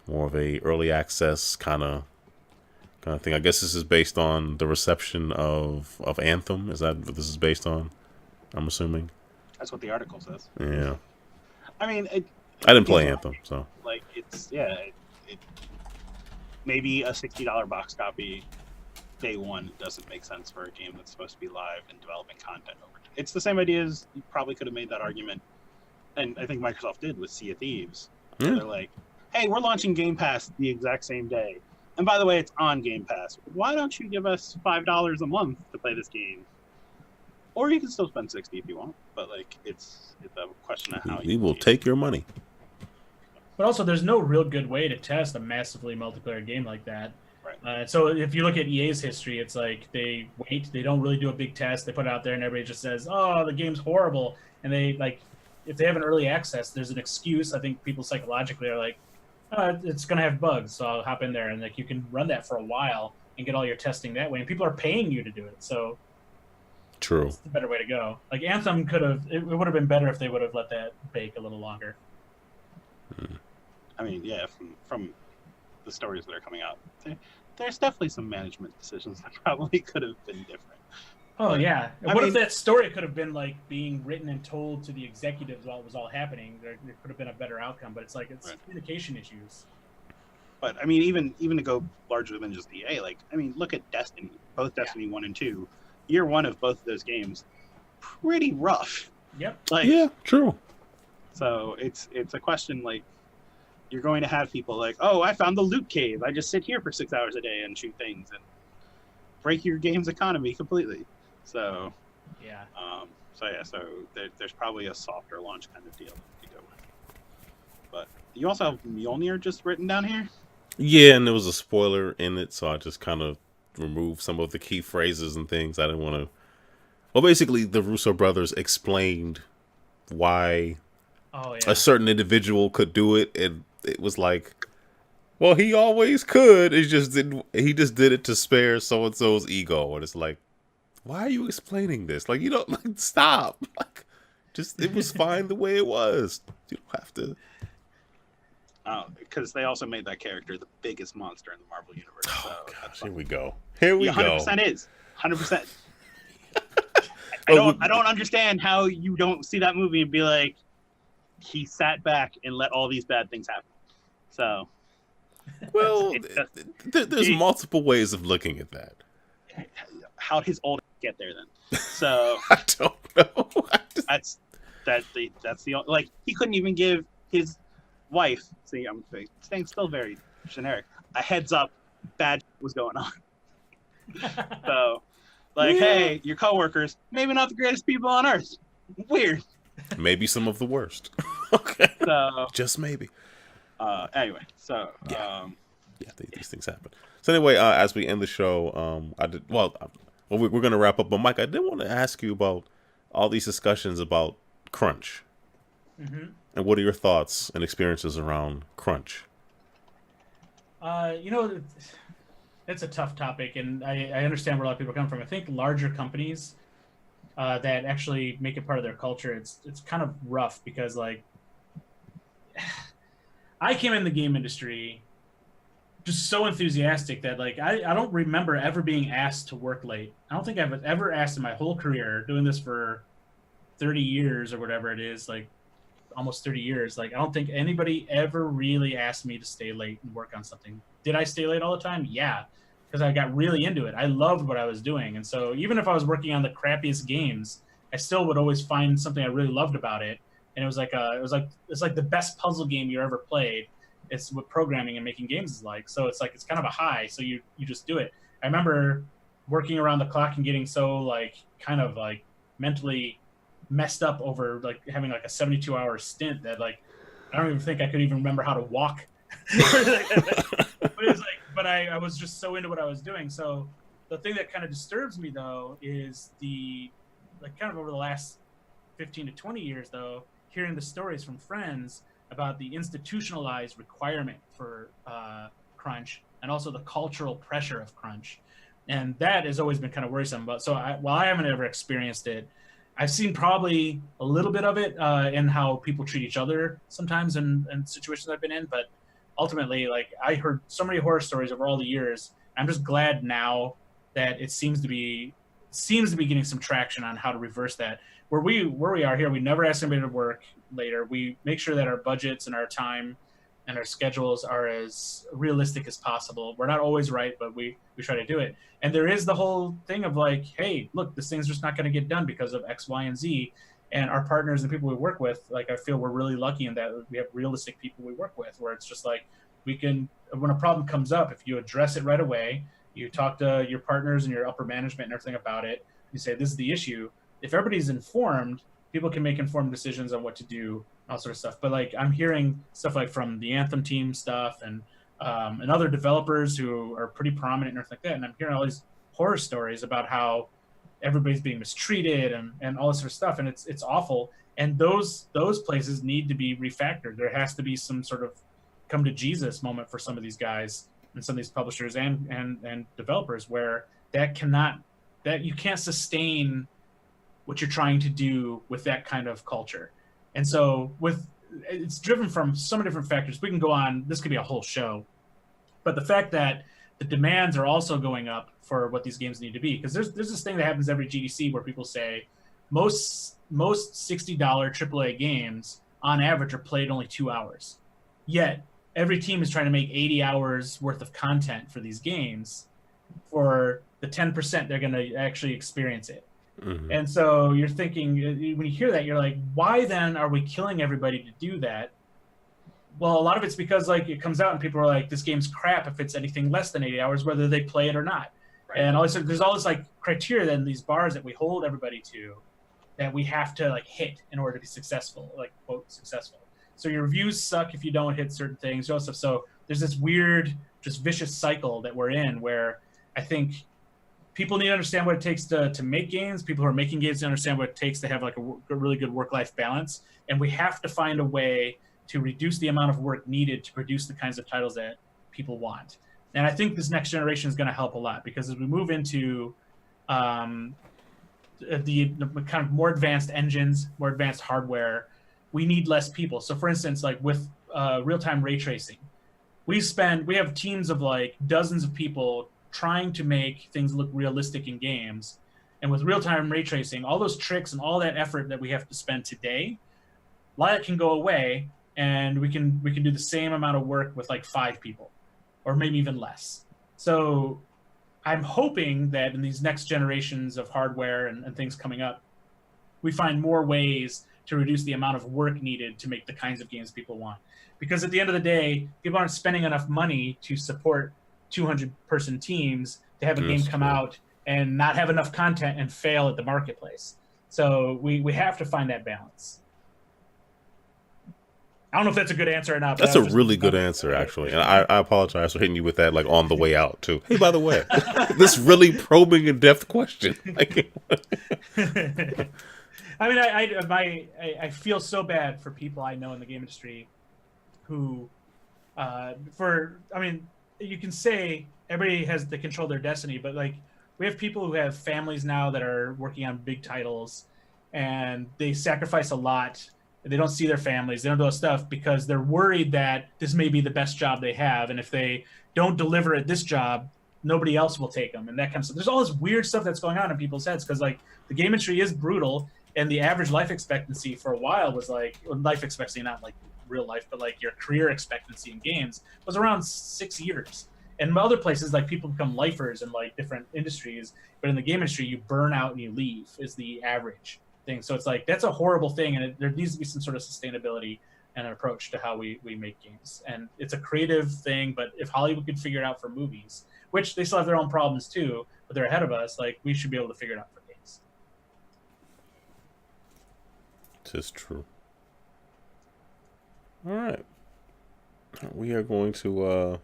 more of a early access kind of thing. I guess this is based on the reception of Anthem. Is that what this is based on? I'm assuming. That's what the article says. Yeah. I mean, I didn't play Anthem, so like maybe a $60 box copy day one doesn't make sense for a game that's supposed to be live and developing content over time. It's the same idea as you probably could have made that argument, and I think Microsoft did with Sea of Thieves. Yeah. They're like, hey, we're launching Game Pass the exact same day. And by the way, it's on Game Pass. Why don't you give us $5 a month to play this game? Or you can still spend $60 if you want, but like it's a question of how we will take your money. But also, there's no real good way to test a massively multiplayer game like that. Right. So if you look at EA's history, it's like they wait, they don't really do a big test, they put it out there, and everybody just says, "Oh, the game's horrible." And they like, if they have an early access, there's an excuse. I think people psychologically are like, "Oh, it's gonna have bugs, so I'll hop in there," and like you can run that for a while and get all your testing that way. And people are paying you to do it, so. True. It's the better way to go. Like Anthem it would have been better if they would have let that bake a little longer. I mean, yeah, from the stories that are coming out, there's definitely some management decisions that probably could have been different. Oh yeah. What if that story could have been like being written and told to the executives while it was all happening? There could have been a better outcome, but it's like it's communication issues. But I mean, even to go larger than just EA, like I mean, look at Destiny. Both Destiny 1 and 2. Year one of both of those games, pretty rough. Yep. Like, yeah, true. So it's a question like you're going to have people like, oh, I found the loot cave. I just sit here for 6 hours a day and shoot things and break your game's economy completely. So yeah. So there's probably a softer launch kind of deal to go with. But you also have Mjolnir just written down here. Yeah, and there was a spoiler in it, so I just kind of remove some of the key phrases and things. I didn't want to. Well, basically, the Russo brothers explained why a certain individual could do it, and it was like, well, he always could. It just didn't. He just did it to spare so and so's ego, and it's like, why are you explaining this? Like, you don't like stop. Like, just it was fine the way it was. You don't have to. Because they also made that character the biggest monster in the Marvel universe. Oh, so gosh, here we go. Here we 100% is 100%. I don't understand how you don't see that movie and be like, he sat back and let all these bad things happen. So, well, there's multiple ways of looking at that. How'd his old get there then? So I don't know. That's the like he couldn't even give his wife. See, I'm staying still very generic. A heads up, bad was going on. So, like, hey, your coworkers, maybe not the greatest people on earth. Weird. Maybe some of the worst. Okay. So, just maybe. Anyway, so these things happen. So anyway, as we end the show, we're going to wrap up. But Mike, I did want to ask you about all these discussions about crunch. Mm-hmm. And what are your thoughts and experiences around crunch? It's a tough topic, and I understand where a lot of people come from. I think larger companies that actually make it part of their culture, it's kind of rough because, like, I came in the game industry just so enthusiastic that, like, I don't remember ever being asked to work late. I don't think I've ever asked in my whole career, doing this for 30 years or whatever it is, like, almost 30 years. Like, I don't think anybody ever really asked me to stay late and work on something. Did I stay late all the time? Yeah, because I got really into it. I loved what I was doing. And so even if I was working on the crappiest games, I still would always find something I really loved about it. And it's like the best puzzle game you ever played. It's what programming and making games is like. So it's kind of a high. So you just do it. I remember working around the clock and getting so like kind of like mentally messed up over like having like a 72-hour stint that like I don't even think I could even remember how to walk. But I was just so into what I was doing. So the thing that kind of disturbs me though is the like kind of over the last 15 to 20 years though, hearing the stories from friends about the institutionalized requirement for crunch and also the cultural pressure of crunch, And that has always been kind of worrisome. But so while I haven't ever experienced it, I've seen probably a little bit of it in how people treat each other sometimes in situations I've been in. But ultimately, like, I heard so many horror stories over all the years. I'm just glad now that it seems to be getting some traction on how to reverse that. Where we are here, we never ask anybody to work later. We make sure that our budgets and our time and our schedules are as realistic as possible. We're not always right, but we try to do it. And there is the whole thing of like, hey, look, this thing's just not going to get done because of X, Y, and Z. And our partners and people we work with, like, I feel we're really lucky in that we have realistic people we work with, where it's just like, we can, when a problem comes up, if you address it right away, you talk to your partners and your upper management and everything about it, you say, this is the issue. If everybody's informed, people can make informed decisions on what to do, all sort of stuff. But like, I'm hearing stuff like from the Anthem team stuff and other developers who are pretty prominent and everything like that. And I'm hearing all these horror stories about how everybody's being mistreated and all this sort of stuff. And it's awful. And those places need to be refactored. There has to be some sort of come to Jesus moment for some of these guys and some of these publishers and developers, where that you can't sustain what you're trying to do with that kind of culture. And so it's driven from so many different factors. We can go on, this could be a whole show, but the fact that the demands are also going up for what these games need to be, because there's this thing that happens every GDC where people say most $60 AAA games on average are played only 2 hours. Yet every team is trying to make 80 hours worth of content for these games for the 10% they're going to actually experience it. Mm-hmm. And so you're thinking, when you hear that, you're like, why then are we killing everybody to do that? Well, a lot of it's because like it comes out and people are like, this game's crap if it's anything less than 80 hours, whether they play it or not. Right. And also there's all this like criteria then these bars that we hold everybody to that we have to like hit in order to be successful, like quote successful. So your reviews suck if you don't hit certain things. So there's this weird, just vicious cycle that we're in where I think people need to understand what it takes to make games. People who are making games need to understand what it takes to have like a really good work-life balance. And we have to find a way to reduce the amount of work needed to produce the kinds of titles that people want. And I think this next generation is going to help a lot, because as we move into the kind of more advanced engines, more advanced hardware, we need less people. So for instance, like with real-time ray tracing, we have teams of like dozens of people trying to make things look realistic in games. And with real-time ray tracing, all those tricks and all that effort that we have to spend today, a lot of it can go away, and we can do the same amount of work with like 5 people, or maybe even less. So I'm hoping that in these next generations of hardware and things coming up, we find more ways to reduce the amount of work needed to make the kinds of games people want. Because at the end of the day, people aren't spending enough money to support 200-person teams to have a game come out and not have enough content and fail at the marketplace. So we have to find that balance. I don't know if that's a good answer or not. That's a really good answer, actually. And I apologize for hitting you with that like on the way out, too. Hey, by the way, this really probing in-depth question. I mean, I feel so bad for people I know in the game industry who, you can say everybody has to control their destiny, but like we have people who have families now that are working on big titles, and they sacrifice a lot. They don't see their families. They don't do that stuff because they're worried that this may be the best job they have, and if they don't deliver at this job, nobody else will take them, and that kind of stuff. There's all this weird stuff that's going on in people's heads because like the game industry is brutal, and the average life expectancy for a while was like life expectancy, not like real life, but like your career expectancy in games was around 6 years. And other places, like people become lifers in like different industries, but in the game industry, you burn out and you leave is the average thing. So it's like that's a horrible thing, and there needs to be some sort of sustainability and an approach to how we make games. And it's a creative thing, but if Hollywood could figure it out for movies, which they still have their own problems too, but they're ahead of us, like we should be able to figure it out for games. Tis true. All right, we are going to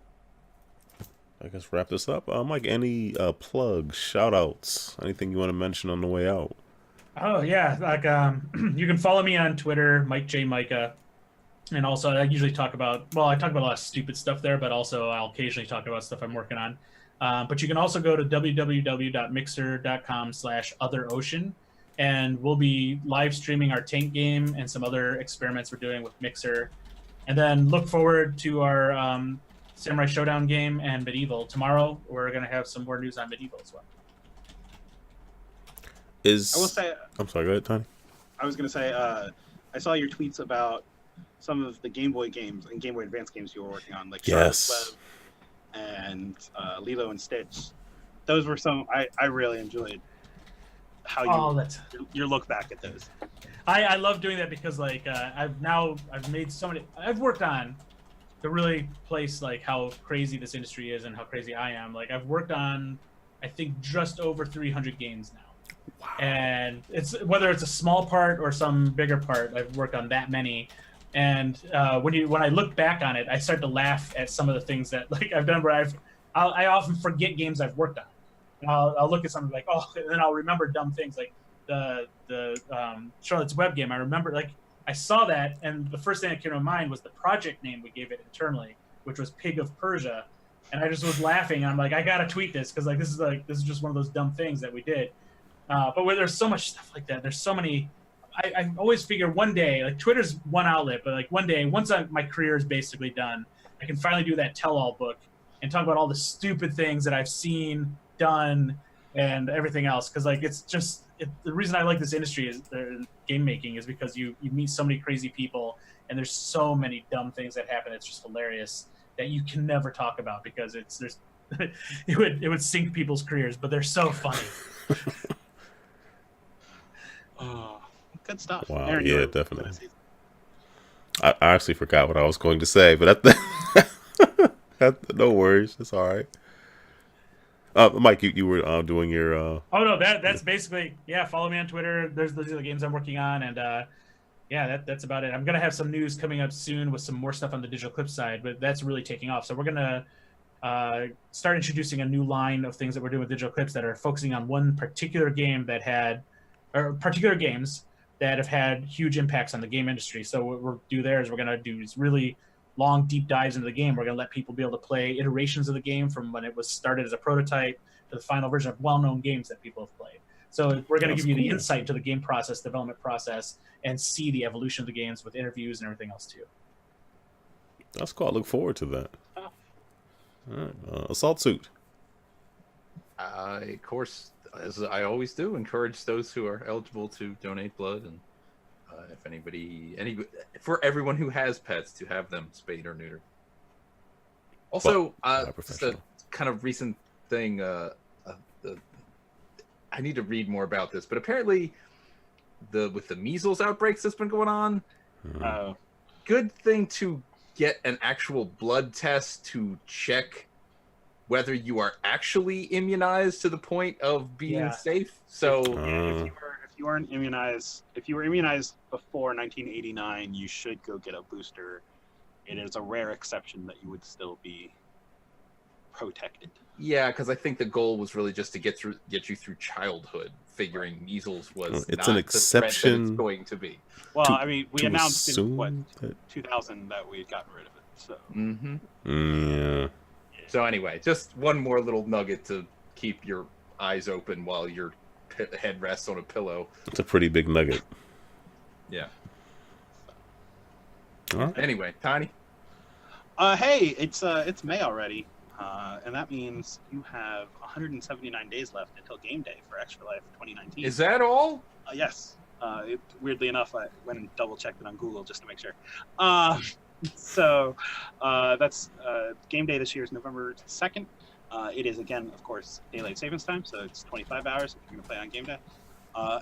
I guess wrap this up. Mike, any plugs, shout outs, anything you want to mention on the way out? Oh yeah, like you can follow me on Twitter, Mike J Mika, and also I usually talk about a lot of stupid stuff there, but also I'll occasionally talk about stuff I'm working on. But you can also go to www.mixer.com/otherocean, and we'll be live streaming our tank game and some other experiments we're doing with Mixer. And then look forward to our Samurai Showdown game and Medieval. Tomorrow, we're going to have some more news on Medieval as well. I will say... I'm sorry, go ahead, Tony. I was going to say, I saw your tweets about some of the Game Boy games and Game Boy Advance games you were working on, like Yes. Charlotte's Web and Lilo and Stitch. Those were some I really enjoyed how your look back at those. I love doing that because like I've made so many. I've worked on to really place like how crazy this industry is and how crazy I am. Like I've worked on I think just over 300 games now. Wow. And it's whether it's a small part or some bigger part, I've worked on that many. And when I look back on it, I start to laugh at some of the things that like I've done where I often forget games I've worked on. And I'll look at something like, oh, and then I'll remember dumb things like the Charlotte's Web game. I remember like I saw that, and the first thing that came to mind was the project name we gave it internally, which was Pig of Persia. And I just was laughing. And I'm like, I gotta tweet this because like this is just one of those dumb things that we did. But where there's so much stuff like that, there's so many. I always figure one day, like Twitter's one outlet, but like one day, once my career is basically done, I can finally do that tell-all book and talk about all the stupid things that I've seen, done, and everything else. Because like it's just the reason I like this industry is game making is because you meet so many crazy people and there's so many dumb things that happen. It's just hilarious that you can never talk about because it would sink people's careers, but they're so funny. Oh, good stuff. Wow, Aaron, yeah, definitely. I actually forgot what I was going to say, but no worries, it's all right. Mike, you were doing your. Oh no, that's basically follow me on Twitter. Those are the games I'm working on, and that's about it. I'm gonna have some news coming up soon with some more stuff on the Digital Eclipse side, but that's really taking off. So we're gonna start introducing a new line of things that we're doing with Digital Eclipse that are focusing on one particular game particular games that have had huge impacts on the game industry. So what we'll do there is we're going to do these really long, deep dives into the game. We're going to let people be able to play iterations of the game from when it was started as a prototype to the final version of well-known games that people have played. So we're going to give you the insight into the game process, development process, and see the evolution of the games with interviews and everything else too. That's cool. I look forward to that. All right. Assault Suit. Of course, as I always do, encourage those who are eligible to donate blood, and if anybody, for everyone who has pets, to have them spayed or neutered. Also, just a kind of recent thing. I need to read more about this, but apparently, with the measles outbreaks that's been going on, good thing to get an actual blood test to check whether you are actually immunized to the point of being safe. So if you weren't immunized, if you were immunized before 1989, you should go get a booster. It is a rare exception that you would still be protected. Yeah, because I think the goal was really just to get you through childhood, figuring measons was it's not an exception the threat that it's going to be. Well, I mean, we announced in 2000 that we had gotten rid of it. So. Yeah. So anyway, just one more little nugget to keep your eyes open while your head rests on a pillow. It's a pretty big nugget. Yeah. All right. Anyway, Tiny. Hey, it's May already, and that means you have 179 days left until game day for Extra Life 2019. Is that all? Yes. Weirdly enough, I went and double checked it on Google just to make sure. So that's game day this year is November 2nd. It is, again, of course, daylight savings time, so it's 25 hours if you're going to play on game day.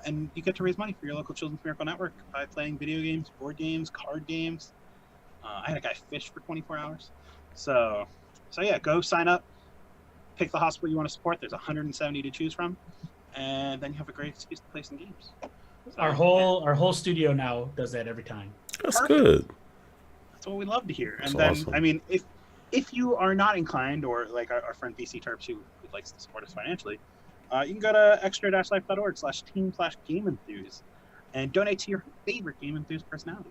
And you get to raise money for your local Children's Miracle Network by playing video games, board games, card games. I had a guy fish for 24 hours. So yeah, go sign up. Pick the hospital you want to support. There's 170 to choose from. And then you have a great excuse to play some games. So, our whole studio now does that every time. That's good. That's what we love to hear. That's and then, awesome. I mean, if you are not inclined, or like our friend VC Terps who likes to support us financially, you can go to extra-life.org/team/GameEnthus and donate to your favorite GameEnthus personality.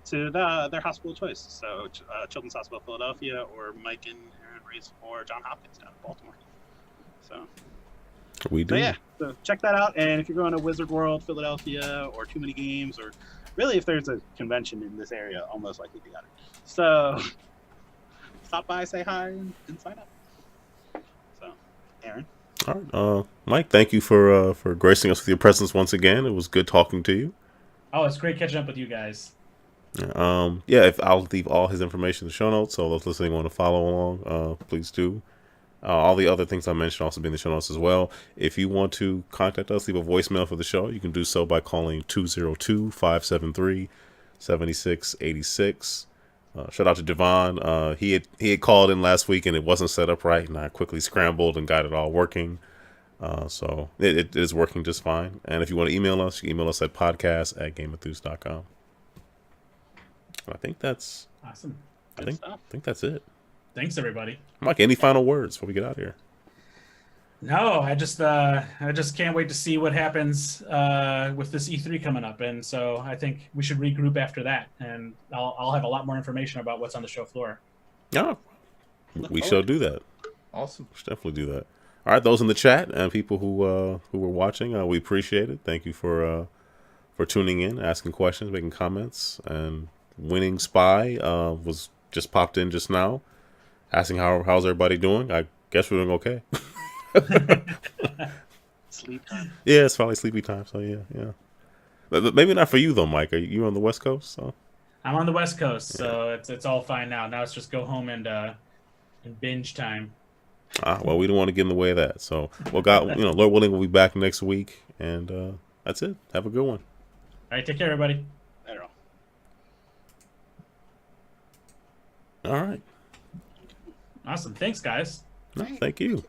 to their hospital choice. So Children's Hospital Philadelphia, or Mike and Aaron Reese, or John Hopkins down in Baltimore. So We do. so yeah, so check that out. And if you're going to Wizard World Philadelphia, or Too Many Games, or really if there's a convention in this area, I'll most likely be at it. So stop by, say hi, and sign up. So Aaron. All right, Mike, thank you for gracing us with your presence once again. It was good talking to you. Oh, it's great catching up with you guys. Yeah, if I'll leave all his information in the show notes, so those listening want to follow along, please do. All the other things I mentioned also be in the show notes as well. If you want to contact us, leave a voicemail for the show, you can do so by calling 202-573-7686. Shout out to Devon. He had called in last week and it wasn't set up right, and I quickly scrambled and got it all working. So it is working just fine. And if you want to email us, you can email us at podcast@GameEnthus.com. I think that's Awesome. I think that's it. Thanks, everybody. Mike, any final words before we get out of here? No, I just can't wait to see what happens with this E3 coming up, and so I think we should regroup after that, and I'll have a lot more information about what's on the show floor. Yeah, we shall do that. Awesome. We should definitely do that. All right, those in the chat and people who were watching, we appreciate it. Thank you for tuning in, asking questions, making comments, and Winning Spy was just popped in just now, asking how's everybody doing. I guess we're doing okay. Sleep time. Yeah, it's probably sleepy time. So yeah. But maybe not for you though, Mike. Are you on the West Coast? So I'm on the West Coast, so it's all fine now. Now it's just go home and binge time. Well, we don't want to get in the way of that. So, well, God, Lord willing, we'll be back next week, and that's it. Have a good one. All right, take care, everybody. Later on. All right. Awesome. Thanks, guys. No, thank you.